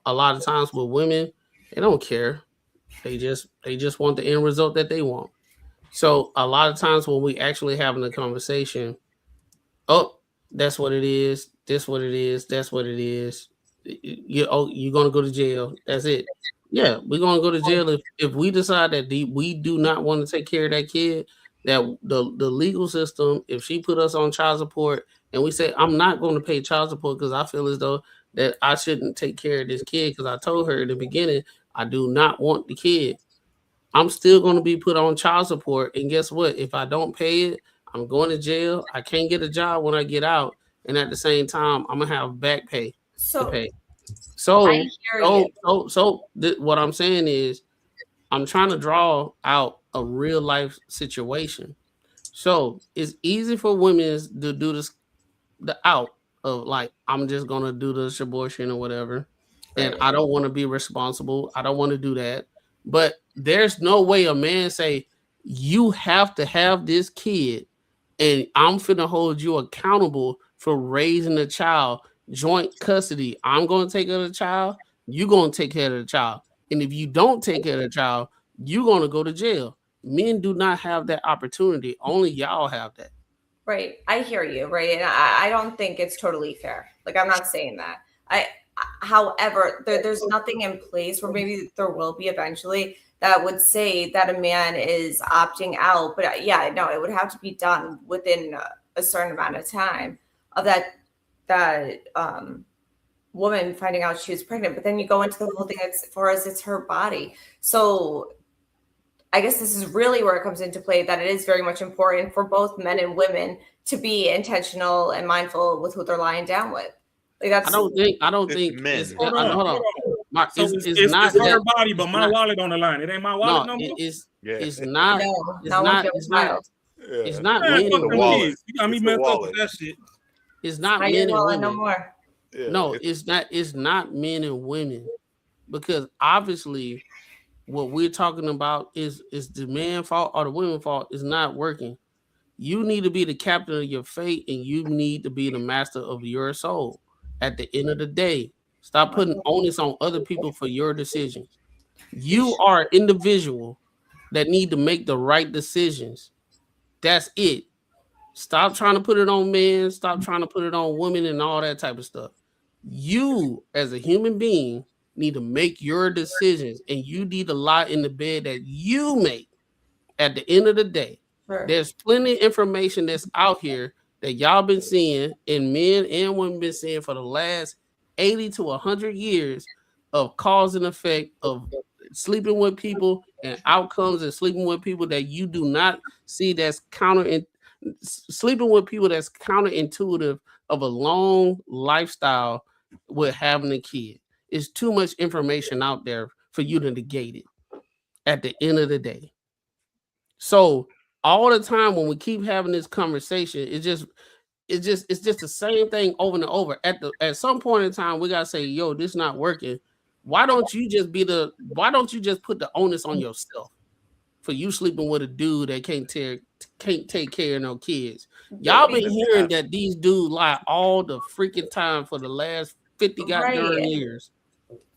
lot of times with women, they don't care. They just want the end result that they want. So a lot of times when we actually having a conversation, oh, that's what it is. This what it is. That's what it is. You're gonna go to jail. That's it. Yeah, we're gonna go to jail if we decide that we do not want to take care of that kid. That the legal system, if she put us on child support and we say I'm not going to pay child support because I feel as though that I shouldn't take care of this kid because I told her in the beginning I do not want the kid. I'm still going to be put on child support, and guess what? If I don't pay it, I'm going to jail. I can't get a job when I get out, and at the same time, I'm gonna have back pay to pay. So what I'm saying is, I'm trying to draw out a real life situation. So it's easy for women to do this, the out of like, I'm just gonna do this abortion or whatever, and I don't want to be responsible. I don't want to do that. But there's no way a man say you have to have this kid, and I'm finna hold you accountable for raising a child, joint custody. I'm gonna take care of the child. You're gonna take care of the child, and if you don't take care of the child, you're gonna go to jail. Men do not have that opportunity. Only y'all have that. Right. I hear you. Right. And I don't think it's totally fair. Like, I'm not saying that. However, there's nothing in place, or maybe there will be eventually, that would say that a man is opting out. But yeah, no, it would have to be done within a certain amount of time of that woman finding out she was pregnant. But then you go into the whole thing as far as it's her body. So I guess this is really where it comes into play, that it is very much important for both men and women to be intentional and mindful with who they're lying down with. Like, that's, I don't think men. Hold on. It's not her body, but my wallet on the line. It ain't my wallet no more. It's not. It's not Man, men and women. You got me messed up with that shit. It's not men and women. No more. No, it's not. It's not men and women, because obviously, what we're talking about is the man fault or the women fault is not working. You need to be the captain of your fate, and you need to be the master of your soul. At the end of the day, stop putting onus on other people for your decisions. You are an individual that need to make the right decisions. That's it. Stop trying to put it on men. Stop trying to put it on women and all that type of stuff. You, as a human being, need to make your decisions, and you need to lie in the bed that you make. At the end of the day, there's plenty of information that's out here that y'all been seeing, and men and women been seeing for the last 80 to 100 years, of cause and effect of sleeping with people and outcomes, and sleeping with people that you do not see that's sleeping with people that's counterintuitive of a long lifestyle with having a kid. It's too much information out there for you to negate it at the end of the day. So all the time when we keep having this conversation, it's just the same thing over and over. At some point in time, we gotta say, yo, this not working. Why don't you just put the onus on yourself for you sleeping with a dude that can't take care of no kids? Y'all been hearing that these dudes lie all the freaking time for the last 50 goddamn years.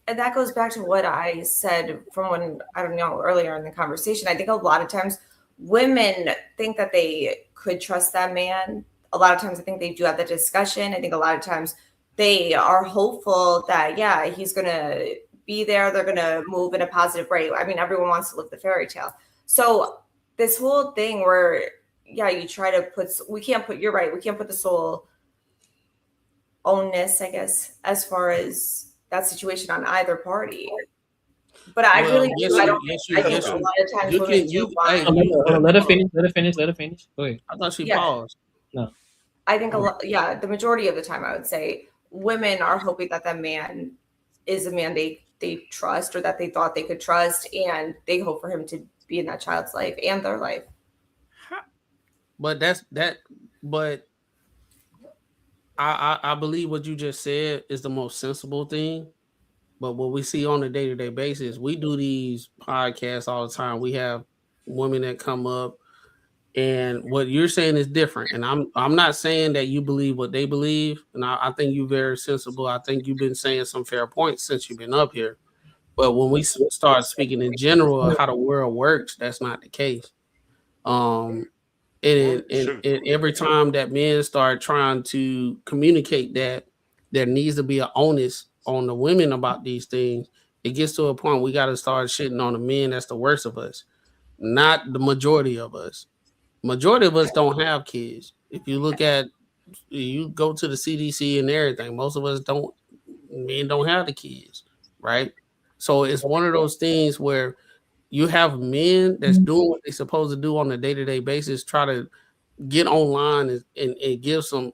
And that goes back to what I said from when, I don't know, earlier in the conversation. I think a lot of times women think that they could trust that man. A lot of times I think they do have the discussion. I think a lot of times they are hopeful that, yeah, he's going to be there. They're going to move in a positive way. I mean, everyone wants to live the fairy tale. So this whole thing where, yeah, you try to you're right, we can't put the sole onus, I guess, as far as that situation on either party. But I don't think a lot of times women do want. Let her finish. Go ahead. I thought she paused. No. I think the majority of the time, I would say women are hoping that the man is a man they trust, or that they thought they could trust, and they hope for him to be in that child's life and their life. I believe what you just said is the most sensible thing. But what we see on a day-to-day basis, we do these podcasts all the time. We have women that come up, and what you're saying is different. And I'm not saying that you believe what they believe, and I think you're very sensible. I think you've been saying some fair points since you've been up here. But when we start speaking in general of how the world works, that's not the case. And every time that men start trying to communicate that there needs to be an onus on the women about these things, it gets to a point we got to start shitting on the men that's the worst of us, not the majority of us. Majority of us don't have kids. If you look at, you go to the CDC and everything, most of us men don't have the kids, right? So it's one of those things where you have men that's doing what they're supposed to do on a day-to-day basis, try to get online and give some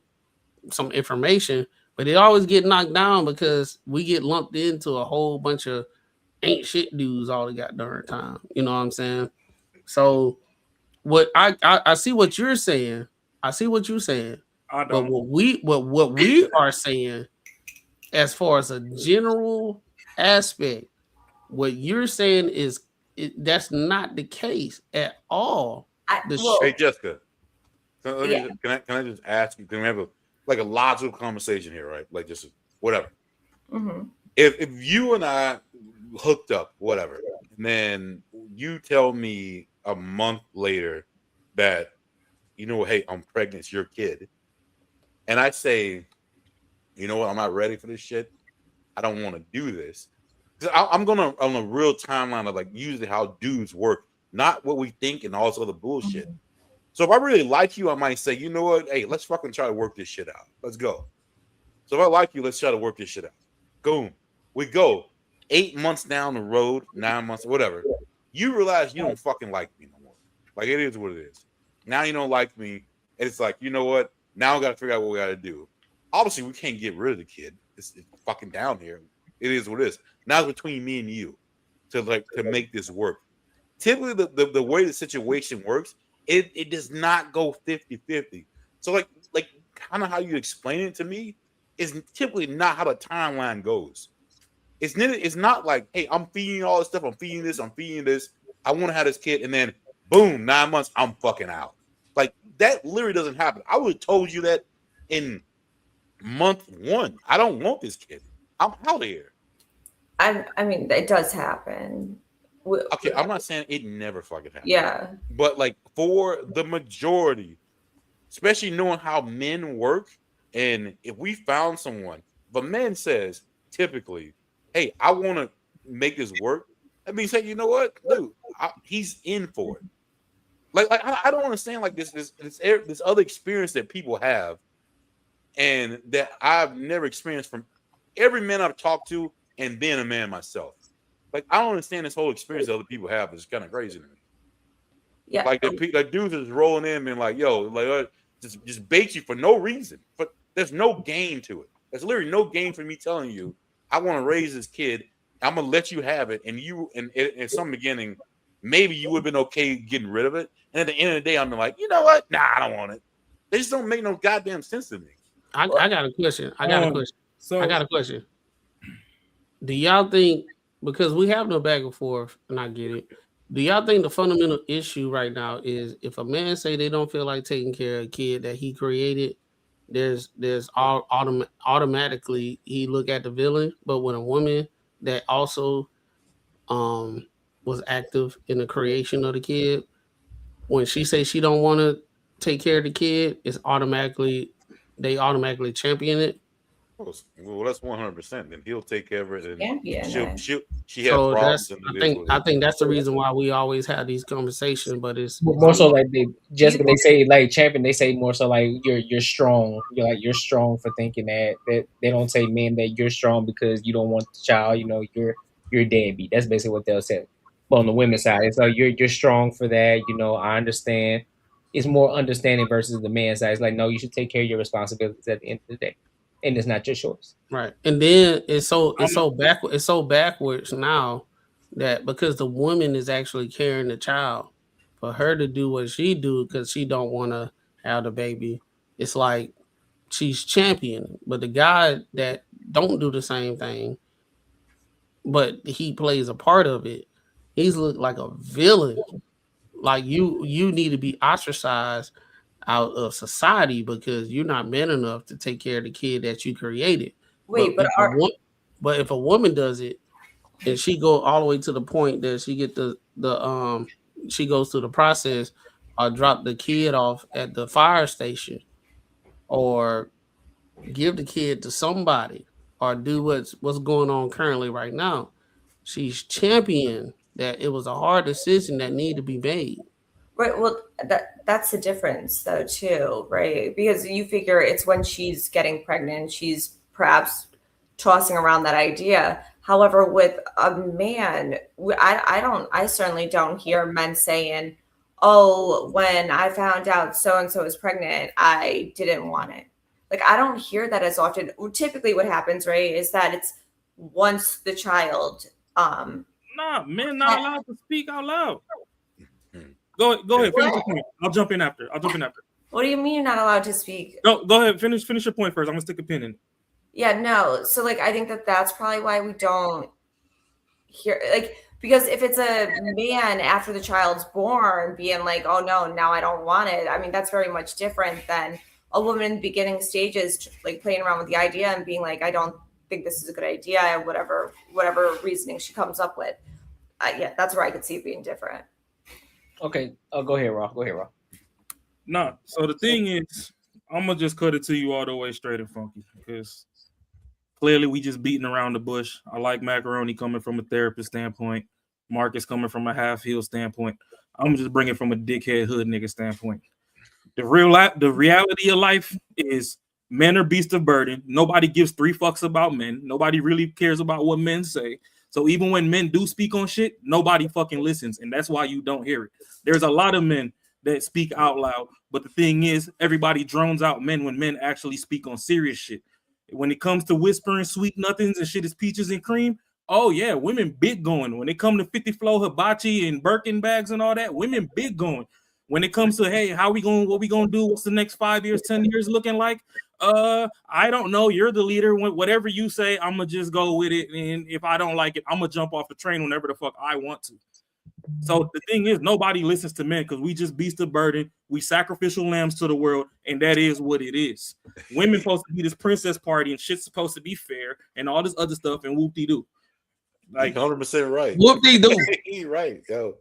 information, but they always get knocked down because we get lumped into a whole bunch of ain't shit dudes all the goddamn time. You know what I'm saying? So what I see what you're saying. I see what you're saying. But what we are saying, as far as a general aspect, what you're saying is that's not the case at all. Hey Jessica, can I just ask you? Can we have a logical conversation here, right? Like just whatever. Mm-hmm. If you and I hooked up, whatever, and then you tell me a month later that, you know, hey, I'm pregnant, it's your kid, and I say, you know what, I'm not ready for this shit. I don't want to do this. I'm gonna on a real timeline of like usually how dudes work, not what we think and all this other bullshit. Mm-hmm. So if I really like you, I might say, you know what, hey, let's fucking try to work this shit out. Let's go. So if I like you, let's try to work this shit out. Boom. We go 8 months down the road, 9 months, whatever. You realize you don't fucking like me no more. Like it is what it is. Now you don't like me, and it's like, you know what? Now we got to figure out what we got to do. Obviously, we can't get rid of the kid. It's fucking down here. It is what it is. Now it's between me and you to make this work. Typically, the way the situation works, it does not go 50-50. So like kind of how you explain it to me is typically not how the timeline goes. It's not like, hey, I'm feeding you all this stuff, I'm feeding this, I want to have this kid, and then boom, 9 months, I'm fucking out. Like that literally doesn't happen. I would have told you that in month 1. I don't want this kid. I'm out of here. I mean, it does happen. Okay, I'm not saying it never fucking happens. Yeah. But like for the majority, especially knowing how men work, and if we found someone, if a man says typically, hey, I want to make this work, that means, hey, you know what, dude, he's in for it. Like I don't understand like this other experience that people have, and that I've never experienced from every man I've talked to, and being a man myself. Like I don't understand this whole experience that other people have. It's kind of crazy to me. Yeah, like the dudes is rolling in and like, yo, like just bait you for no reason, but there's no gain to it. There's literally no gain for me telling you I want to raise this kid. I'm gonna let you have it, and you and in some beginning, maybe you would have been okay getting rid of it, and at the end of the day, I'm like, you know what? Nah, I don't want it. They just don't make no goddamn sense to me. I got a question. I got a question. Do y'all think, because we have no back and forth, and I get it, do y'all think the fundamental issue right now is if a man say they don't feel like taking care of a kid that he created, there's automatically he look at the villain, but when a woman that also was active in the creation of the kid, when she says she don't want to take care of the kid, they automatically champion it. Well, that's 100%. Then he'll take care of it, and she has So problems. I think that's the reason why we always have these conversations. But it's more so like Jessica. They say like champion. They say more so like you're strong. You're strong for thinking that. They don't say men that you're strong because you don't want the child. You know you're deadbeat. That's basically what they'll say. But on the women's side, it's like you're strong for that. You know, I understand. It's more understanding versus the man's side. It's like, no, you should take care of your responsibilities at the end of the day. And it's not your choice, right? And then it's so backwards now that because the woman is actually carrying the child, for her to do what she do because she don't want to have the baby, it's like she's championing. But the guy that don't do the same thing, but he plays a part of it, he's looked like a villain. Like you need to be ostracized out of society because you're not man enough to take care of the kid that you created. Wait, but if a woman does it and she go all the way to the point that she get she goes through the process or drop the kid off at the fire station or give the kid to somebody or do what's going on currently right now, she's championed that it was a hard decision that needed to be made. Right. Well, that's the difference, though, too, right? Because you figure it's when she's getting pregnant, she's perhaps tossing around that idea. However, with a man, I certainly don't hear men saying, "Oh, when I found out so and so is pregnant, I didn't want it." Like, I don't hear that as often. Typically, what happens, right, is that it's once the child. Nah, men not allowed to speak out loud. Go ahead. Finish your point. I'll jump in after. What do you mean you're not allowed to speak? Go ahead. Finish your point first. I'm gonna stick a pin in it. Yeah, no. So like, I think that's probably why we don't hear, like, because if it's a man after the child's born being like, "Oh no, now I don't want it," I mean, that's very much different than a woman in the beginning stages, like playing around with the idea and being like, "I don't think this is a good idea," whatever reasoning she comes up with. Yeah, that's where I could see it being different. Okay, go ahead, Rob. Nah, so the thing is, I'm gonna just cut it to you all the way straight and funky because clearly we just beating around the bush. I like Macaroni coming from a therapist standpoint, Marcus coming from a half-heel standpoint. I'm just bringing from a dickhead hood nigga standpoint. The reality of life is men are beasts of burden. Nobody gives 3 fucks about men. Nobody really cares about what men say. So even when men do speak on shit, nobody fucking listens, and that's why you don't hear it. There's a lot of men that speak out loud, but the thing is, everybody drones out men when men actually speak on serious shit. When it comes to whispering sweet nothings and shit is peaches and cream, oh yeah, women big going. When it comes to 50 flow hibachi and Birkin bags and all that, women big going. When it comes to, hey, what we gonna do? What's the next 5 years, 10 years looking like? I don't know. You're the leader. Whatever you say, I'm gonna just go with it. And if I don't like it, I'm gonna jump off the train whenever the fuck I want to. So the thing is, nobody listens to men because we just beast of burden. We sacrificial lambs to the world, and that is what it is. Women supposed to be this princess party, and shit's supposed to be fair, and all this other stuff, and whoop-de-doo. Like 100% right. Whoop-de-doo. He right, yo.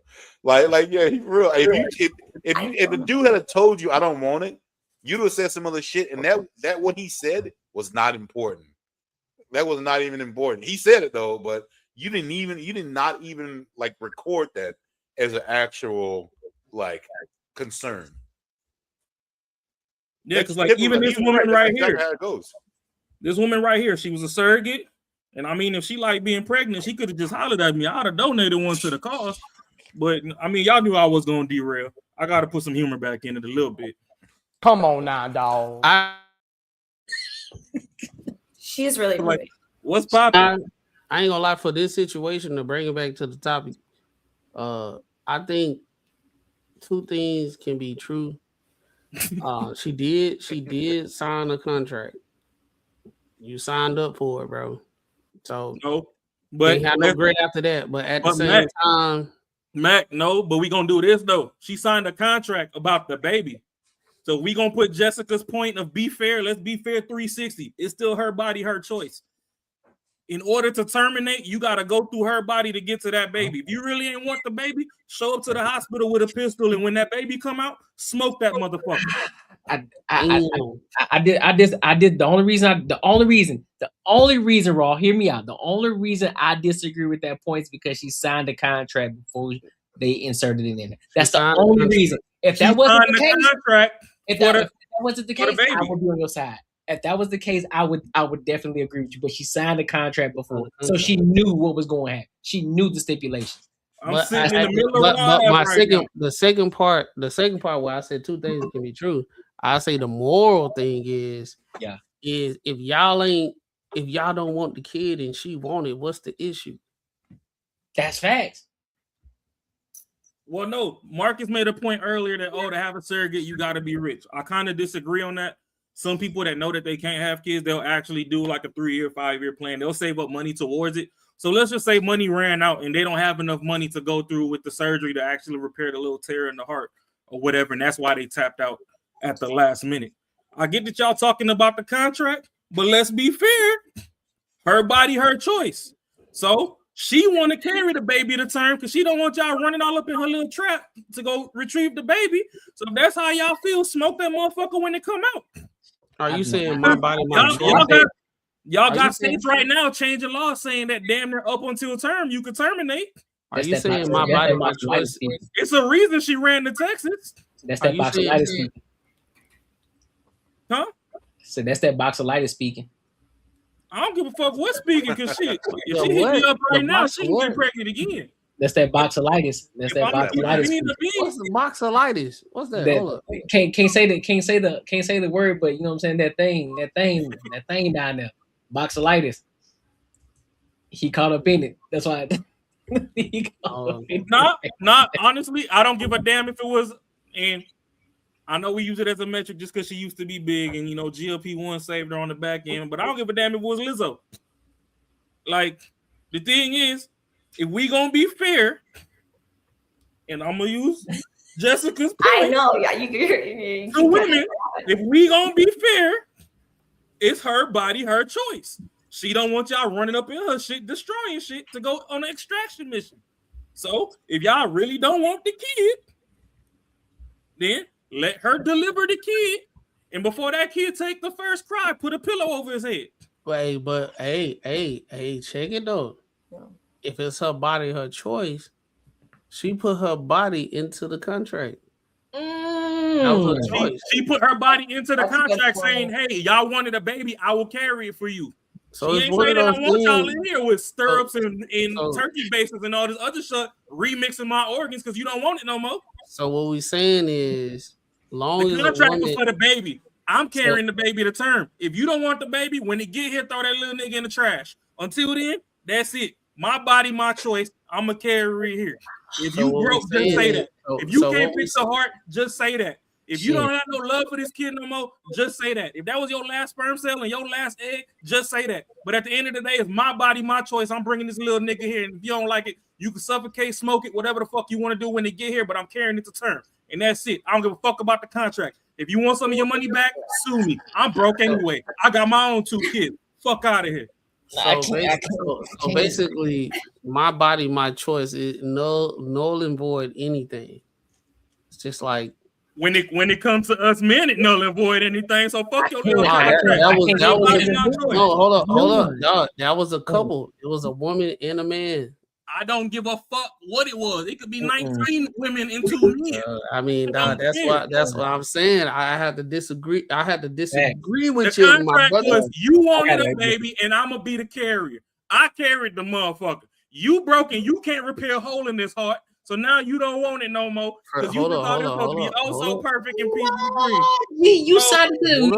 Like yeah, he real. If the dude had told you I don't want it, you'd have said some other shit, and that what he said was not important. That was not even important. He said it though, but you did not even like record that as an actual like concern. Yeah, because like even this woman right here, how it goes. This woman right here, she was a surrogate, and I mean, if she liked being pregnant, she could have just hollered at me. I'd have donated one to the cause. But I mean, y'all knew I was gonna derail. I got to put some humor back in it a little bit. Come on now, dog. She's really like, what's poppin'? I ain't gonna lie, for this situation, to bring it back to the topic, I think 2 things can be true. She did sign a contract. You signed up for it, bro. So no, but ain't had no great after that. But at the same time, Mac, no, but we gonna do this though. She signed a contract about the baby. So we gonna put Jessica's point of be fair. Let's be fair 360. It's still her body, her choice. In order to terminate, you gotta go through her body to get to that baby. If you really ain't want the baby, show up to the hospital with a pistol, and when that baby come out, smoke that motherfucker. I did. The only reason, Raw, hear me out. The only reason I disagree with that point is because she signed a contract before they inserted it in there. That's the only reason. If that wasn't the case, if that wasn't the case, I would be on your side. If that was the case, I would definitely agree with you. But she signed a contract before, so she knew what was going to happen. She knew the stipulations. The second part where I said 2 things can be true. I say the moral thing is if y'all don't want the kid and she want it, what's the issue? That's facts. Well, no, Marcus made a point earlier that to have a surrogate, you got to be rich. I kind of disagree on that. some people that know that they can't have kids, they'll actually do like a 3-year, 5-year plan. They'll save up money towards it. So let's just say money ran out and they don't have enough money to go through with the surgery to actually repair the little tear in the heart or whatever. And that's why they tapped out at the last minute. I get that y'all talking about the contract, but let's be fair. Her body, her choice. So she want to carry the baby to term because she don't want y'all running all up in her little trap to go retrieve the baby. So if that's how y'all feel, smoke that motherfucker when it come out. Are you saying my body, my choice? Y'all got states right now changing laws saying that damn near up until a term you could terminate. Are you saying my body, my choice? It's a reason she ran to Texas. That's that boxolitis speaking. Huh? So that's that boxolitis speaking. I don't give a fuck what speaking, because shit, if she hit me up right now, she can get pregnant again. That's that boxolitis. That's that boxolitis. What's the boxolitis? What's that? That, Hold up. Can't say the word, but you know what I'm saying? That thing down there. Boxolitis. He caught up in it. That's why Not honestly, I don't give a damn if it was, and I know we use it as a metric just because she used to be big and GLP-1 saved her on the back end, but I don't give a damn if it was Lizzo. Like, the thing is, if we gonna be fair, and I'm gonna use Jessica's point. I know, yeah, you to women, if we gonna be fair, it's her body, her choice. She don't want y'all running up in her shit, destroying shit to go on an extraction mission. So if y'all really don't want the kid, then let her deliver the kid. And before that kid take the first cry, put a pillow over his head. Wait, but hey, check it though. If it's her body, her choice, she put her body into the contract. That was her choice. She put her body into the contract saying, hey, y'all wanted a baby, I will carry it for you. So she it's ain't one saying of that those I want y'all things- in here with stirrups and turkey bases and all this other shit, remixing my organs because you don't want it no more. So what we saying is, long The as contract a was woman, for the baby. I'm carrying the baby to term. If you don't want the baby, when it get here, throw that little nigga in the trash. Until then, that's it. My body, my choice. I'm going to carry it here. If So you what broke, we just say saying that. is- If you so can't what we fix the heart, just say that. If you Shit. don't have no love for this kid no more, just say that. If that was your last sperm cell and your last egg, just say that. But at the end of the day, it's my body, my choice. I'm bringing this little nigga here. And if you don't like it, you can suffocate, smoke it, whatever the fuck you want to do when they get here, but I'm carrying it to term. And that's it. I don't give a fuck about the contract. If you want some of your money back, sue me. I'm broke anyway. I got my own 2 kids. Fuck out of here. So basically, my body, my choice. Is null and void anything. It's just like when it comes to us men, it null and void anything. So fuck your little Nah, contract. that was no, hold up, No. dog. That was a couple. It was a woman and a man. I don't give a fuck what it was. It could be 19 women and 2 men. I mean, dog, that's what I'm saying. I had to disagree. With the you. contract My brother. was you wanted a baby, and I'm gonna be the carrier. I carried the motherfucker. You broken. You can't repair a hole in this heart. So now you don't want it no more because you thought it was supposed to be so perfect and peaceful green. You signed it.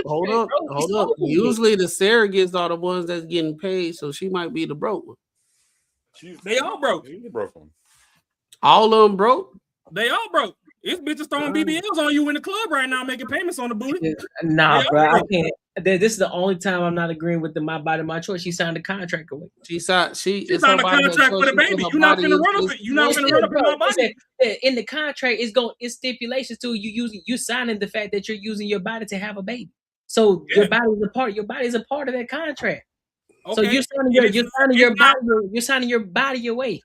Hold up. Usually the surrogates are the ones that's getting paid, so she might be the broke one. They all broke. All of them broke. They all broke. This bitch is throwing BBLs on you in the club right now, making payments on the booty. Nah, bro, I can't. This is the only time I'm not agreeing with the my body, my choice. She signed a contract away. She signed a contract for the baby. You're not gonna run up it. You're not gonna run up in my body. In the contract, it's stipulations to you signing the fact that you're using your body to have a baby. So your body is a part. Your body is a part of that contract. Okay. So you're signing your body away.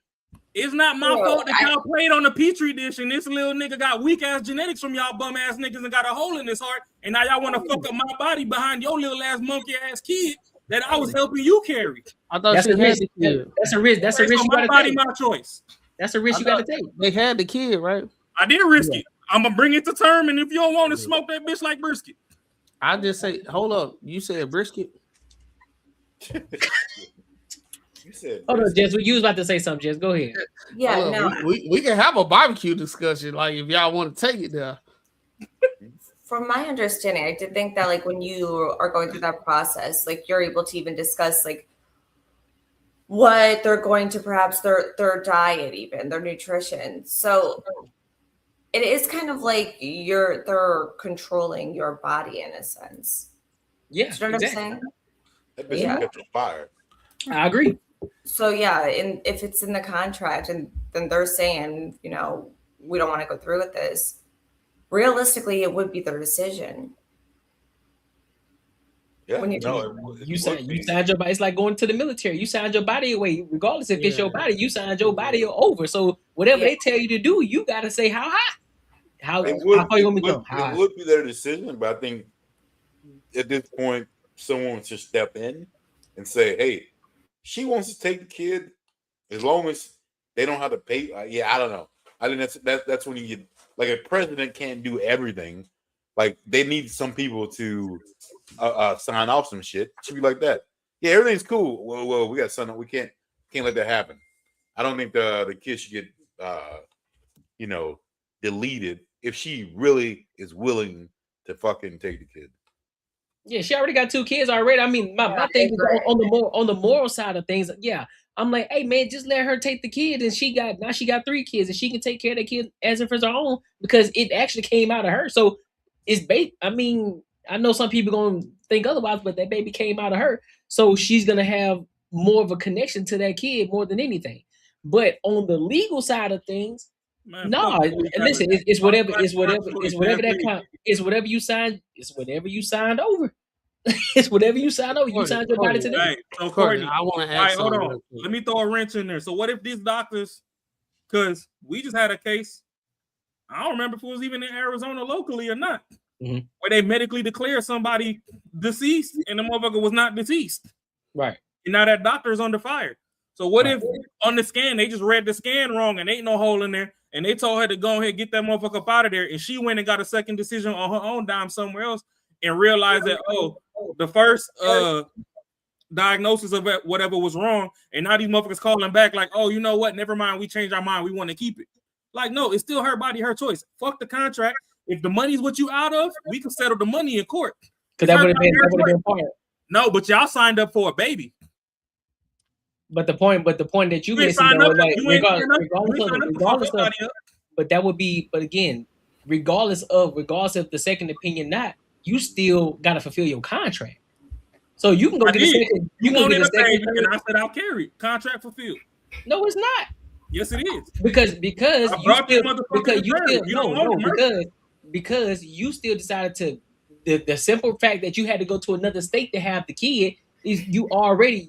It's not my fault that y'all played on the petri dish and this little nigga got weak ass genetics from y'all bum ass niggas and got a hole in his heart, and now y'all want to fuck up my body behind your little ass monkey ass kid that I was helping you carry. I thought that's a risk. That's a risk. That's a risk. My body, my choice. That's a risk you got to take. They had the kid, right? I didn't risk it. I'm gonna bring it to term, and if you don't want to smoke that bitch like brisket. I just say, hold up. You said brisket. Hold on, Jess. You was about to say something, Jess. Go ahead. Yeah, no. We can have a barbecue discussion, like if y'all want to take it there. From my understanding, I did think that like when you are going through that process, like you're able to even discuss like what they're going to perhaps their diet, even their nutrition. So it is kind of like they're controlling your body in a sense. Yeah, you know what I'm saying? That bitch will catch a fire. I agree. So yeah, if it's in the contract and then they're saying, you know, we don't want to go through with this, realistically, it would be their decision. Yeah, When you signed your body. It's like going to the military. You signed your body away, regardless if it's your body. You signed your body over. So whatever they tell you to do, you got to say how high. How far you want me to go? It would be their decision, but I think at this point, someone should step in and say, "Hey, she wants to take the kid, as long as they don't have to pay." I don't know. I think that's when you get, like, a president can't do everything. Like, they need some people to sign off some shit. It should be like that. Yeah, everything's cool. Well, we got something. We can't let that happen. I don't think the kid should get deleted if she really is willing to fucking take the kid. Yeah, she already got 2 kids already. I mean, my thing is on the moral side of things. Yeah, I'm like, hey man, just let her take the kid, and she got 3 kids, and she can take care of the kid as if it's her own because it actually came out of her. So it's I mean, I know some people gonna think otherwise, but that baby came out of her, so she's gonna have more of a connection to that kid more than anything. But on the legal side of things, no, listen, it's whatever you signed. It's whatever you signed over. It's whatever you signed over. You signed your body to that. So Courtney, I want to ask. Hold on. Let me throw a wrench in there. So what if these doctors? Because we just had a case. I don't remember if it was even in Arizona locally or not, where they medically declared somebody deceased and the motherfucker was not deceased. Right. And now that doctor is under fire. So what if on the scan they just read the scan wrong and ain't no hole in there, and they told her to go ahead and get that motherfucker up out of there, and she went and got a second decision on her own dime somewhere else and realized that the first diagnosis of whatever was wrong, and now these motherfuckers calling back like, oh, you know what? Never mind, we changed our mind. We want to keep it. Like, no, it's still her body, her choice. Fuck the contract. If the money's what you out of, we can settle the money in court. Because that would have been part. No, but y'all signed up for a baby. But the point that you missing, though, like, regardless of, but that would be, but again, regardless of the second opinion, you still got to fulfill your contract. So you can go get a second. You can get a second. And I said I'll carry it. Contract fulfilled. No, it's not. Yes, it is. Because you still decided to the simple fact that you had to go to another state to have the kid is you already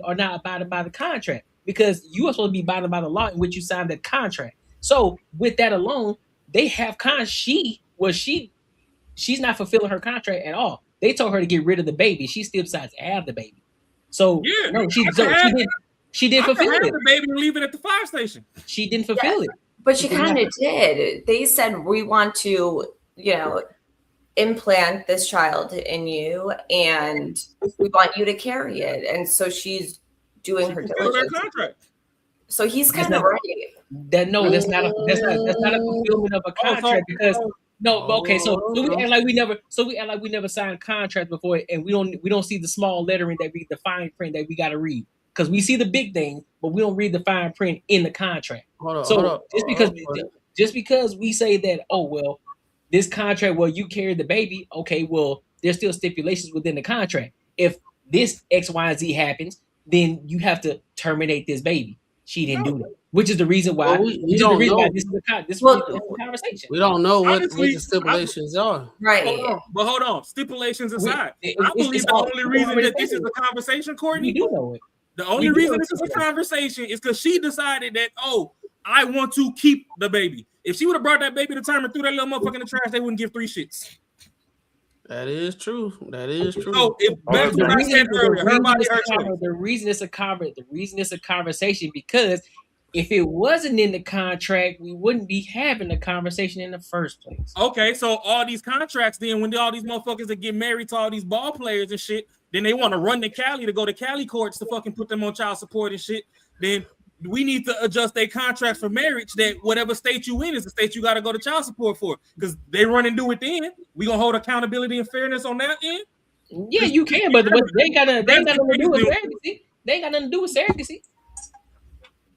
are not abiding by the contract because you are supposed to be abiding by the law in which you signed that contract. So with that alone, they have she's not fulfilling her contract at all. They told her to get rid of the baby. She still decides to have the baby. So no, she didn't fulfill it. The baby and leave it at the fire station. She didn't fulfill it. But she kind of did. They said, we want to, implant this child in you and we want you to carry it. And so she's doing her diligence. So he's kind of right. That's not a fulfillment of a contract because so we act like we never signed contracts before, and we don't see the small lettering that read the fine print that we got to read because we see the big things, but we don't read the fine print in the contract. Just because we say that, oh well, this contract, well, you carry the baby, okay, well, there's still stipulations within the contract. If this X, Y, and Z happens, then you have to terminate this baby. She didn't do that, which is the reason why. This is a conversation. We don't know what the stipulations are. Right. Hold on. Stipulations aside, I believe the only reason that this is a conversation, Courtney, we do know it. The only reason this is a conversation is because she decided that, I want to keep the baby. If she would have brought that baby to term and threw that little motherfucker in the trash, they wouldn't give 3 shits. That is true. So if back to what I said earlier, her body, her choice. The reason it's a conversation because if it wasn't in the contract, we wouldn't be having the conversation in the first place. Okay, so all these contracts, then when all these motherfuckers that get married to all these ball players and shit, then they want to run to Cali to go to Cali courts to fucking put them on child support and shit. Then we need to adjust their contracts for marriage that whatever state you in is the state you got to go to child support for because they run and do it then. We gonna hold accountability and fairness on that end? Yeah, you can, but they ain't got nothing to do with surrogacy. They ain't got nothing to do with surrogacy.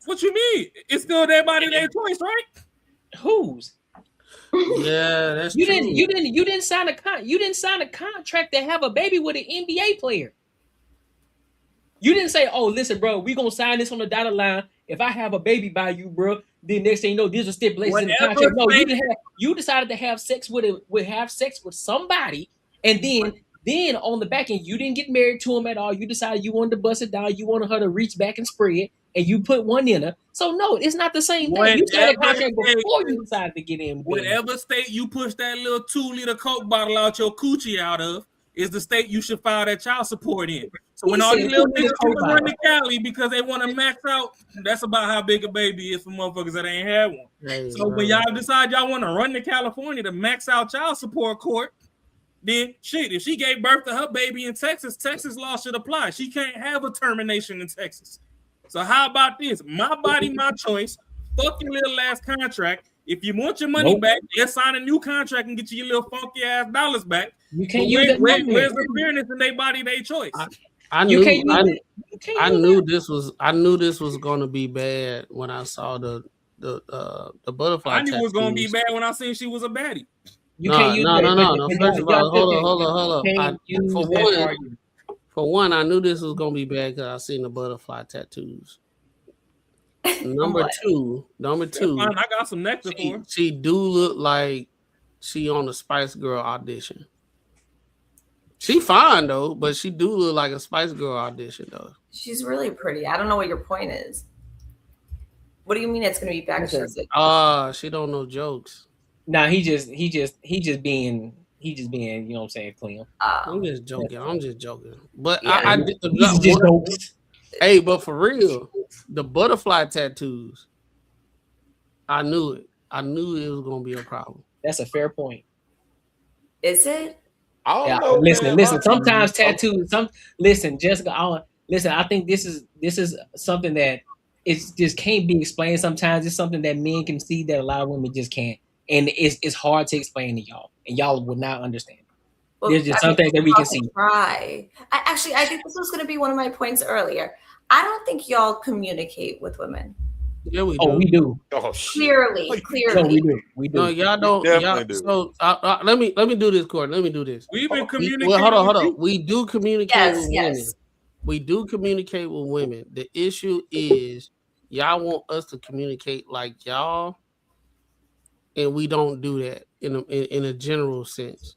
What you mean? It's still their body, their choice, right? Whose? Yeah, that's You true. didn't sign a contract to have a baby with an NBA player. You didn't say, "Oh, listen, bro, we gonna sign this on the dotted line. If I have a baby by you, bro, then next thing you know, these are stipulations in the contract." No, you decided to have sex with somebody, and then on the back end, you didn't get married to him at all. You decided you wanted to bust it down. You wanted her to reach back and spread, and you put one in her. So no, it's not the same thing. You signed a contract before you decided to get in. Whatever state you push that little 2-liter Coke bottle out your coochie out of is the state you should file that child support in. So when all these little niggas run to Cali because they want to max out, that's about how big a baby is for motherfuckers that ain't had one. Hey, so when y'all decide y'all want to run to California to max out child support court, then shit, if she gave birth to her baby in Texas, Texas law should apply. She can't have a termination in Texas. So how about this? My body, my choice. Fuck your little ass contract. If you want your money back, let's sign a new contract and get you your little funky ass dollars back. You can't use that. Where's the fairness in their body, their choice? I knew this was going to be bad when I saw the butterfly. I knew it was going to be bad when I seen she was a baddie. No. First of all, hold on. For one, I knew this was going to be bad because I seen the butterfly tattoos. Number two. I got some nectar for her. She do look like she on the Spice Girl audition. She fine though, but she do look like a Spice Girl audition though. She's really pretty. I don't know what your point is. What do you mean it's gonna be back? She don't know jokes. Nah, he just being, you know what I'm saying, clean. I'm just joking. But yeah, hey, but for real, the butterfly tattoos, I knew it. I knew it was gonna be a problem. That's a fair point. Is it? Listen. Sometimes tattoos. Jessica. I think this is something that it just can't be explained. Sometimes it's something that men can see that a lot of women just can't, and it's hard to explain to y'all, and y'all would not understand. Well, there's just something that we can see. Right. I think this was going to be one of my points earlier. I don't think y'all communicate with women. Yeah, we do. Oh, we do. Oh, clearly. No, we do. No, y'all don't. Y'all, do. So let me do this, Courtney. Let me do this. We've been communicating. Well, hold on. We do communicate with yes. women. We do communicate with women. The issue is y'all want us to communicate like y'all, and we don't do that in a general sense.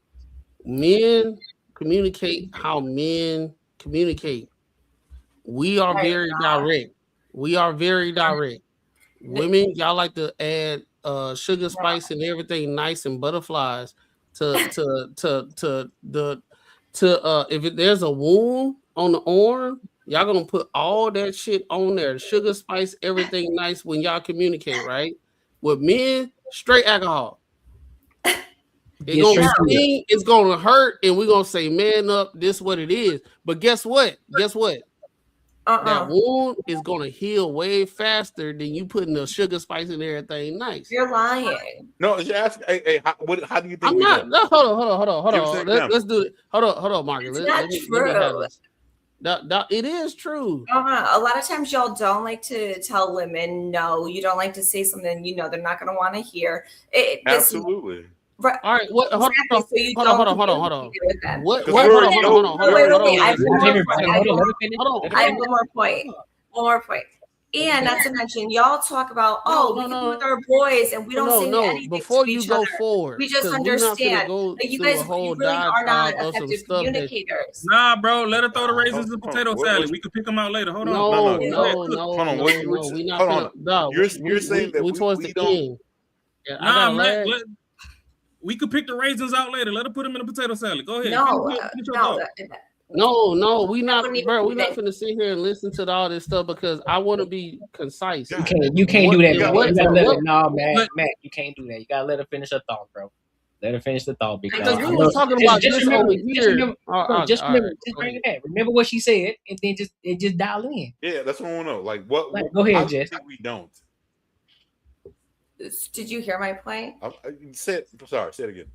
Men communicate how men communicate. We are very direct. Women, y'all like to add sugar, spice, and everything nice and butterflies to if there's a wound on the arm, y'all gonna put all that shit on there. Sugar, spice, everything nice when y'all communicate, right? With men, straight alcohol. It's gonna hurt, and we're gonna say, man up, this what it is. But guess what? That wound is gonna heal way faster than you putting the sugar, spice, and everything nice. You're lying. No, you're asking. Hey, how do you think? I'm not. No, hold on. Let's do it. Hold on, Margaret. It's not true. It is true. A lot of times y'all don't like to tell women no. You don't like to say something they're not going to want to hear. Absolutely. Right. All right. Hold on. Wait. I have one more point. And not to mention, y'all talk about, we can be with our boys and we don't say anything before to you each go other. forward. We just understand that you guys really are not effective communicators. Nah, bro, let her throw the raisins in potato salad. We can pick them out later. Hold on. No. You're saying that we towards the end. Nah, man. We could pick the raisins out later. Let her put them in a potato salad. Go ahead. No, we not, bro. We not finna sit here and listen to all this stuff because I want to be concise. You can't do that. Matt, you can't do that. You gotta let her finish her thought, bro. Let her finish the thought because we were talking about this over here. Just bring it back. Remember what she said, and then just dial in. Yeah, that's what I want to know. Like, what? Go ahead, Jess. We don't. Did you hear my point? Say it again.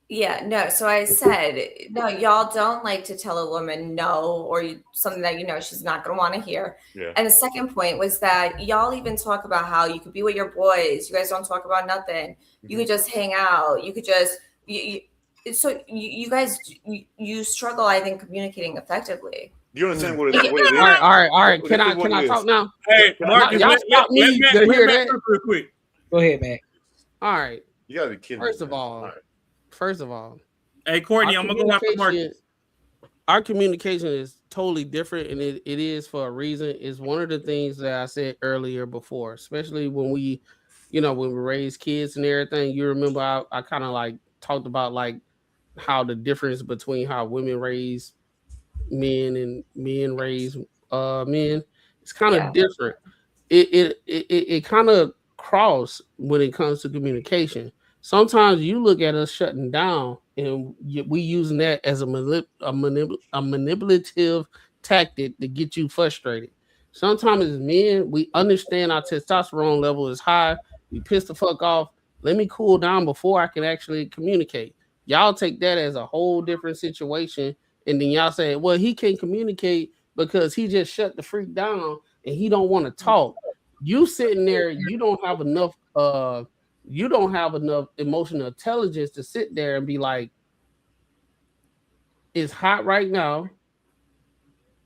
Yeah, no. So I said, no, y'all don't like to tell a woman no, or something that you know she's not going to want to hear. Yeah. And the second point was that y'all even talk about how you could be with your boys. You guys don't talk about nothing. You could just hang out. You could just, you guys, you struggle, I think, communicating effectively. You understand what it is? All right. Can I talk now? Hey, Marcus, y'all stop me to hear that. Real quick. Go ahead, man. All right. You gotta be kidding. First of all, hey, Courtney, I'm gonna go after Marcus. Our communication is totally different, and it is for a reason. It's one of the things that I said earlier before, especially when we raise kids and everything. You remember I kind of like talked about like how the difference between how women raise men and men raise men. It's kind of different. It kind of cross when it comes to communication. Sometimes you look at us shutting down, and we using that as a manipulative tactic to get you frustrated. Sometimes as men, we understand our testosterone level is high. We piss the fuck off. Let me cool down before I can actually communicate. Y'all take that as a whole different situation, and then y'all say, well, he can't communicate because he just shut the freak down and he don't want to talk. You sitting there, you don't have enough emotional intelligence to sit there and be like, it's hot right now.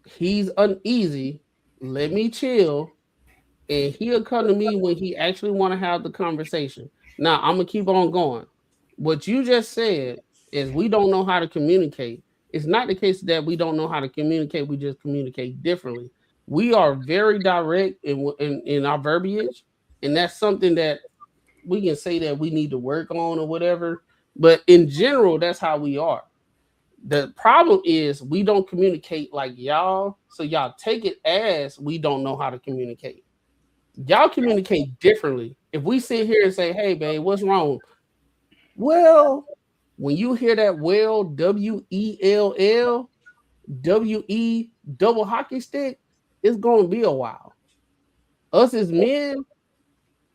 He's uneasy. Let me chill. And he'll come to me when he actually want to have the conversation. Now, I'm going to keep on going. What you just said is we don't know how to communicate. It's not the case that we don't know how to communicate. We just communicate differently. We are very direct in our verbiage. And that's something that we can say that we need to work on or whatever. But in general, that's how we are. The problem is we don't communicate like y'all. So y'all take it as we don't know how to communicate. Y'all communicate differently. If we sit here and say, hey, babe, what's wrong? Well, when you hear that well, W-E-L-L, W-E double hockey stick, it's going to be a while. Us as men,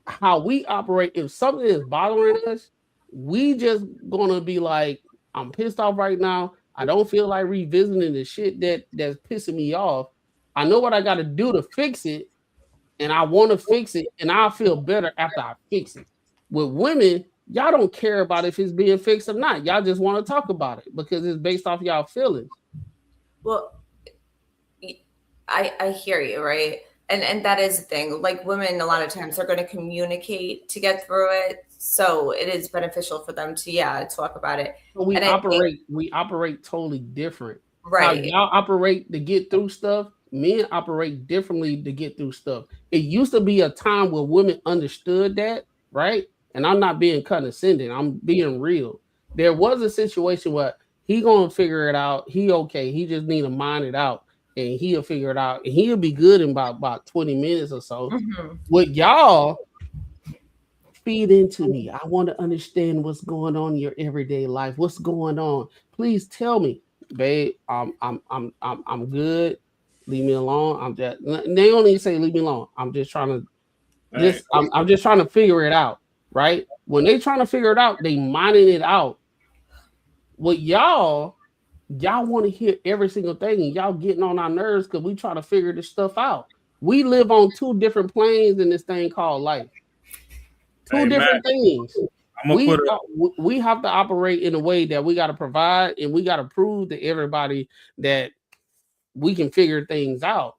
how we operate, if something is bothering us, we just going to be like, I'm pissed off right now. I don't feel like revisiting the shit that's pissing me off. I know what I got to do to fix it, and I want to fix it, and I'll feel better after I fix it. With women, y'all don't care about if it's being fixed or not. Y'all just want to talk about it because it's based off y'all feelings. Well, I hear you, right? And that is the thing. Like women, a lot of times are going to communicate to get through it. So it is beneficial for them to, talk about it. But we operate totally different. Right. How y'all operate to get through stuff. Men operate differently to get through stuff. It used to be a time where women understood that, right? And I'm not being condescending. I'm being real. There was a situation where he gonna figure it out. He okay. He just need to mind it out, and he'll figure it out. And he'll be good in about 20 minutes or so. Mm-hmm. With y'all, feed into me. I want to understand what's going on in your everyday life. What's going on? Please tell me, babe. I'm good. Leave me alone. They only say leave me alone. I'm just trying to I'm just trying to figure it out, right? When they trying to figure it out, they minding it out. With y'all want to hear every single thing, and y'all getting on our nerves because we try to figure this stuff out. We live on two different planes in this thing called life. Two different things. We have to operate in a way that we got to provide, and we got to prove to everybody that we can figure things out.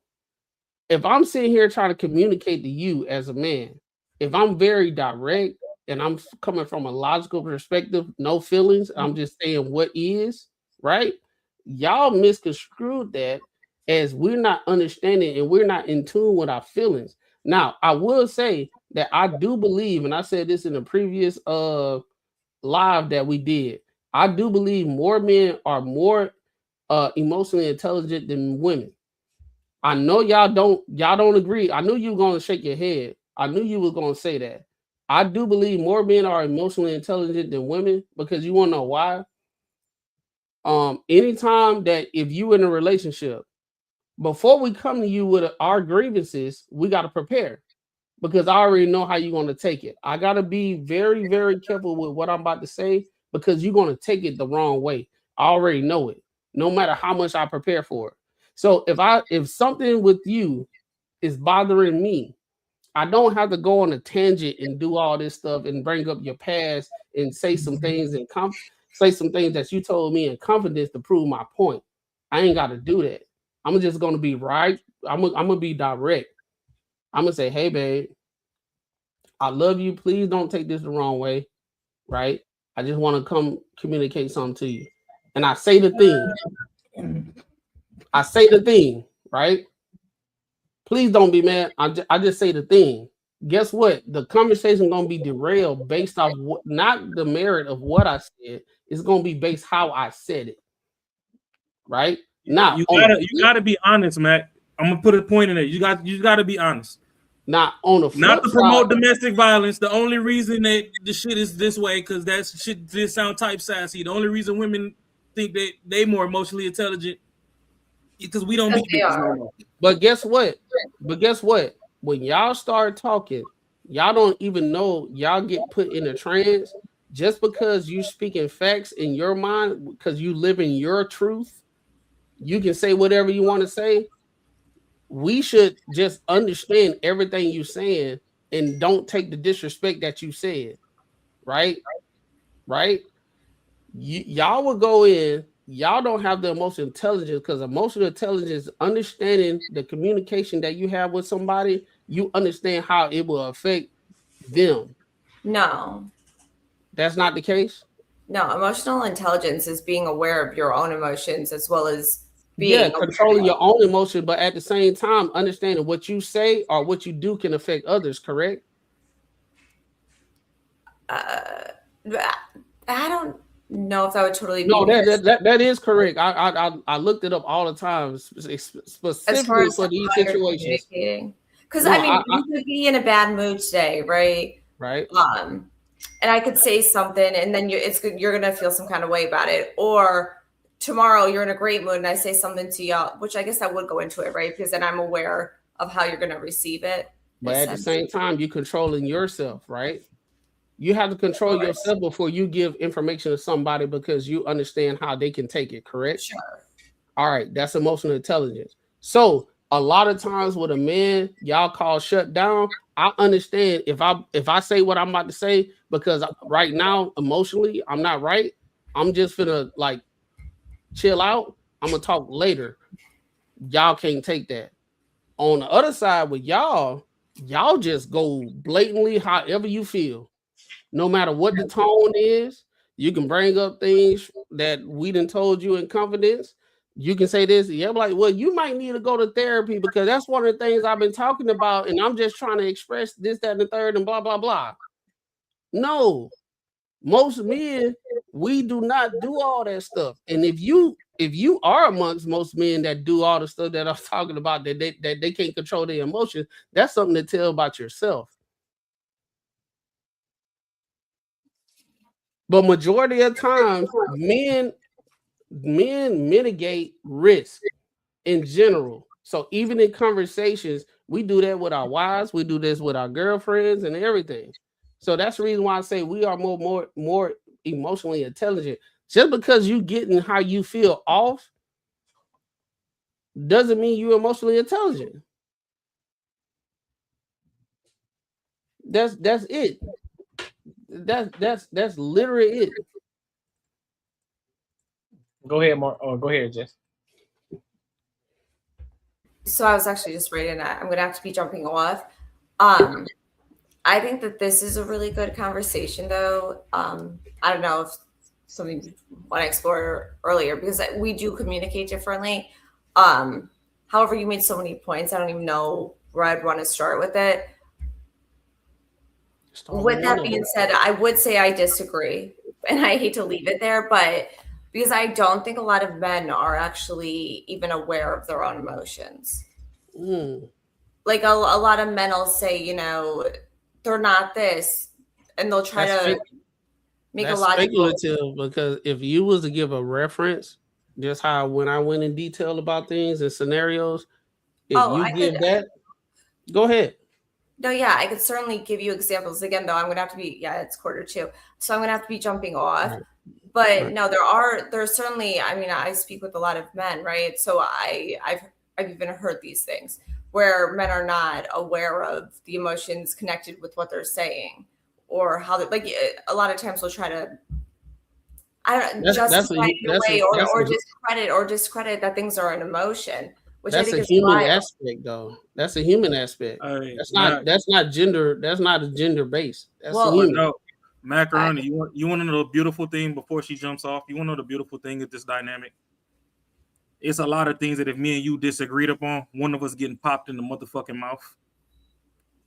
If I'm sitting here trying to communicate to you as a man, if I'm very direct and I'm coming from a logical perspective, no feelings, I'm just saying what is, right? Y'all misconstrued that as we're not understanding and we're not in tune with our feelings. Now, I will say that I do believe, and I said this in the previous live that we did, I do believe more men are more emotionally intelligent than women. I know y'all don't agree. I knew you were going to shake your head. I knew you were going to say that. I do believe more men are emotionally intelligent than women because you want to know why? Anytime that if you in a relationship, before we come to you with our grievances, we got to prepare because I already know how you're going to take it. I got to be very, very careful with what I'm about to say because you're going to take it the wrong way. I already know it, no matter how much I prepare for it. So if something with you is bothering me, I don't have to go on a tangent and do all this stuff and bring up your past and say some things and say some things that you told me in confidence to prove my point. I ain't got to do that. I'm just going to be right. I'm going to be direct. I'm going to say, hey, babe, I love you. Please don't take this the wrong way, right? I just want to come communicate something to you. And I say the thing. Right? Please don't be mad. I just say the thing. Guess what? The conversation going to be derailed based off not the merit of what I said. It's going to be based how I said it. Right? Now you gotta be honest, Mac. I'm gonna put a point in there. You gotta be honest. Not on the flip not to promote side, domestic violence. The only reason that the shit is this way because that shit did sound type sassy. The only reason women think that they more emotionally intelligent because we don't meet bitches no more. But guess what? When y'all start talking, y'all don't even know y'all get put in a trance just because you speaking facts in your mind because you live in your truth. You can say whatever you want to say. We should just understand everything you're saying and don't take the disrespect that you said. Right? Y'all will go in. Y'all don't have the emotional intelligence because emotional intelligence, understanding the communication that you have with somebody, you understand how it will affect them. No. That's not the case? No, emotional intelligence is being aware of your own emotions as well as being controlling your own emotion, but at the same time, understanding what you say or what you do can affect others, correct? I don't know if that would totally be. No, that is correct. I looked it up all the time, specifically for these situations. Because you could be in a bad mood today, right? Right. And I could say something, and then you're gonna feel some kind of way about it. Or tomorrow you're in a great mood, and I say something to y'all, which I guess I would go into it, right? Because then I'm aware of how you're gonna receive it. But at the same time, you're controlling yourself, right? You have to control yourself before you give information to somebody because you understand how they can take it, correct? Sure. All right, that's emotional intelligence. So a lot of times with a man, y'all call shut down. I understand if I say what I'm about to say because right now emotionally I'm not right. I'm just finna like chill out. I'm gonna talk later. Y'all can't take that. On the other side with y'all just go blatantly however you feel. No matter what the tone is, you can bring up things that we done told you in confidence. You can say this, yeah, like, well, you might need to go to therapy because that's one of the things I've been talking about, and I'm just trying to express this, that, and the third, and blah, blah, blah. No, most men, we do not do all that stuff. And if you are amongst most men that do all the stuff that I'm talking about, that they can't control their emotions, that's something to tell about yourself. But majority of times, men mitigate risk in general. So even in conversations, we do that with our wives, we do this with our girlfriends and everything. So that's the reason why I say we are more emotionally intelligent. Just because you getting how you feel off doesn't mean you're emotionally intelligent. That's it. That's literally it. Go ahead, Mark. Oh, go ahead, Jess. So I was actually just reading that. I'm gonna have to be jumping off. I think that this is a really good conversation, though. I don't know if something you want to explore earlier because we do communicate differently. However, you made so many points. I don't even know where I'd want to start with it. With that being said, I would say I disagree, and I hate to leave it there, but because I don't think a lot of men are actually even aware of their own emotions. Like a lot of men will say, they're not this, and they'll try to make a lot speculative because if you was to give a reference, just how when I went in detail about things and scenarios, if you give that, go ahead. No, yeah, I could certainly give you examples. Again, though, I'm gonna have to be, it's 1:45, so I'm gonna have to be jumping off. Right. But Right. no, there's certainly, I mean, I speak with a lot of men, right? So I've even heard these things where men are not aware of the emotions connected with what they're saying, or how they, like, a lot of times we'll try to, I don't know, justify it in a way, or discredit that things are an emotion, which I That's think a is human wild. aspect, though. That's a human aspect. That's Mac. not gender. That's not a gender base. That's Well, a human. No, Macaroni, you want to know the beautiful thing before she jumps off? You want to know the beautiful thing of this dynamic? It's a lot of things that if me and you disagreed upon, one of us getting popped in the motherfucking mouth.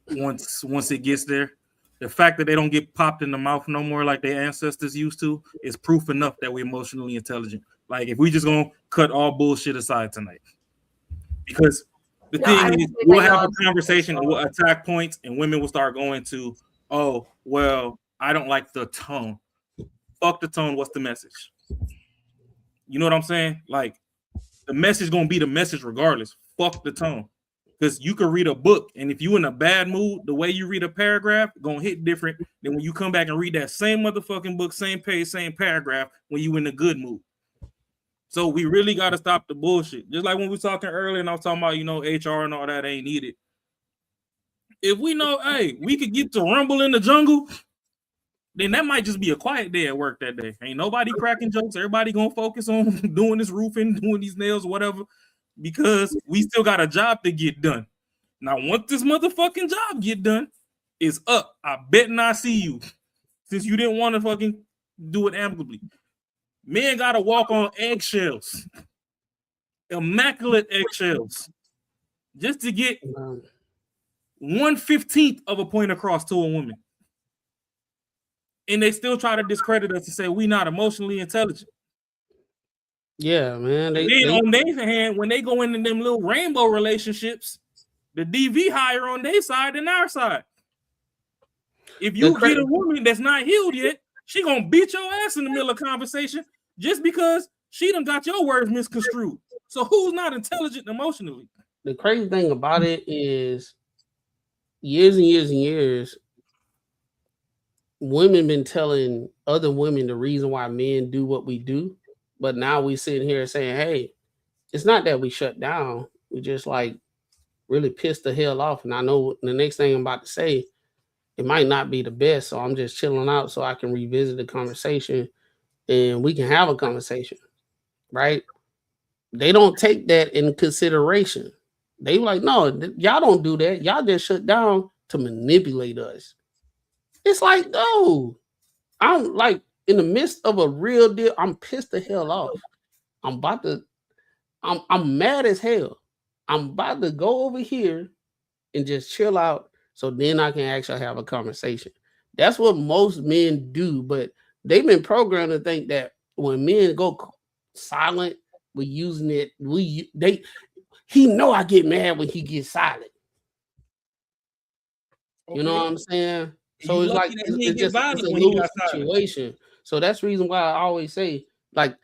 Once it gets there, the fact that they don't get popped in the mouth no more like their ancestors used to is proof enough that we're emotionally intelligent. Like if we just gonna cut all bullshit aside tonight, because the thing is, we'll have a conversation and we'll attack points, and women will start going to, oh well, I don't like the tone. Fuck the tone. What's the message? You know what I'm saying? Like the message gonna be the message regardless. Fuck the tone. Because you can read a book, and if you in a bad mood, the way you read a paragraph gonna hit different than when you come back and read that same motherfucking book, same page, same paragraph when you in a good mood. So we really gotta stop the bullshit. Just like when we were talking earlier, and I was talking about, HR and all that ain't needed. If we know, hey, we could get to rumble in the jungle, then that might just be a quiet day at work that day. Ain't nobody cracking jokes. Everybody gonna focus on doing this roofing, doing these nails, whatever. Because we still got a job to get done. Now, once this motherfucking job get done, it's up. I bet not see you, since you didn't want to fucking do it amicably. Men gotta walk on eggshells, immaculate eggshells, just to get 1/15 of a point across to a woman. And they still try to discredit us to say we not emotionally intelligent. Yeah, man. And They on their hand, when they go into them little rainbow relationships, the DV higher on their side than our side. If you get a woman that's not healed yet, she gonna beat your ass in the middle of conversation just because she done got your words misconstrued. So who's not intelligent emotionally? The crazy thing about it is years and years and years, women been telling other women the reason why men do what we do. But now we sitting here saying, hey, it's not that we shut down. We just like really pissed the hell off. And I know the next thing I'm about to say, it might not be the best. So I'm just chilling out so I can revisit the conversation and we can have a conversation, right? They don't take that in consideration. They like, no, y'all don't do that. Y'all just shut down to manipulate us. It's like, no, I'm like in the midst of a real deal. I'm pissed the hell off. I'm mad as hell. I'm about to go over here and just chill out so then I can actually have a conversation. That's what most men do, but they've been programmed to think that when men go silent, we're using it. He know I get mad when he gets silent. You know what I'm saying? So it's like it's a lose situation. So that's the reason why I always say, like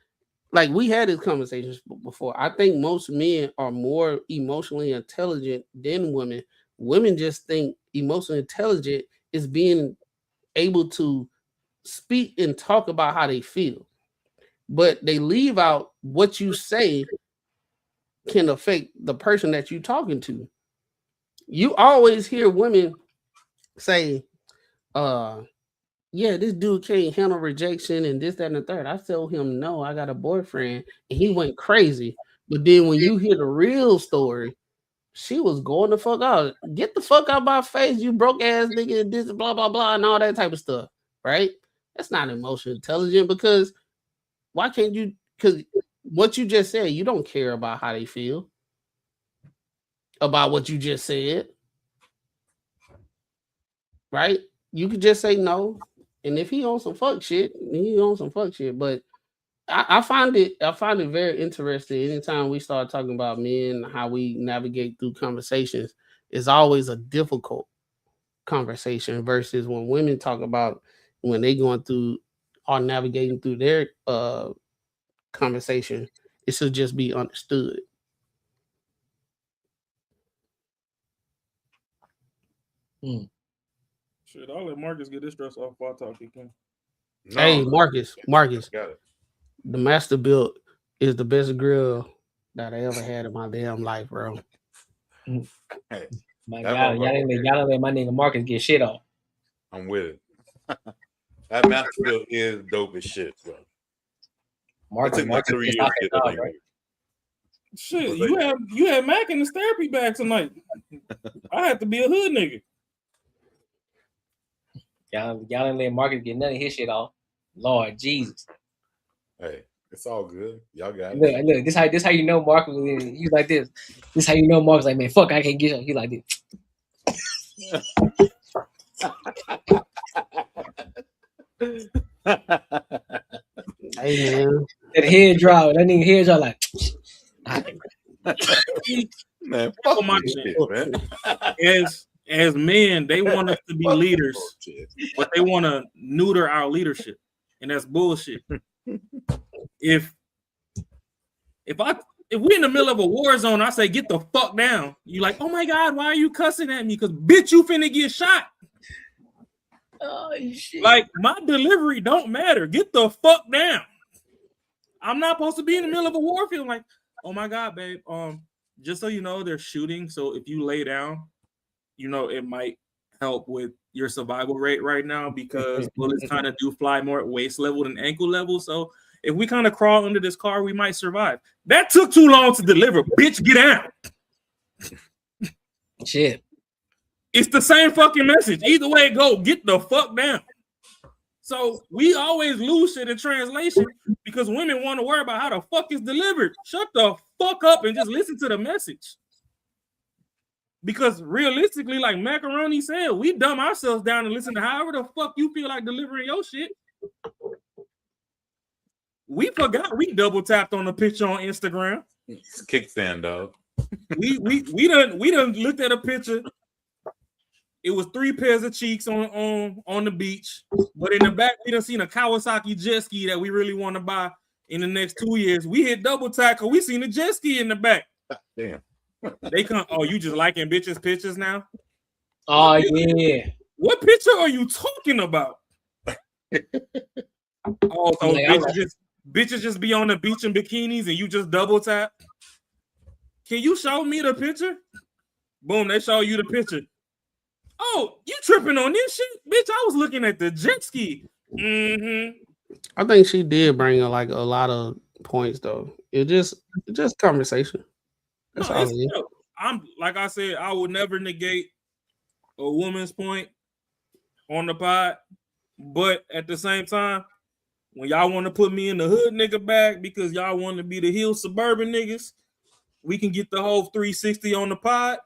we had these conversations before. I think most men are more emotionally intelligent than women. Women just think emotionally intelligent is being able to speak and talk about how they feel. But they leave out what you say can affect the person that you're talking to. You always hear women say, yeah, this dude can't handle rejection and this, that, and the third. I told him, no, I got a boyfriend, and he went crazy. But then when you hear the real story, she was going the fuck out. Get the fuck out of my face, you broke ass nigga, this, blah, blah, blah, and all that type of stuff, right? That's not emotionally intelligent because why can't you? Because what you just said, you don't care about how they feel about what you just said, right? You could just say no. And if he on some fuck shit, he on some fuck shit. But I find it very interesting. Anytime we start talking about men, how we navigate through conversations, is always a difficult conversation versus when women talk about when they going through or navigating through their conversation, it should just be understood. Shit, I'll let Marcus get this stress off before I talk again. Hey, Marcus, Got it. the Master Built is the best grill that I ever had in my damn life, bro. Hey, My that God, y'all didn't let my nigga Marcus get shit off. I'm with it. That Master Built is dope as shit, bro. Marcus, it took me 3 years to get that thing. right? Shit, you had Mac in his therapy bag tonight. I had to be a hood nigga. Y'all didn't let Marcus get none of his shit off. Lord Jesus. Hey, it's all good. Y'all got it. Look, this how you know Marcus was in. He's like this. This how you know Marcus like, man, fuck, I can't get him. He like this. Hey man, that head drop. That nigga head drop like. Man, fuck my shit, man. As men, they want us to be leaders, but they want to neuter our leadership, and that's bullshit. If we're in the middle of a war zone, I say get the fuck down. You like, oh my God, why are you cussing at me? Because bitch, you finna get shot. Oh shit! Like my delivery don't matter. Get the fuck down. I'm not supposed to be in the middle of a war field. Like, oh my God, babe. Just so you know, they're shooting. So if you lay down, you know it might help with your survival rate right now because bullets kind of do fly more at waist level than ankle level. So if we kind of crawl under this car, we might survive. That took too long to deliver. Bitch, get down. Shit. It's the same fucking message. Either way it go, get the fuck down. So we always lose shit in translation because women want to worry about how the fuck it's delivered. Shut the fuck up and just listen to the message. Because realistically, like Macaroni said, we dumb ourselves down and listen to however the fuck you feel like delivering your shit. We forgot we double tapped on the picture on Instagram. It's a kickstand, dog. We done looked at a picture. It was 3 pairs of cheeks on the beach, but in the back we done seen a Kawasaki jet ski that we really want to buy in the next 2 years. We hit double tap because we seen a jet ski in the back. Damn. They come. Oh, you just liking bitches' pictures now? Oh yeah. What picture are you talking about? Oh, so bitches just be on the beach in bikinis and you just double tap. Can you show me the picture? Boom, they show you the picture. Oh, you tripping on this shit? Bitch, I was looking at the jet ski. Mm-hmm. I think she did bring like a lot of points though. It just conversation. That's all it is. I'm like I said, I would never negate a woman's point on the pod, but at the same time, when y'all want to put me in the hood nigga bag because y'all want to be the hill suburban niggas, we can get the whole 360 on the pod,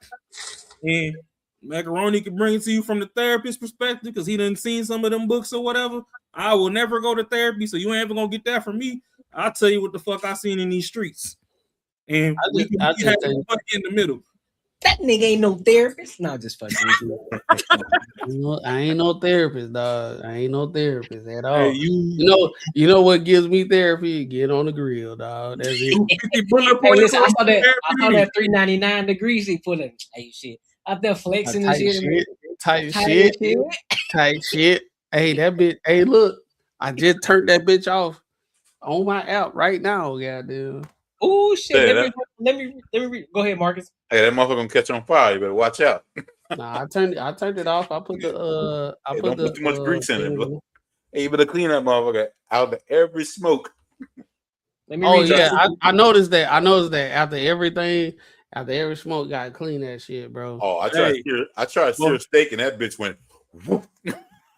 and Macaroni can bring it to you from the therapist perspective because he done seen some of them books or whatever. I will never go to therapy, so you ain't ever gonna get that from me. I'll tell you what the fuck I seen in these streets. And we can have in the middle. That nigga ain't no therapist. No, just fucking. I ain't no therapist, dog. I ain't no therapist at all. Hey, you know what gives me therapy? Get on the grill, dog. That's it. Hey, listen, I saw that 399 degrees he put in. Hey, shit. Out there flexing and shit. Tight shit. Hey, that bitch. Hey, look. I just turned that bitch off on my app right now. Goddamn. Oh shit! Let me go ahead, Marcus. Hey, that motherfucker gonna catch on fire. You better watch out. Nah, I turned it off. I put the don't put too much grease in it, bro. Hey, you better clean that motherfucker out of every smoke. I noticed that. After every smoke, gotta clean that shit, bro. Oh, I tried to sear a steak and that bitch went.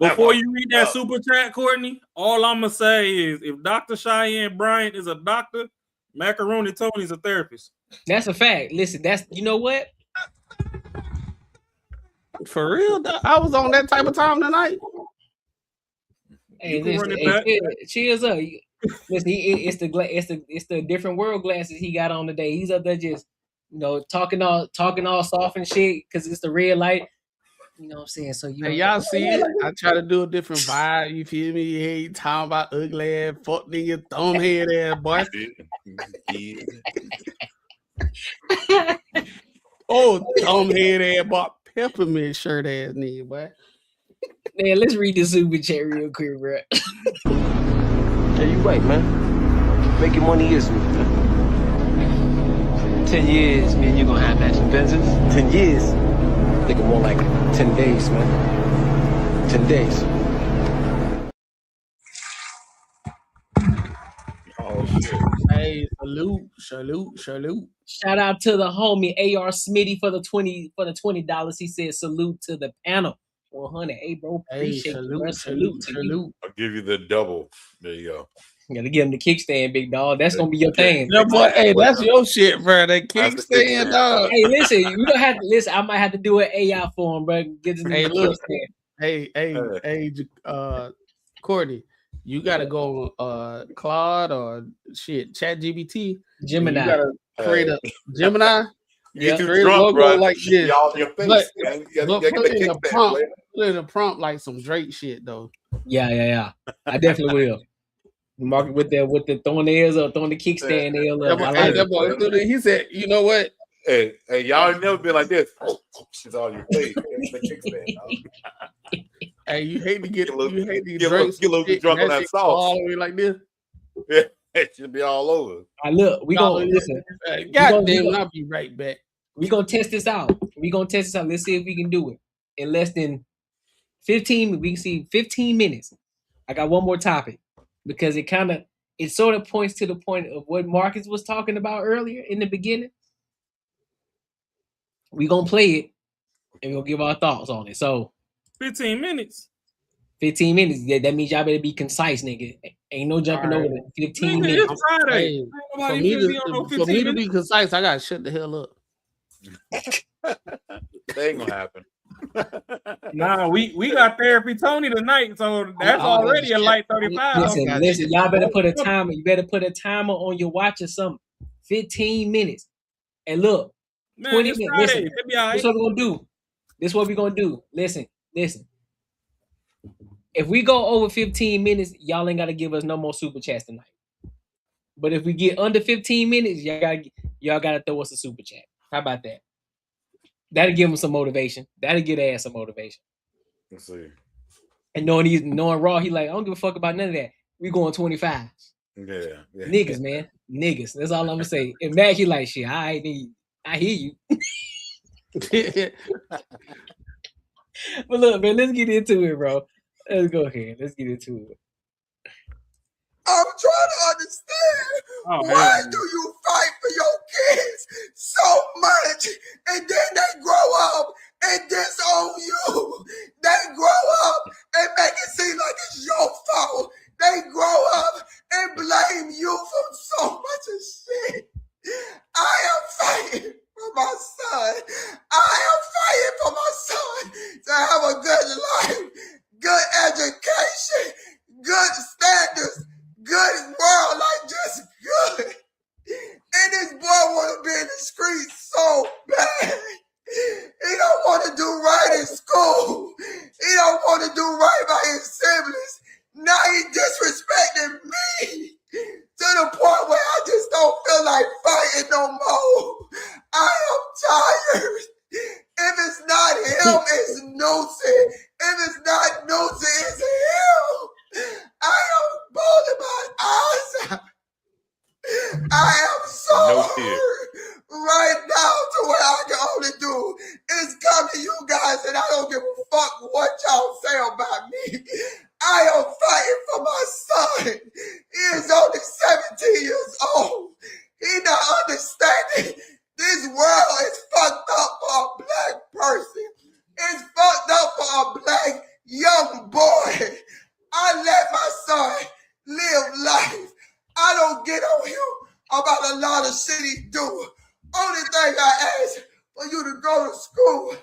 Before you read that super chat, Courtney, all I'm gonna say is if Dr. Cheyenne Bryant is a doctor, Macaroni Tony's a therapist. That's a fact. Listen, you know what? For real, I was on that type of time tonight. Hey, cheers up. Listen, it's the different world glasses he got on today. He's up there just talking all soft and shit because it's the red light. You know what I'm saying? So y'all see it? I try to do a different vibe. You feel me? You ain't talking about ugly ass, fuck nigga, thumb head ass boy. Oh, thumb head ass boy, Peppermint shirt ass nigga, boy. Man, let's read this super chat real quick, bro. Yeah, you right, man. Making money is me, man. 10 years, man, you're gonna have matching Benzes. 10 years? Thinking more like 10 days, man. 10 days. Oh shit! Hey, salute. Shout out to the homie AR Smitty for the $20. He said salute to the panel. 100. Hey, bro, appreciate you, bro. Salute to you. I'll give you the double. There you go. You gotta give him the kickstand, big dog. That's gonna be your thing. Yeah, boy, hey, that's your shit, bro. That kickstand, dog. Hey, listen, you don't have to listen. I might have to do an AI for him, bro. Get this Hey, nigga look. kickstand. Hey, Courtney, you gotta go Claude or shit, ChatGPT. Gemini. You gotta create a Gemini. You get too create a drunk, logo bro. like this. Y'all in your face, But, man. but You put gotta it in kick a that, prompt. player. Put it in a prompt like some Drake shit though. Yeah. I definitely will. Mark it with the throwing the ears up, throwing the kickstand nail up. I like it. He said, you know what? Hey, y'all ain't never been like this. She's on your face. It's the kickstand. Hey, you hate to get Get a little drunk drunk on that shit sauce. all the way like this. Yeah, it should be all over. Look, we gonna listen. God damn, I'll be right back. We gonna test this out. Let's see if we can do it in less than 15. We can see 15 minutes. I got one more topic because it sort of points to the point of what Marcus was talking about earlier in the beginning. We gonna play it and we'll give our thoughts on it. So 15 minutes. 15 minutes. That means y'all better be concise, nigga. Ain't no jumping over the 15 Nigga, minutes. it's Friday. Hey, Ain't for nobody me, finna be on no 15 to be minutes. concise, I gotta shut the hell up. That ain't gonna happen. Nah, we got therapy Tony tonight, so that's already a light 35. Listen, y'all better put a timer. You better put a timer on your watch or something. 15 minutes. And look, Man, 20 it's minutes. Friday. Listen, It'll be all right. this is what we're gonna do. Listen. If we go over 15 minutes, y'all ain't gotta give us no more super chats tonight. But if we get under 15 minutes, y'all gotta throw us a super chat. How about that? That'll give them some motivation. That'll get ass some motivation. Let's see. And knowing Raw, he like, I don't give a fuck about none of that. We going 25. Yeah. Niggas, man. Niggas. That's all I'm gonna say. And Mac, he like, shit, I hear you. But look, man, let's get into it, bro. Let's go ahead. Let's get into it. I'm trying to understand why do you fight for your kids so much and then they grow up and disown you? They grow up and make it seem like it's your fault. They grow up and blame you for so much of shit. I am fighting for my son. I am fighting for my son to have a good life, good education, good standards, good world, like just good. And this boy want to be in the streets so bad. He don't want to do right in school. He don't want to do right by his siblings. Now he disrespecting me to the point where I just don't feel like fighting no more. I am tired. If it's not him, it's Newton. If it's not Newton, it's him. I am bawling my eyes out. I am so hurt right now to what I can only do is come to you guys and I don't give a fuck what y'all say about me. I am fighting for my son. He is only 17 years old. He not understanding this world is fucked up for a black person. It's fucked up for a black young boy. I let my son live life. I don't get on him about a lot of shit he do. Only thing I ask for you to go to school,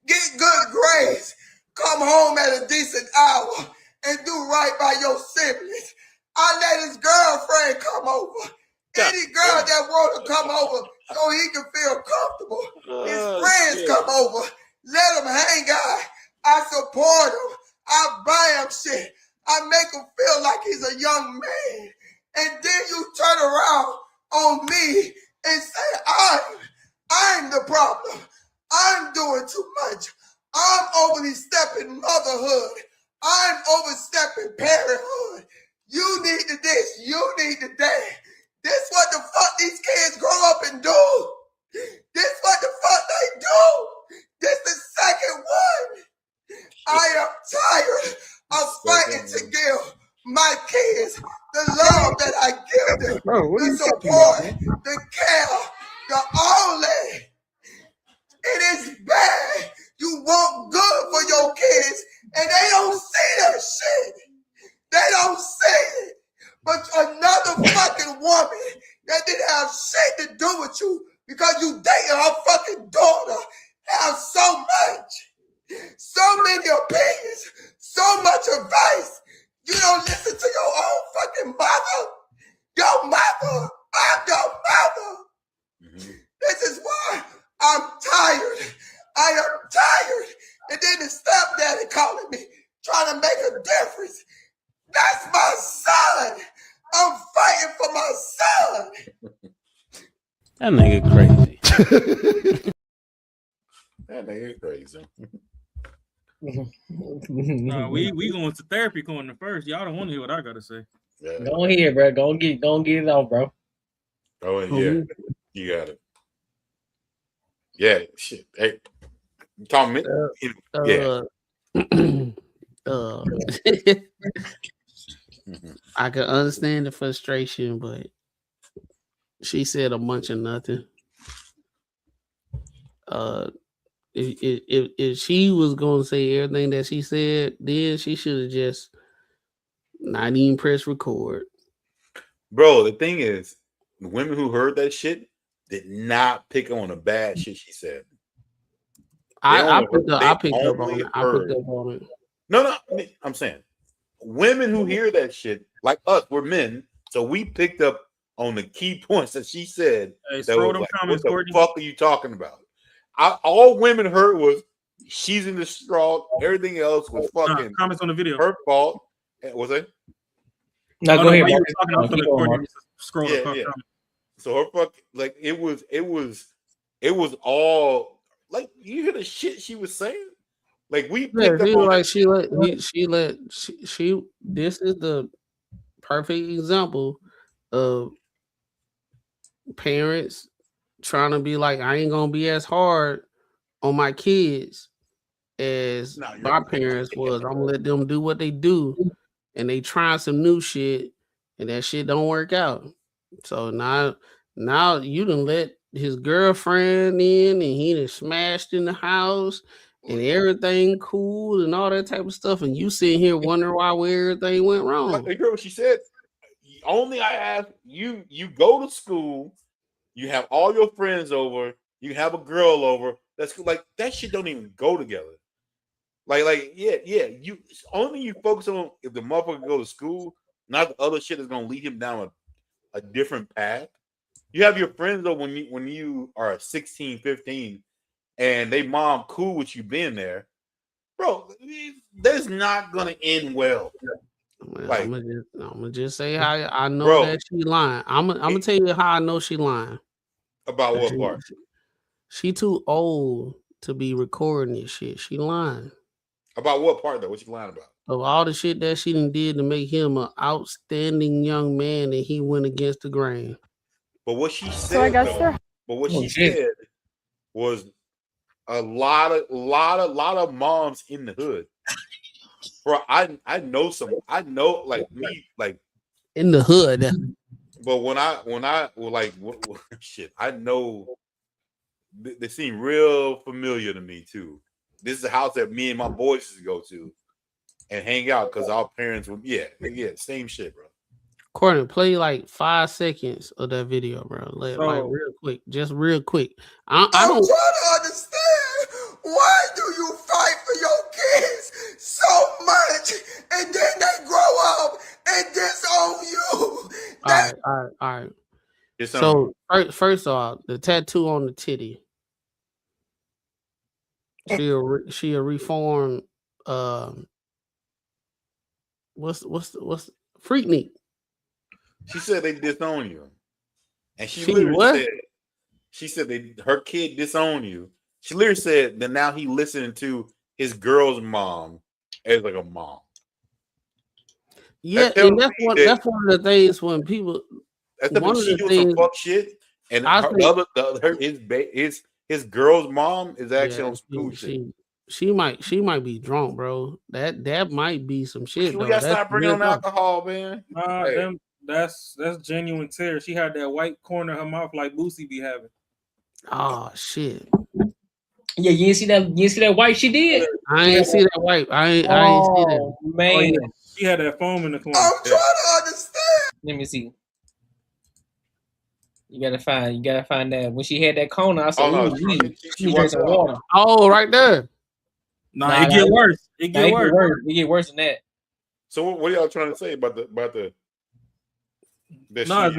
get good grades, come home at a decent hour, and do right by your siblings. I let his girlfriend come over. Any girl that want to come over so he can feel comfortable. His friends come over. Let him hang out. I support him. I buy him shit. I make him feel like he's a young man. And then you turn around on me and say, I'm the problem. I'm doing too much. I'm overly stepping motherhood. I'm overstepping parenthood. You need to this. You need to that. This what the fuck these kids grow up and do. This what the fuck they do. This the second one. I am tired of fighting to give my kids the love that I give them, the support, the care, the only. It is bad. You want good for your kids, and they don't see that shit. They don't see it. But another fucking woman that didn't have shit to do with you because you dated her fucking daughter have so much, so many opinions, so much advice. You don't listen to your own fucking mother. Your mother. I'm your mother. This is why I'm tired. I am tired. And then the stepdaddy calling me, trying to make a difference. That's my son. I'm fighting for my son. That nigga crazy. That nigga crazy. Nah, we going to therapy corner first. Y'all don't want to hear what I gotta say. Yeah. Go ahead, bro. Go get it off, bro. Oh yeah, you got it. Yeah, shit. Hey, Tom, yeah. I can understand the frustration, but she said a bunch of nothing. If she was going to say everything that she said, then she should have just not even press record. Bro, the thing is, the women who heard that shit did not pick on the bad shit she said. I picked up on it. No, I'm saying women who hear that shit, like us, we're men, so we picked up on the key points that she said. Hey, that was them like, comments, what the Courtney. fuck are you talking about? All women heard was she's in the straw. Everything else was fucking comments on the video. Her fault. Was it? No, go ahead. Scroll yeah. So her fuck, like it was all like, you hear the shit she was saying. Like we picked up on she this is the perfect example of parents trying to be like, I ain't gonna be as hard on my kids as my parents was. I'm gonna let them do what they do, and they trying some new shit, and that shit don't work out. So now you done let his girlfriend in, and he done smashed in the house, and everything cool and all that type of stuff, and you sitting here wondering why everything went wrong. You heard what she said? Only I ask you go to school, you have all your friends over, you have a girl over. That's like, that shit don't even go together. Like yeah. You focus on if the motherfucker go to school, not the other shit is gonna lead him down a different path. You have your friends though when you are 16, 15, and they mom cool with you being there, bro. That's not gonna end well. Well, like, I'm gonna just say how I know that she lying. I'm gonna tell you how I know she lying. About what part? She too old to be recording this shit. She lying. About what part though? What you lying about? Of all the shit that she done did to make him an outstanding young man, and he went against the grain. But what she said, so I guess she said was a lot of moms in the hood. Bro, I know like me, like in the hood. But when I like shit, I know they seem real familiar to me too. This is a house that me and my boys used to go to and hang out because our parents were same shit, bro. Courtney, play like 5 seconds of that video, bro. Like real quick, just real quick. I'm trying to understand, why do you fight for your kids so much and then they grow up and disown you? All right. So first off, the tattoo on the titty. She a reformed what's Freaknik. She said they disown you, and she literally said her kid disowned you. She literally said that now he listening to his girl's mom as like a mom. Yeah, and that's one of the things when people. One of the things, some fuck shit, and his girl's mom is actually on some cool shit. She might be drunk, bro. That might be some shit. We gotta stop bringing on alcohol, man. Nah, that's genuine tear. She had that white corner of her mouth like Boosie be having. Oh shit. Yeah, you didn't see that white she did. I ain't see that white. I ain't see that. Man. Oh, yeah. She had that foam in the corner. I'm trying to understand. Let me see. You gotta find that. When she had that corner, I said, she drank some water. Oh, right there. Nah, it get worse. It get worse. It get worse than that. So what are y'all trying to say about the?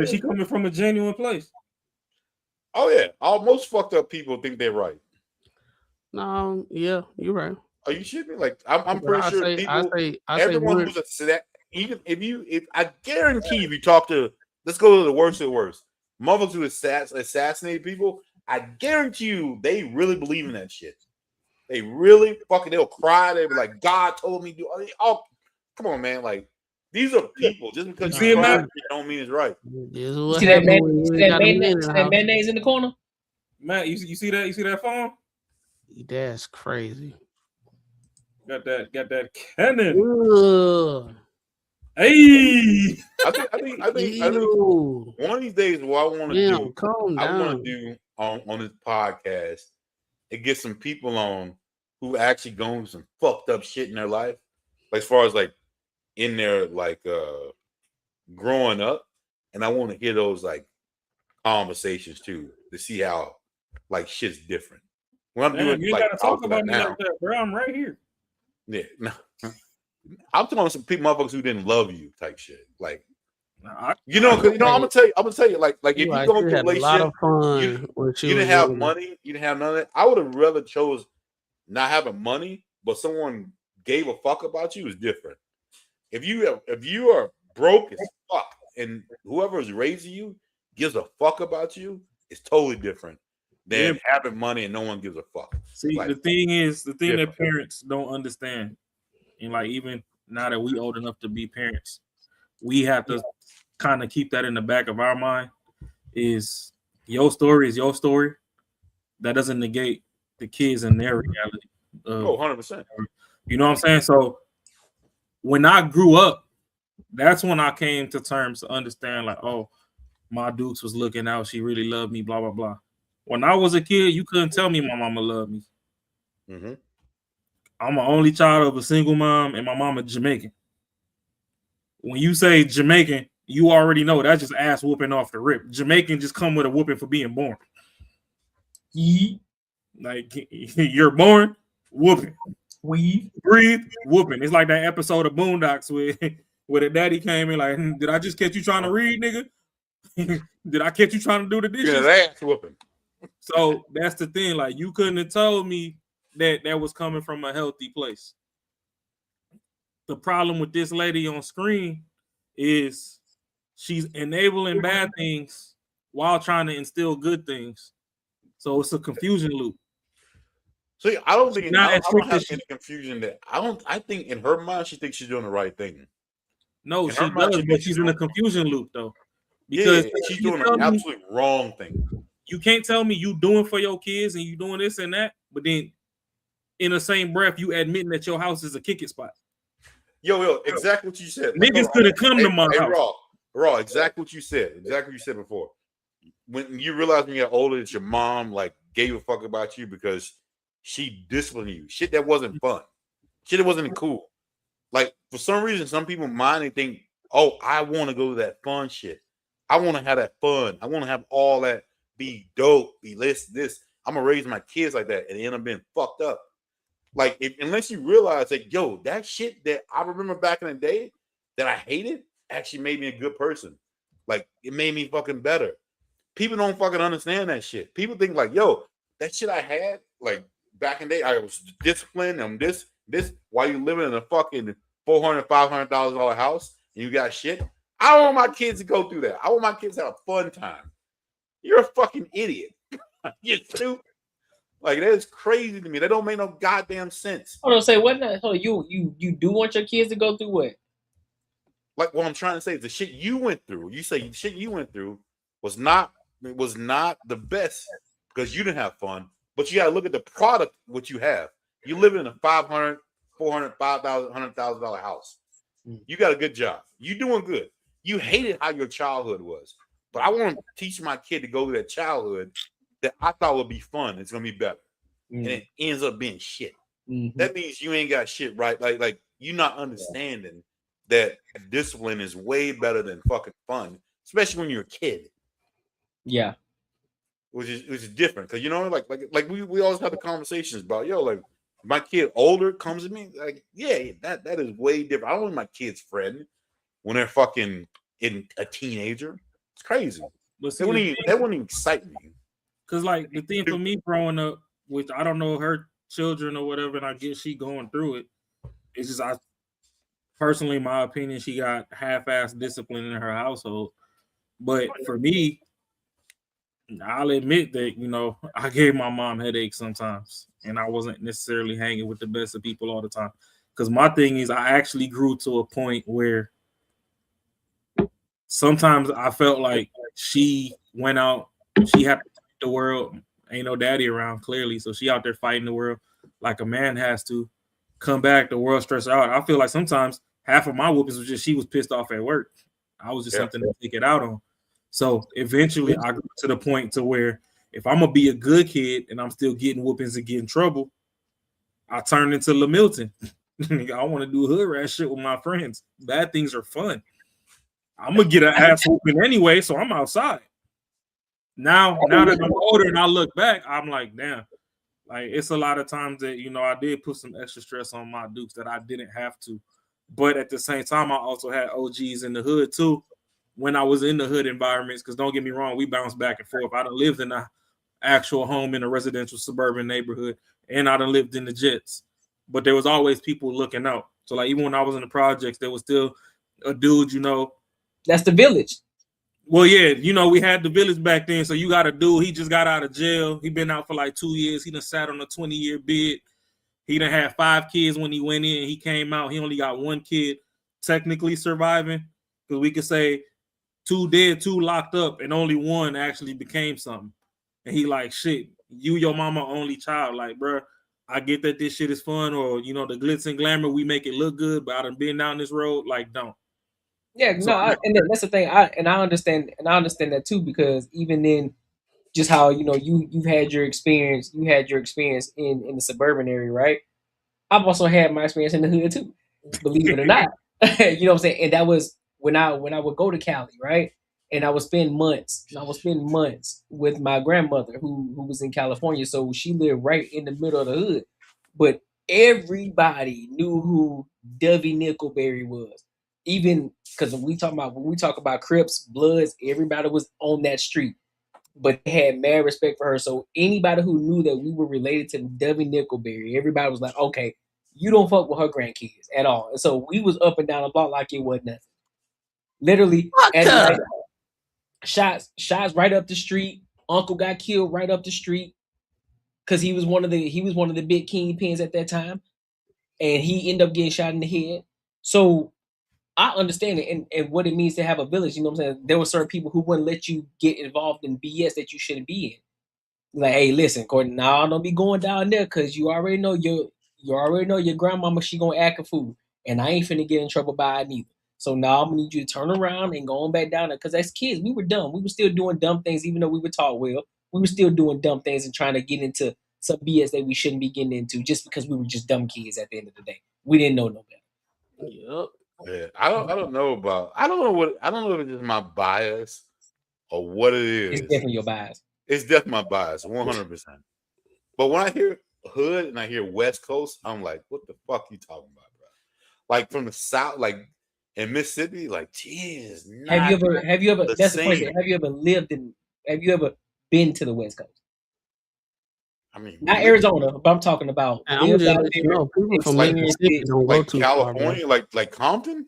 She coming from a genuine place. Oh yeah, most fucked up people think they're right. No, yeah, you're right. Are you shitting me? Like I'm pretty sure everyone who's if I guarantee if you talk to, let's go to the worst of the worst, motherfuckers who assassinate people, I guarantee you they really believe in that shit. They really they'll cry. They'll be like, God told me to do. Oh, come on, man. Like, these are people. Just because you cry, don't mean it's right. See that mayonnaise in the corner? Matt, you see that? You see that phone? That's crazy. Got that cannon. Ugh. Hey, I think one of these days what I want to do on this podcast and get some people on who actually going through some fucked up shit in their life, like as far as like in their like growing up, and I want to hear those like conversations too to see how like shit's different. When I'm doing, you like, gotta talk about me like that, bro. I'm right here. Yeah, no. I'm talking about some people, motherfuckers who didn't love you, type shit. Like, I'm gonna tell you, like if you go through a relationship, you didn't have money, you didn't have none of that. I would have rather chose not having money, but someone gave a fuck about you is different. If you are broke as fuck and whoever is raising you gives a fuck about you, it's totally different than having money and no one gives a fuck. See, like, the thing that parents don't understand, and like even now that we old enough to be parents, we have to kind of keep that in the back of our mind. Is your story is your story. That doesn't negate the kids and their reality. 100%. You know what I'm saying? So when I grew up, that's when I came to terms to understand, like, oh, my Dukes was looking out. She really loved me, blah, blah, blah. When I was a kid, you couldn't tell me my mama loved me. Mm-hmm. I'm an only child of a single mom, and my mama Jamaican. When you say Jamaican, you already know that's just ass whooping off the rip. Jamaican just come with a whooping for being born. Like, you're born, whooping. We breathe, whooping. It's like that episode of Boondocks where the daddy came in like, did I just catch you trying to read, nigga? Did I catch you trying to do the dishes? Yeah, ass whooping. So that's the thing. Like, you couldn't have told me that was coming from a healthy place. The problem with this lady on screen is she's enabling bad things while trying to instill good things. So it's a confusion loop. So I don't think I don't have any confusion that I think in her mind she thinks she's doing the right thing. No, she does, but she's in a confusion loop though. Because she's doing an absolutely wrong thing. You can't tell me you doing for your kids and you doing this and that, but then in the same breath you admitting that your house is a kick it spot. Yo, exactly what you said. Niggas could have come to my house. Raw, exactly what you said. Exactly what you said before. When you realize when you're older that your mom like gave a fuck about you because she disciplined you. Shit that wasn't fun. Shit that wasn't cool. Like, for some reason, some people mind and think, oh, I want to go to that fun shit. I want to have that fun. I want to have all that be dope, be this. I'm going to raise my kids like that and end up being fucked up. Like, unless you realize that, yo, that shit that I remember back in the day that I hated actually made me a good person. Like, it made me fucking better. People don't fucking understand that shit. People think like, yo, that shit I had, like, back in the day, I was disciplined. I'm this while you living in a fucking $400,000, $500,000 house and you got shit. I don't want my kids to go through that. I want my kids to have a fun time. You're a fucking idiot. You're stupid. Like that is crazy to me. That don't make no goddamn sense. Hold on, say what? Hold on, you do want your kids to go through what? Like what I'm trying to say is the shit you went through. You say the shit you went through was not the best because you didn't have fun. But you got to look at the product what you have. You live in a $500, $400, $5,000, $100,000 house. You got a good job. You doing good. You hated how your childhood was, but I want to teach my kid to go through that childhood that I thought would be fun. It's gonna be better, and it ends up being shit. That means you ain't got shit right. Like you're not understanding that discipline is way better than fucking fun, especially when you're a kid. Yeah, which is different because you know, like we always have the conversations about like my kid older comes to me like that is way different. I don't want my kid's friend when they're fucking in a teenager. It's crazy. But see, that wouldn't even excite me. Cause like the thing for me growing up, which I don't know her children or whatever, and I guess she going through it. It's just personally, my opinion, she got half-ass discipline in her household. But for me, I'll admit that I gave my mom headaches sometimes, and I wasn't necessarily hanging with the best of people all the time. Because my thing is, I actually grew to a point where sometimes I felt like she went out, she had to fight the world. Ain't no daddy around, clearly. So she out there fighting the world like a man has to. Come back, the world stressed her out. I feel like sometimes half of my whoopings was just she was pissed off at work. I was just something to take it out on. So eventually I grew to the point to where if I'm going to be a good kid and I'm still getting whoopings and getting in trouble, I turned into LaMilton. I want to do hood rat shit with my friends. Bad things are fun. I'm gonna get an ass whooping anyway, so I'm outside. Now that I'm older and I look back, I'm like, damn, like it's a lot of times that I did put some extra stress on my dukes that I didn't have to. But at the same time, I also had OGs in the hood too when I was in the hood environments. Because don't get me wrong, we bounce back and forth. I done lived in an actual home in a residential suburban neighborhood, and I done lived in the Jets. But there was always people looking out. So like even when I was in the projects, there was still a dude, That's the village. Well, yeah, we had the village back then. So you got a dude, he just got out of jail. He been out for like 2 years. He done sat on a 20-year bid. He done had 5 kids when he went in. He came out. He only got 1 kid technically surviving. Because we could say 2 dead, 2 locked up, and only 1 actually became something. And he like, shit, your mama only child. Like, bro, I get that this shit is fun, or, the glitz and glamour, we make it look good, but I done been down this road, like, don't. Yeah, no, that's the thing. I understand that too, because even in just how you've had your experience, in the suburban area, right? I've also had my experience in the hood too, believe it or not. You know what I'm saying? And that was when I would go to Cali, right? And I would spend months with my grandmother who was in California, so she lived right in the middle of the hood. But everybody knew who Dovey Nickelberry was. Even because when we talk about Crips, Bloods, everybody was on that street, but they had mad respect for her. So anybody who knew that we were related to Dovey Nickelberry, everybody was like, okay, you don't fuck with her grandkids at all. And so we was up and down the block like it wasn't nothing. Literally, at night, shots right up the street. Uncle got killed right up the street because he was one of the big kingpins at that time, and he ended up getting shot in the head. So I understand it and what it means to have a village. You know what I'm saying? There were certain people who wouldn't let you get involved in BS that you shouldn't be in. Like, hey, listen, Courtney, don't be going down there because you already know your grandmama, she gonna act a fool. And I ain't finna get in trouble by it neither. So now I'm gonna need you to turn around and go on back down there. Because as kids, we were dumb. We were still doing dumb things, even though we were taught well. We were still doing dumb things and trying to get into some BS that we shouldn't be getting into just because we were just dumb kids at the end of the day. We didn't know no better. Yep. Yeah, I don't know if it's just my bias or what it is. It's definitely your bias. It's definitely my bias, 100%. But when I hear hood and I hear West Coast, I'm like, what the fuck you talking about, bro? Like from the South, like in Mississippi, like, geez. Have you ever that's the question. Have you ever been to the West Coast? I mean, not Arizona, but I'm talking about people from Mississippi don't go to California, like Compton.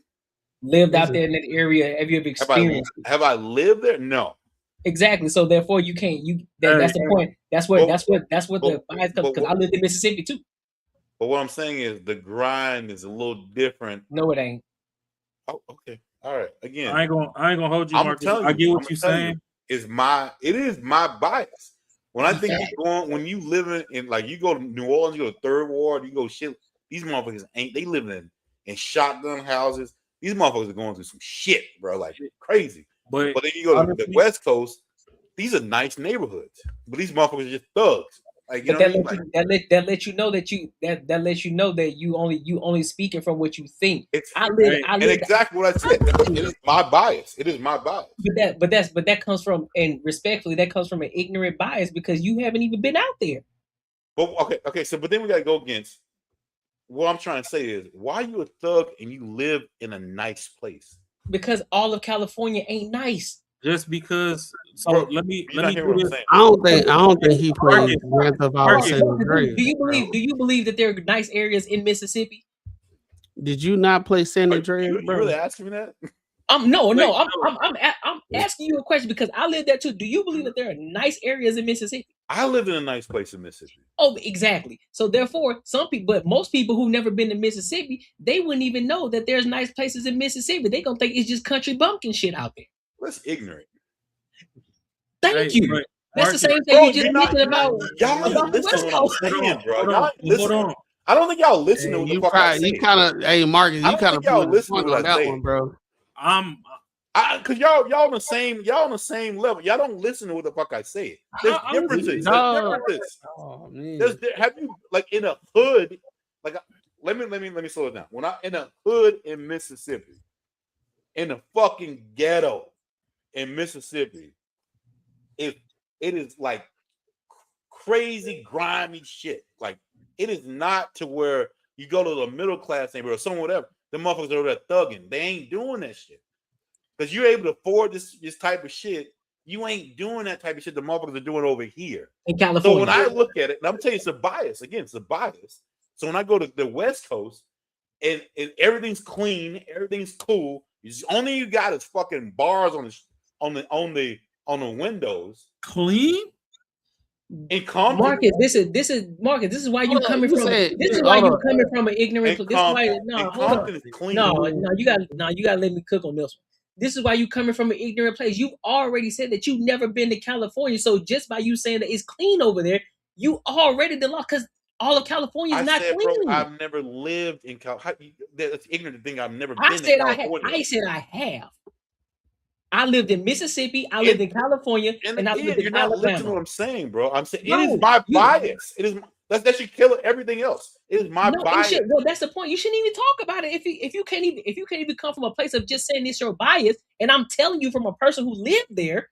Lived out there in that area. Have you ever experienced? Have I lived there? No, Exactly. So therefore, you can't. That's the point. That's what the bias comes, because I lived in Mississippi too. But what I'm saying is the grind is a little different. No, it ain't. Oh, okay. All right. Again, I ain't gonna hold you, I'm Marcus. telling I you, get what I'm you're telling saying. you, it is my bias. When I think when you live in like you go to New Orleans, you go to Third Ward, you go shit. These motherfuckers they living in shotgun houses. These motherfuckers are going through some shit, bro, like crazy. But then you go to the West Coast, these are nice neighborhoods, but these motherfuckers are just thugs. Like, you But know what I mean? that lets you know that you only speaking from what you think. I and exactly what I said. It is my bias. It is my bias. But that comes from, and respectfully, that comes from an ignorant bias because you haven't even been out there. But okay. So, but then we got to go against. What I'm trying to say is, why are you a thug and you live in a nice place? Because all of California ain't nice. Just because. So let me do this. I don't think he played Grand Theft Auto San Andreas. Do you believe that there are nice areas in Mississippi? Did you not play San Andreas, You bro? really asking me that? I'm asking you a question because I live there too. Do you believe that there are nice areas in Mississippi? I lived in a nice place in Mississippi. Oh, exactly. So therefore, but most people who've never been to Mississippi, they wouldn't even know that there's nice places in Mississippi. They gonna think it's just country bumpkin shit out there. That's ignorant. Thank you. That's the same thing you just mentioned about y'all. Listen to what I'm saying, bro. Listen. I don't think y'all listen to what the fuck I say. You kind of, hey, Marcus, you kind of y'all listen to what on I that say. one, bro. Cause y'all on the same level. Y'all don't listen to what the fuck I say. There's differences. Have you like in a hood? Like, let me slow it down. When I in a hood in Mississippi, in a fucking ghetto in Mississippi, it is like crazy grimy shit. Like, it is not to where you go to the middle class neighborhood or somewhere, whatever. The motherfuckers are there thugging. They ain't doing that shit. Because you're able to afford this type of shit. You ain't doing that type of shit the motherfuckers are doing over here. In California. So when I look at it, and I'm telling you, it's a bias. Again, it's a bias. So when I go to the West Coast and everything's clean, everything's cool, only you got is fucking bars on the windows. Clean? In Compton, Marcus, this is Marcus. This is why you coming from. This is why you coming from an ignorant. This is why you got to let me cook on this one. This is why you coming from an ignorant place. You've already said that you've never been to California. So just by you saying that it's clean over there, you already the law because all of California is not clean. Bro, I've never lived in California. That's ignorant to think I've never been to California. I said I have. I lived in Mississippi. I lived in California, and I lived in you're not Alabama. listening to what I'm saying, bro. I'm saying it is my bias. It is that should kill everything else. It is my bias. Well, that's the point. You shouldn't even talk about it if you can't even come from a place of just saying it's your bias. And I'm telling you from a person who lived there,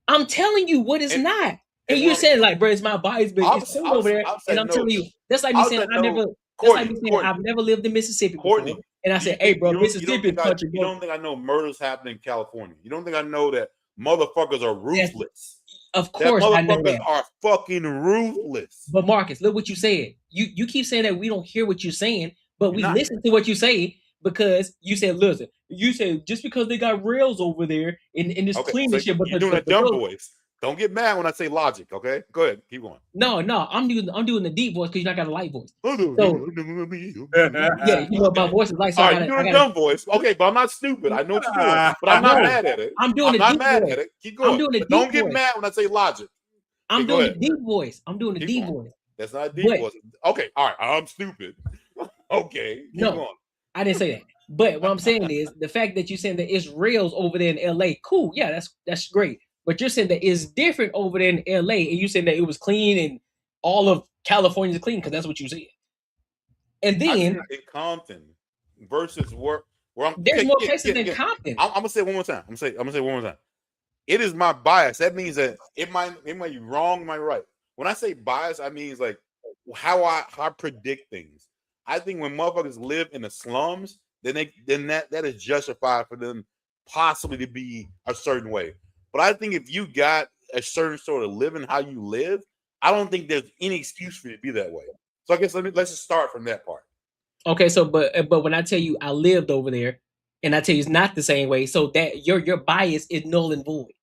I'm telling you what it's not. And you're saying like, bro, it's my bias, but it's still over there. And I'm telling you, that's like me saying I've never lived in Mississippi before. And I said, hey, bro, Mississippi country. You don't think I know murders happen in California? You don't think I know that motherfuckers are ruthless? Of course, I know that. Are fucking ruthless. But Marcus, look what you said. You keep saying that we don't hear what you're saying, but we listen to what you say because you said, listen, you said just because they got rails over there and it's clean and shit. But you're doing a dumb voice. Don't get mad when I say logic, okay? Go ahead, keep going. No, I'm doing the deep voice because you not got a light voice. So, yeah, you know my voice is light. So all right, you're doing a dumb voice. Okay, but I'm not stupid. I know what you're doing, but I'm not mad at it. I'm not mad at it. Keep going. Don't get mad when I say logic. I'm doing the deep voice. I'm doing the deep voice. That's not a deep voice. Okay, all right, I'm stupid. Okay, keep going. I didn't say that. But what I'm saying is the fact that you're saying that it's rails over there in LA, cool. Yeah, that's great. But you're saying that it's different over there in LA, and you said that it was clean and all of California is clean because that's what you said. And then in Compton versus where I'm there's more places than Compton. I'm gonna say it one more time. I'm gonna say it one more time. It is my bias. That means that it might be wrong, it might be right. When I say bias, I mean like how I predict things. I think when motherfuckers live in the slums, then that is justified for them possibly to be a certain way. But I think if you got a certain sort of living how you live, I don't think there's any excuse for you to be that way. So I guess let's just start from that part. Okay, so but when I tell you I lived over there, and I tell you it's not the same way, so that your bias is null and void.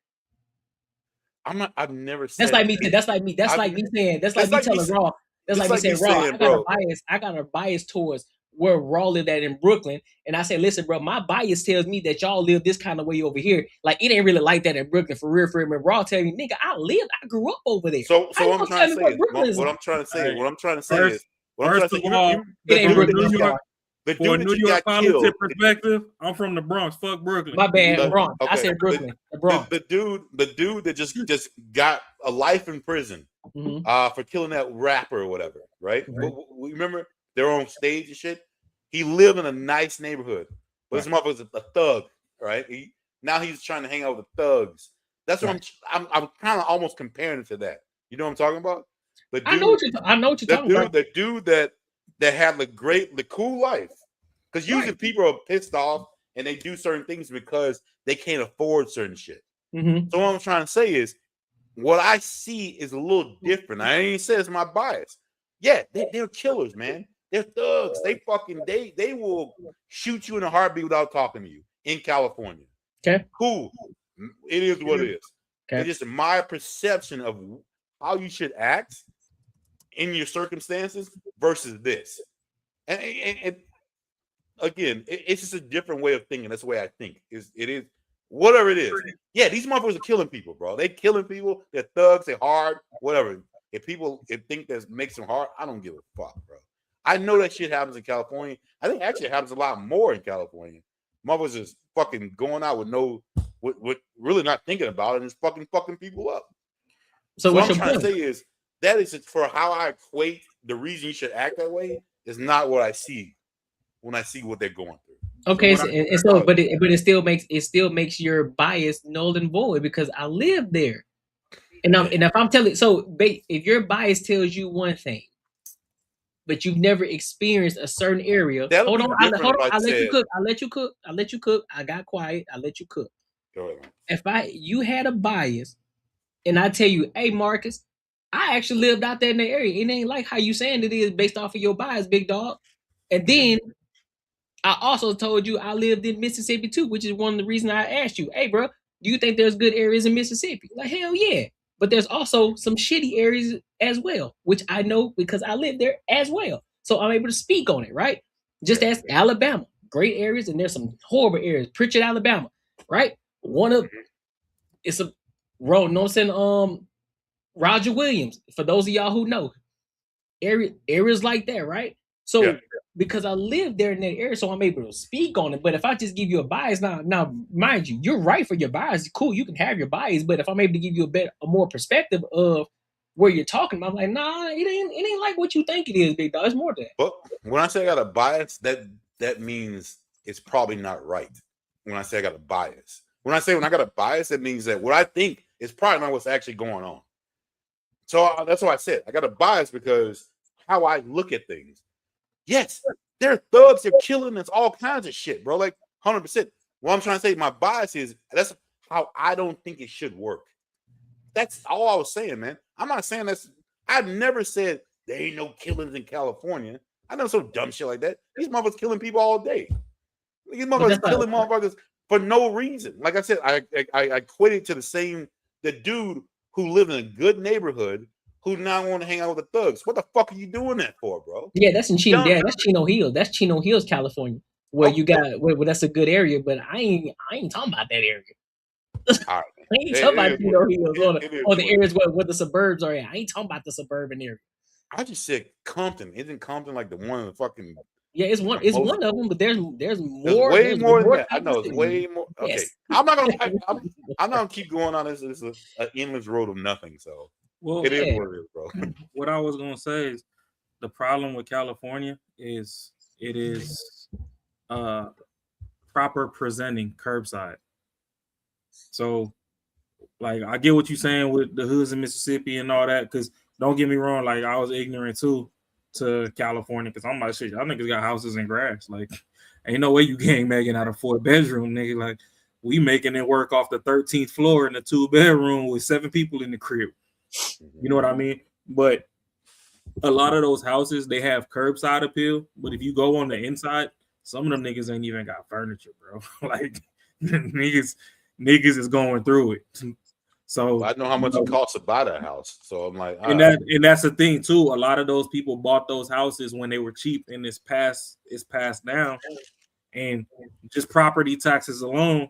I'm not. I've never said. That's like me. That's like me. That's like me saying. That's like me telling Raw. That's like me saying, Raw. I got a bias. I got a bias towards where Raw lived at in Brooklyn, and I say, listen, bro, my bias tells me that y'all live this kind of way over here. Like it ain't really like that in Brooklyn for real. For real. Raw tell me, nigga, I grew up over there. So what I'm trying to say is, what I'm trying to say is, first of all, the for a dude New that York got killed. politics perspective, I'm from the Bronx. Fuck Brooklyn. My bad, Bronx. Okay. I said Brooklyn. The Bronx. The dude that just got a life in prison for killing that rapper or whatever, right? We remember they're on stage and shit. He lived in a nice neighborhood, but this motherfucker's a thug, right? Now he's trying to hang out with the thugs. That's what I'm kind of almost comparing it to that. You know what I'm talking about? I know what you're talking about. The dude that had the cool life. Because usually people are pissed off and they do certain things because they can't afford certain shit. So what I'm trying to say is, what I see is a little different. I ain't say it's my bias. Yeah, they're killers, man. They're thugs. They will shoot you in a heartbeat without talking to you in California. Okay. Cool. It is what it is. Okay. It's just my perception of how you should act in your circumstances versus this. And again, it's just a different way of thinking. That's the way I think. It is whatever it is. Yeah, these motherfuckers are killing people, bro. They killing people. They're thugs. They're hard. Whatever. If people think that makes them hard, I don't give a fuck, bro. I know that shit happens in California. I think actually it happens a lot more in California. Motherfuckers is fucking going out with really not thinking about it and just fucking people up. So what I'm trying to say is that is for how I equate the reason you should act that way is not what I see when I see what they're going through. Okay, but it still makes your bias null and void because I live there, and if I'm telling if your bias tells you one thing, but you've never experienced a certain area. Hold on. I'll let you cook. I got quiet. I'll let you cook. Go ahead. If you had a bias, and I tell you, hey Marcus, I actually lived out there in the area. It ain't like how you saying it is based off of your bias, big dog. And then I also told you I lived in Mississippi too, which is one of the reasons I asked you, hey, bro, do you think there's good areas in Mississippi? Like, hell yeah. But there's also some shitty areas as well, which I know because I live there as well. So I'm able to speak on it, right? Just as Alabama, great areas, and there's some horrible areas. Pritchard, Alabama, right? It's a road, no saying, Roger Williams, for those of y'all who know, areas like that, right? So because I live there in that area, so I'm able to speak on it. But if I just give you a bias, now mind you, you're right for your bias. Cool, you can have your bias, but if I'm able to give you a more perspective of where you're talking about, I'm like, nah, it ain't like what you think it is, big dog. It's more than that. But when I say I got a bias, that means it's probably not right. When I say I got a bias. When I got a bias, it means that what I think is probably not what's actually going on. So that's why I said I got a bias because how I look at things. Yes, they're thugs, they're killing us, all kinds of shit, bro. Like 100%. What I'm trying to say, my bias is that's how I don't think it should work. That's all I was saying, man. I'm not saying I've never said there ain't no killings in California. I know some dumb shit like that. These motherfuckers killing people all day. These motherfuckers killing motherfuckers for no reason. Like I said, I equated to the dude who lived in a good neighborhood who now want to hang out with the thugs. What the fuck are you doing that for, bro? Yeah, that's in Chino. Yeah, that's Chino Hills. That's Chino Hills, California, where you got where that's a good area. But I ain't talking about that area. All right, I ain't talking about Chino Hills or the areas where the suburbs are at. I ain't talking about the suburban area. I just said Compton. Isn't Compton like the one of the fucking? Yeah, it's one. It's one of them, but there's more. There's way more than that. I know it's cities. way more. Okay, Yes. I'm not gonna keep going on this. This is an endless road of nothing. So Well, it is what it is, bro. What I was gonna say is the problem with California is it is proper presenting curbside. So, like, I get what you're saying with the hoods in Mississippi and all that. Because don't get me wrong, like I was ignorant too to California because I'm like, shit, y'all niggas got houses and grass. Like, ain't no way you gang making out of 4-bedroom, nigga. Like, we making it work off the 13th floor in a 2-bedroom with 7 people in the crib. You know what I mean? But a lot of those houses, they have curbside appeal. But if you go on the inside, some of them niggas ain't even got furniture, bro. Like, niggas is going through it. So I know how much it costs to buy that house. So I'm like, and that's the thing too. A lot of those people bought those houses when they were cheap, and it's passed down. And just property taxes alone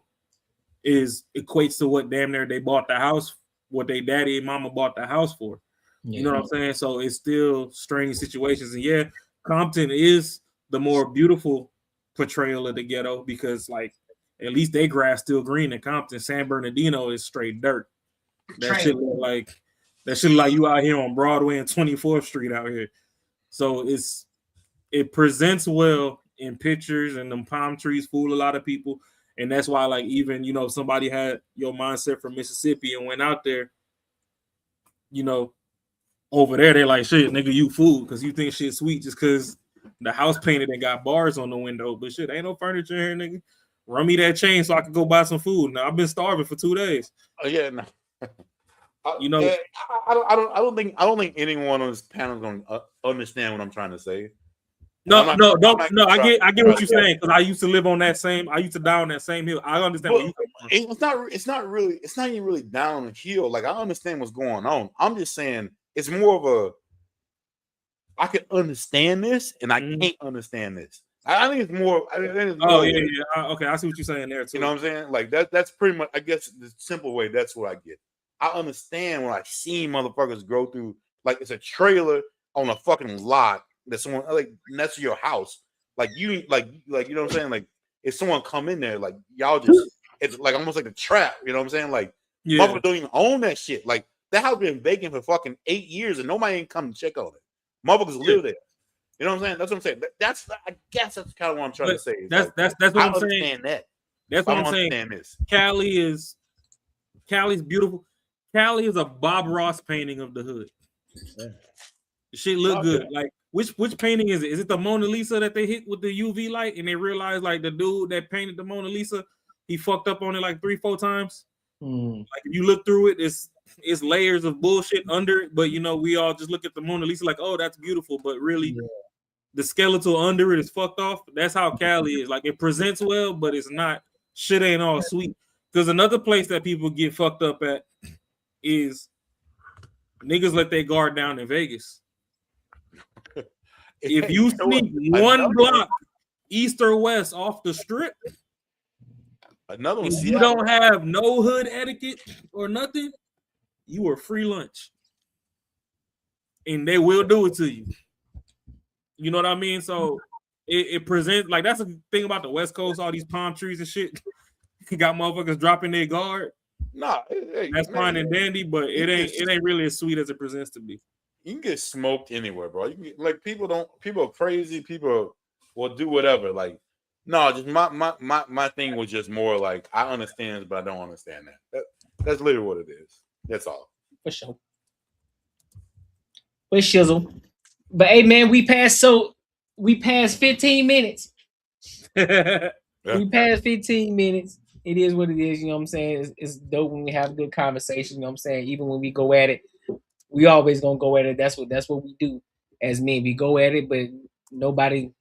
equates to what damn near they bought the house, what they daddy and mama bought the house for. Yeah. You know what I'm saying? So it's still strange situations. And yeah, Compton is the more beautiful portrayal of the ghetto because like at least they grass still green in Compton. San Bernardino is straight dirt. That shit look like you out here on Broadway and 24th Street out here. So it presents well in pictures, and them palm trees fool a lot of people. And that's why, like, even, if somebody had your mindset from Mississippi and went out there, over there, they're like, shit, nigga, you fool, because you think shit's sweet just because the house painted and got bars on the window. But shit, ain't no furniture here, nigga. Run me that chain so I can go buy some food. Now, I've been starving for 2 days. Oh, yeah, no. I don't think anyone on this panel is going to understand what I'm trying to say. I get what you're saying because I used to live on that same. I used to down that same hill. I understand what you think. It's not even really down the hill. Like I understand what's going on. I'm just saying it's more of I can understand this and I can't understand this. I think it's more. Okay, I see what you're saying there too. You know what I'm saying? Like that's pretty much. I guess the simple way. That's what I get. I understand when I see motherfuckers go through like it's a trailer on a fucking lot. That someone like next to your house, like you know what I'm saying? Like if someone come in there, like y'all just it's like almost like a trap, you know what I'm saying? Like motherfuckers don't even own that shit. Like that house been vacant for fucking 8 years and nobody ain't come to check on it. Motherfuckers live there. You know what I'm saying? That's what I'm saying. I guess that's kind of what I'm trying to say. That's what I'm saying. That's what I'm saying. Cali's beautiful. Cali is a Bob Ross painting of the hood. The shit look good. Like which painting is it? Is it the Mona Lisa that they hit with the UV light and they realized like the dude that painted the Mona Lisa, he fucked up on it like 3-4 times? Like if you look through it, it's layers of bullshit under it, but we all just look at the Mona Lisa like, oh, that's beautiful, but really the skeletal under it is fucked off. That's how Cali is. Like it presents well, but it's not. Shit ain't all sweet. Because another place that people get fucked up at is niggas let their guard down in Vegas. If you sneak one block east or west off the strip, another one, you don't have no hood etiquette or nothing, you are free lunch. And they will do it to you. You know what I mean? So it presents like that's the thing about the West Coast, all these palm trees and shit. You got motherfuckers dropping their guard. Nah, that's fine and dandy, but it ain't really as sweet as it presents to be. You can get smoked anywhere, bro. You can get, like people are crazy. People will do whatever. Like, no, just my thing was just more like I understand, but I don't understand that. That's literally what it is. That's all. For sure. For shizzle. But hey, man, we passed 15 minutes. We passed 15 minutes. It is what it is. You know what I'm saying? It's dope when we have a good conversation. You know what I'm saying? Even when we go at it. We always gonna go at it. That's what we do as men. We go at it, but nobody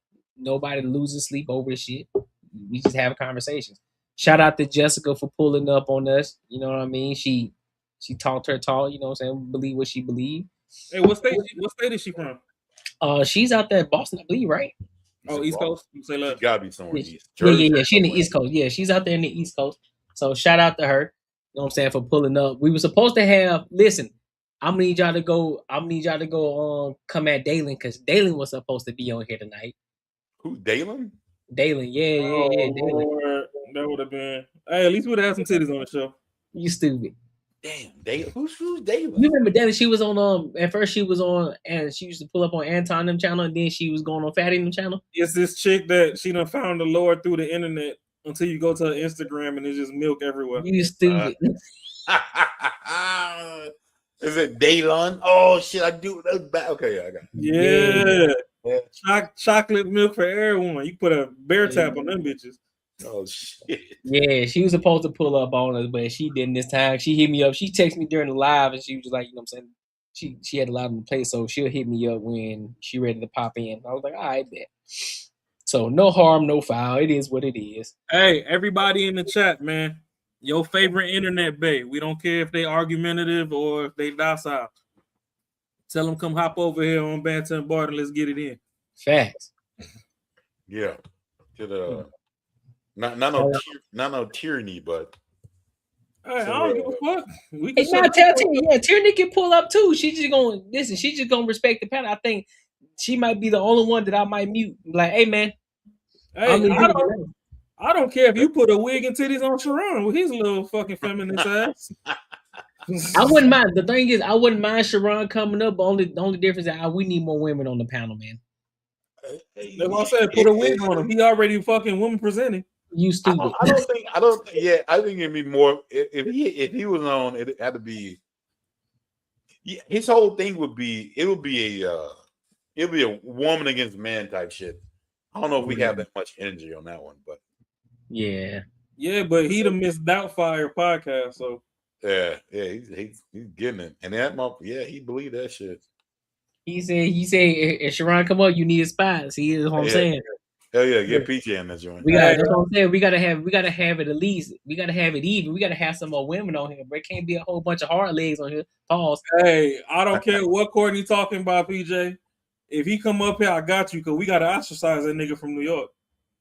loses sleep over shit. We just have conversations. Shout out to Jessica for pulling up on us. You know what I mean? She talked her talk. You know what I'm saying? Believe what she believed. Hey, what state is she from? She's out there in Boston, I believe, right? Oh, East Coast. You say left. Gotta be somewhere east. Yeah. She in the East Coast. Yeah, she's out there in the East Coast. So shout out to her. You know what I'm saying, for pulling up. We were supposed to have. Listen. I'm gonna need y'all to go come at Dalen because Dalen was supposed to be on here tonight. Who, Dalen? Dalen, yeah. Dalen. Lord, that would have been. Hey, at least we'd have some titties on the show. You stupid. Damn, Dalen. Who's Dalen? You remember Dalen? She was on at first she was on and she used to pull up on Anton them channel and then she was going on Fatty them channel. It's this chick that she done found the Lord through the internet until you go to her Instagram and it's just milk everywhere. You stupid. Is it Daylon? Oh shit, I do. That's bad. Okay, yeah, I got it. Yeah. Chocolate milk for everyone. You put a bear tap on them bitches. Oh shit. Yeah, she was supposed to pull up on us, but she didn't this time. She hit me up. She texted me during the live and she was just like, you know what I'm saying? She had a lot on the plate, so she'll hit me up when she ready to pop in. I was like, all right, bet. So no harm, no foul. It is what it is. Hey, everybody in the chat, man. Your favorite internet bae. We don't care if they argumentative or if they docile. Tell them come hop over here on Banter and Barter. Let's get it in. Facts. Yeah. To the not no tyranny, but Hey, I don't give a fuck. We Hey, can now tell Tierney can pull up too. She just gonna listen. She just gonna respect the panel. I think she might be the only one that I might mute. Like, hey man, Hey, I don't care if you put a wig and titties on Sharon with his little fucking feminist ass. I wouldn't mind. The thing is, I wouldn't mind Sharon coming up. But the only difference is we need more women on the panel, man. That's what I said. Put a wig on him. He already fucking women presenting. You stupid. I think it'd be more if he was on. It had to be. Yeah, his whole thing would be a woman against man type shit. I don't know if we have that much energy on that one, but yeah, but he'd have missed Doubtfire podcast. So yeah, he's getting it, and that he believed that shit. He said, if Sharon come up, you need a spot. See, that's what I'm saying. Hell yeah, get PJ in that joint. That's what I'm saying. We gotta have it at least. We gotta have it even. We gotta have some more women on here, but it can't be a whole bunch of hard legs on here. Pause. Hey, I don't care what Courtney talking about, PJ. If he come up here, I got you, because we gotta ostracize that nigga from New York.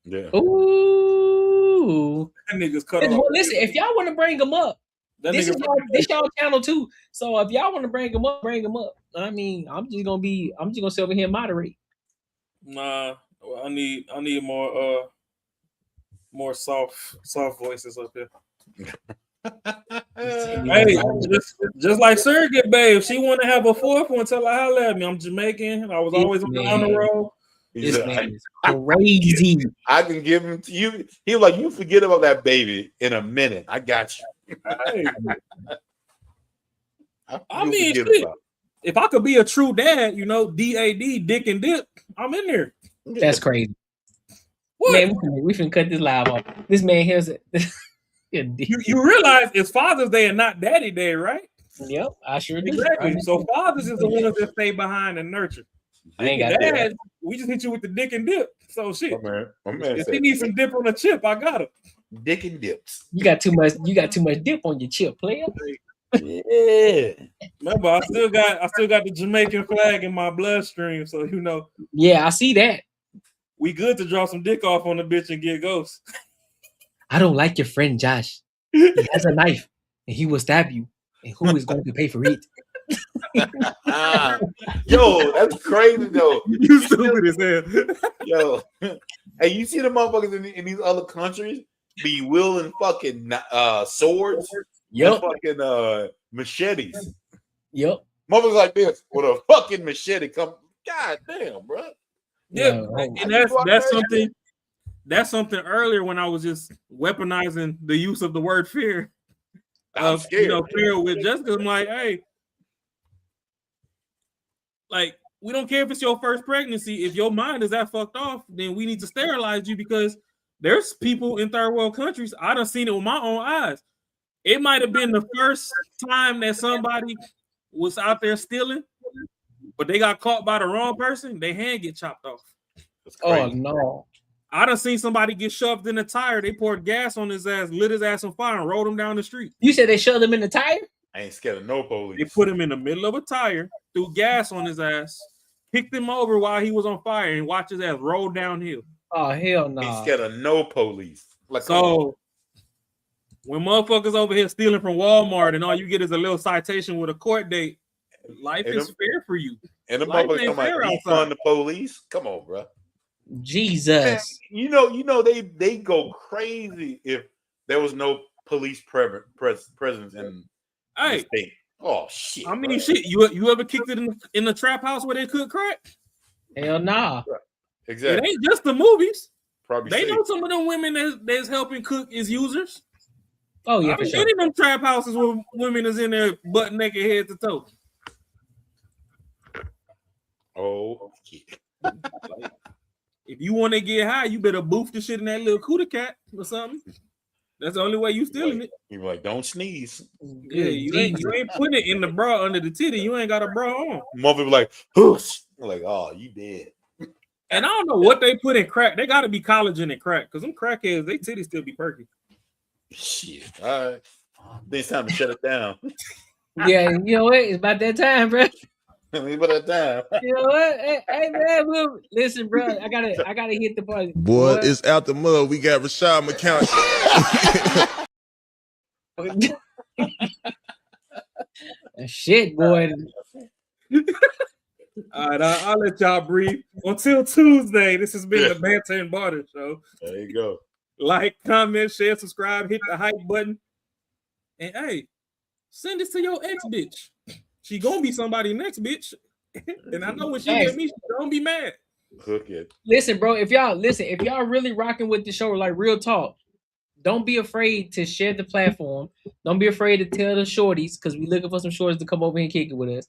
Yeah. Ooh. That nigga's cut Listen, off. listen, if y'all want to bring him up, this y'all channel too. So if y'all want to bring him up, bring him up. I mean, I'm just gonna sit over here and moderate. Nah, I need more soft voices up here. Hey, just like Surrogate, babe. If she want to have a fourth one, tell her holla at me. I'm Jamaican. I was always on the road. This man is crazy. I can give him to you. He was like, you forget about that baby in a minute. I got you. Hey. I mean, shit, if I could be a true dad, DAD, dick and dip, I'm in there. That's crazy. What? Man, we finna cut this live off. This man here's it. You realize it's Father's Day and not Daddy Day, right? Yep, I sure do. Exactly. So fathers is the ones that stay behind and nurture. I ain't got Dad, that. we just hit you with the dick and dip. So shit. My man If he needs some dip on a chip, I got him. Dick and dips. You got too much dip on your chip, player. Yeah. Remember, I still got the Jamaican flag in my bloodstream, so Yeah, I see that. We good to draw some dick off on the bitch and get ghosts. I don't like your friend Josh. He has a knife and he will stab you. And who is going to pay for it? Yo, that's crazy though. You stupid as hell. Yo, hey, you see the motherfuckers in these other countries be wielding fucking swords? Yep. Fucking machetes. Yep. Motherfuckers like this with a fucking machete come. God damn, bro. Yeah, and that's something earlier when I was just weaponizing the use of the word fear. Fear with Jessica. I'm like, hey, like, we don't care if it's your first pregnancy. If your mind is that fucked off, then we need to sterilize you, because there's people in third world countries. I done seen it with my own eyes. It might have been the first time that somebody was out there stealing, but they got caught by the wrong person. Their hand get chopped off. Oh no! I done seen somebody get shoved in a tire. They poured gas on his ass, lit his ass on fire, and rolled him down the street. You said they shoved him in the tire? I ain't scared of no police. They put him in the middle of a tire, threw gas on his ass, kicked him over while he was on fire, and watched his ass roll downhill. Oh hell no! Ain't scared of no police. Like, so when motherfuckers over here stealing from Walmart and all you get is a little citation with a court date, life is fair for you. And the life motherfuckers ain't come fair like, outside. the police. Come on, bro. Jesus. Man, you know they go crazy if there was no police presence in the state. Oh shit! I mean, shit. You ever kicked it in the trap house where they cook crack? Hell nah. Exactly. It ain't just the movies. Probably they safe. know some of them women that's helping cook is users. Oh yeah, I've been in them trap houses where women is in there butt naked, head to toe. Oh yeah. If you want to get high, you better boof the shit in that little cootie cat or something. That's the only way you stealing it. You're like, don't sneeze. Yeah, you ain't putting it in the bra under the titty. You ain't got a bra on. Mother be like, whoosh. I'm like, oh, you dead. And I don't know what they put in crack. They got to be collagen in crack, because them crackheads, they titties still be perky. Shit. All right. Then it's time to shut it down. Yeah, you know what? It's about that time, bro. About that time. You know what? Hey man, listen, bro. I gotta hit the button. Boy, it's out the mud. We got Rashad McCount. Shit, boy. All right, I'll let y'all breathe. Until Tuesday, this has been the Banter and Barter Show. There you go. Like, comment, share, subscribe, hit the hype button. And hey, send this to your ex bitch. She gonna be somebody next, bitch. And I know when she get me, she gonna be mad. Hook it. Listen, bro, if y'all really rocking with the show, like real talk, don't be afraid to share the platform. Don't be afraid to tell the shorties, because we looking for some shorties to come over and kick it with us.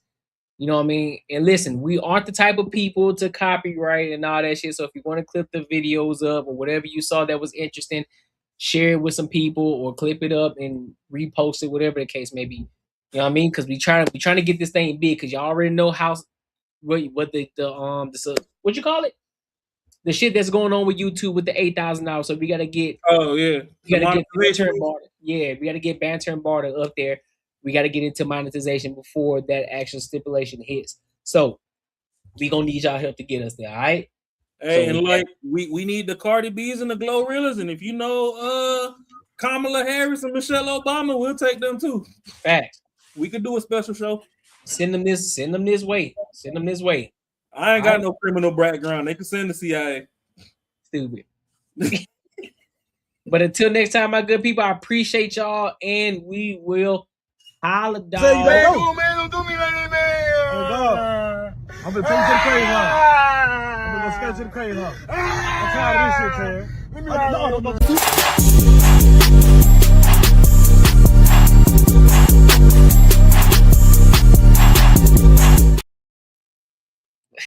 You know what I mean? And listen, we aren't the type of people to copyright and all that shit. So if you want to clip the videos up or whatever you saw that was interesting, share it with some people or clip it up and repost it, whatever the case may be. You know what I mean? Because we trying to get this thing big, because y'all already know what the what you call it? The shit that's going on with YouTube with the $8,000. So we gotta get we gotta get Banter and Barter. Yeah, we gotta get Banter and Barter up there. We got to get into monetization before that actual stipulation hits. So we gonna need y'all help to get us there, all right? Hey, so we need the Cardi B's and the Glorillaz, and if you know Kamala Harris and Michelle Obama, we'll take them too. Facts. We could do a special show. Send them this way. Send them this way. I ain't got no criminal background. They can send the CIA. Stupid. But until next time, my good people, I appreciate y'all, and we will holla, dog. Man, don't do me like that, man. I'm gonna take you to the crazy house. I'm gonna go skate to the crazy house. I'm tired of this shit, man.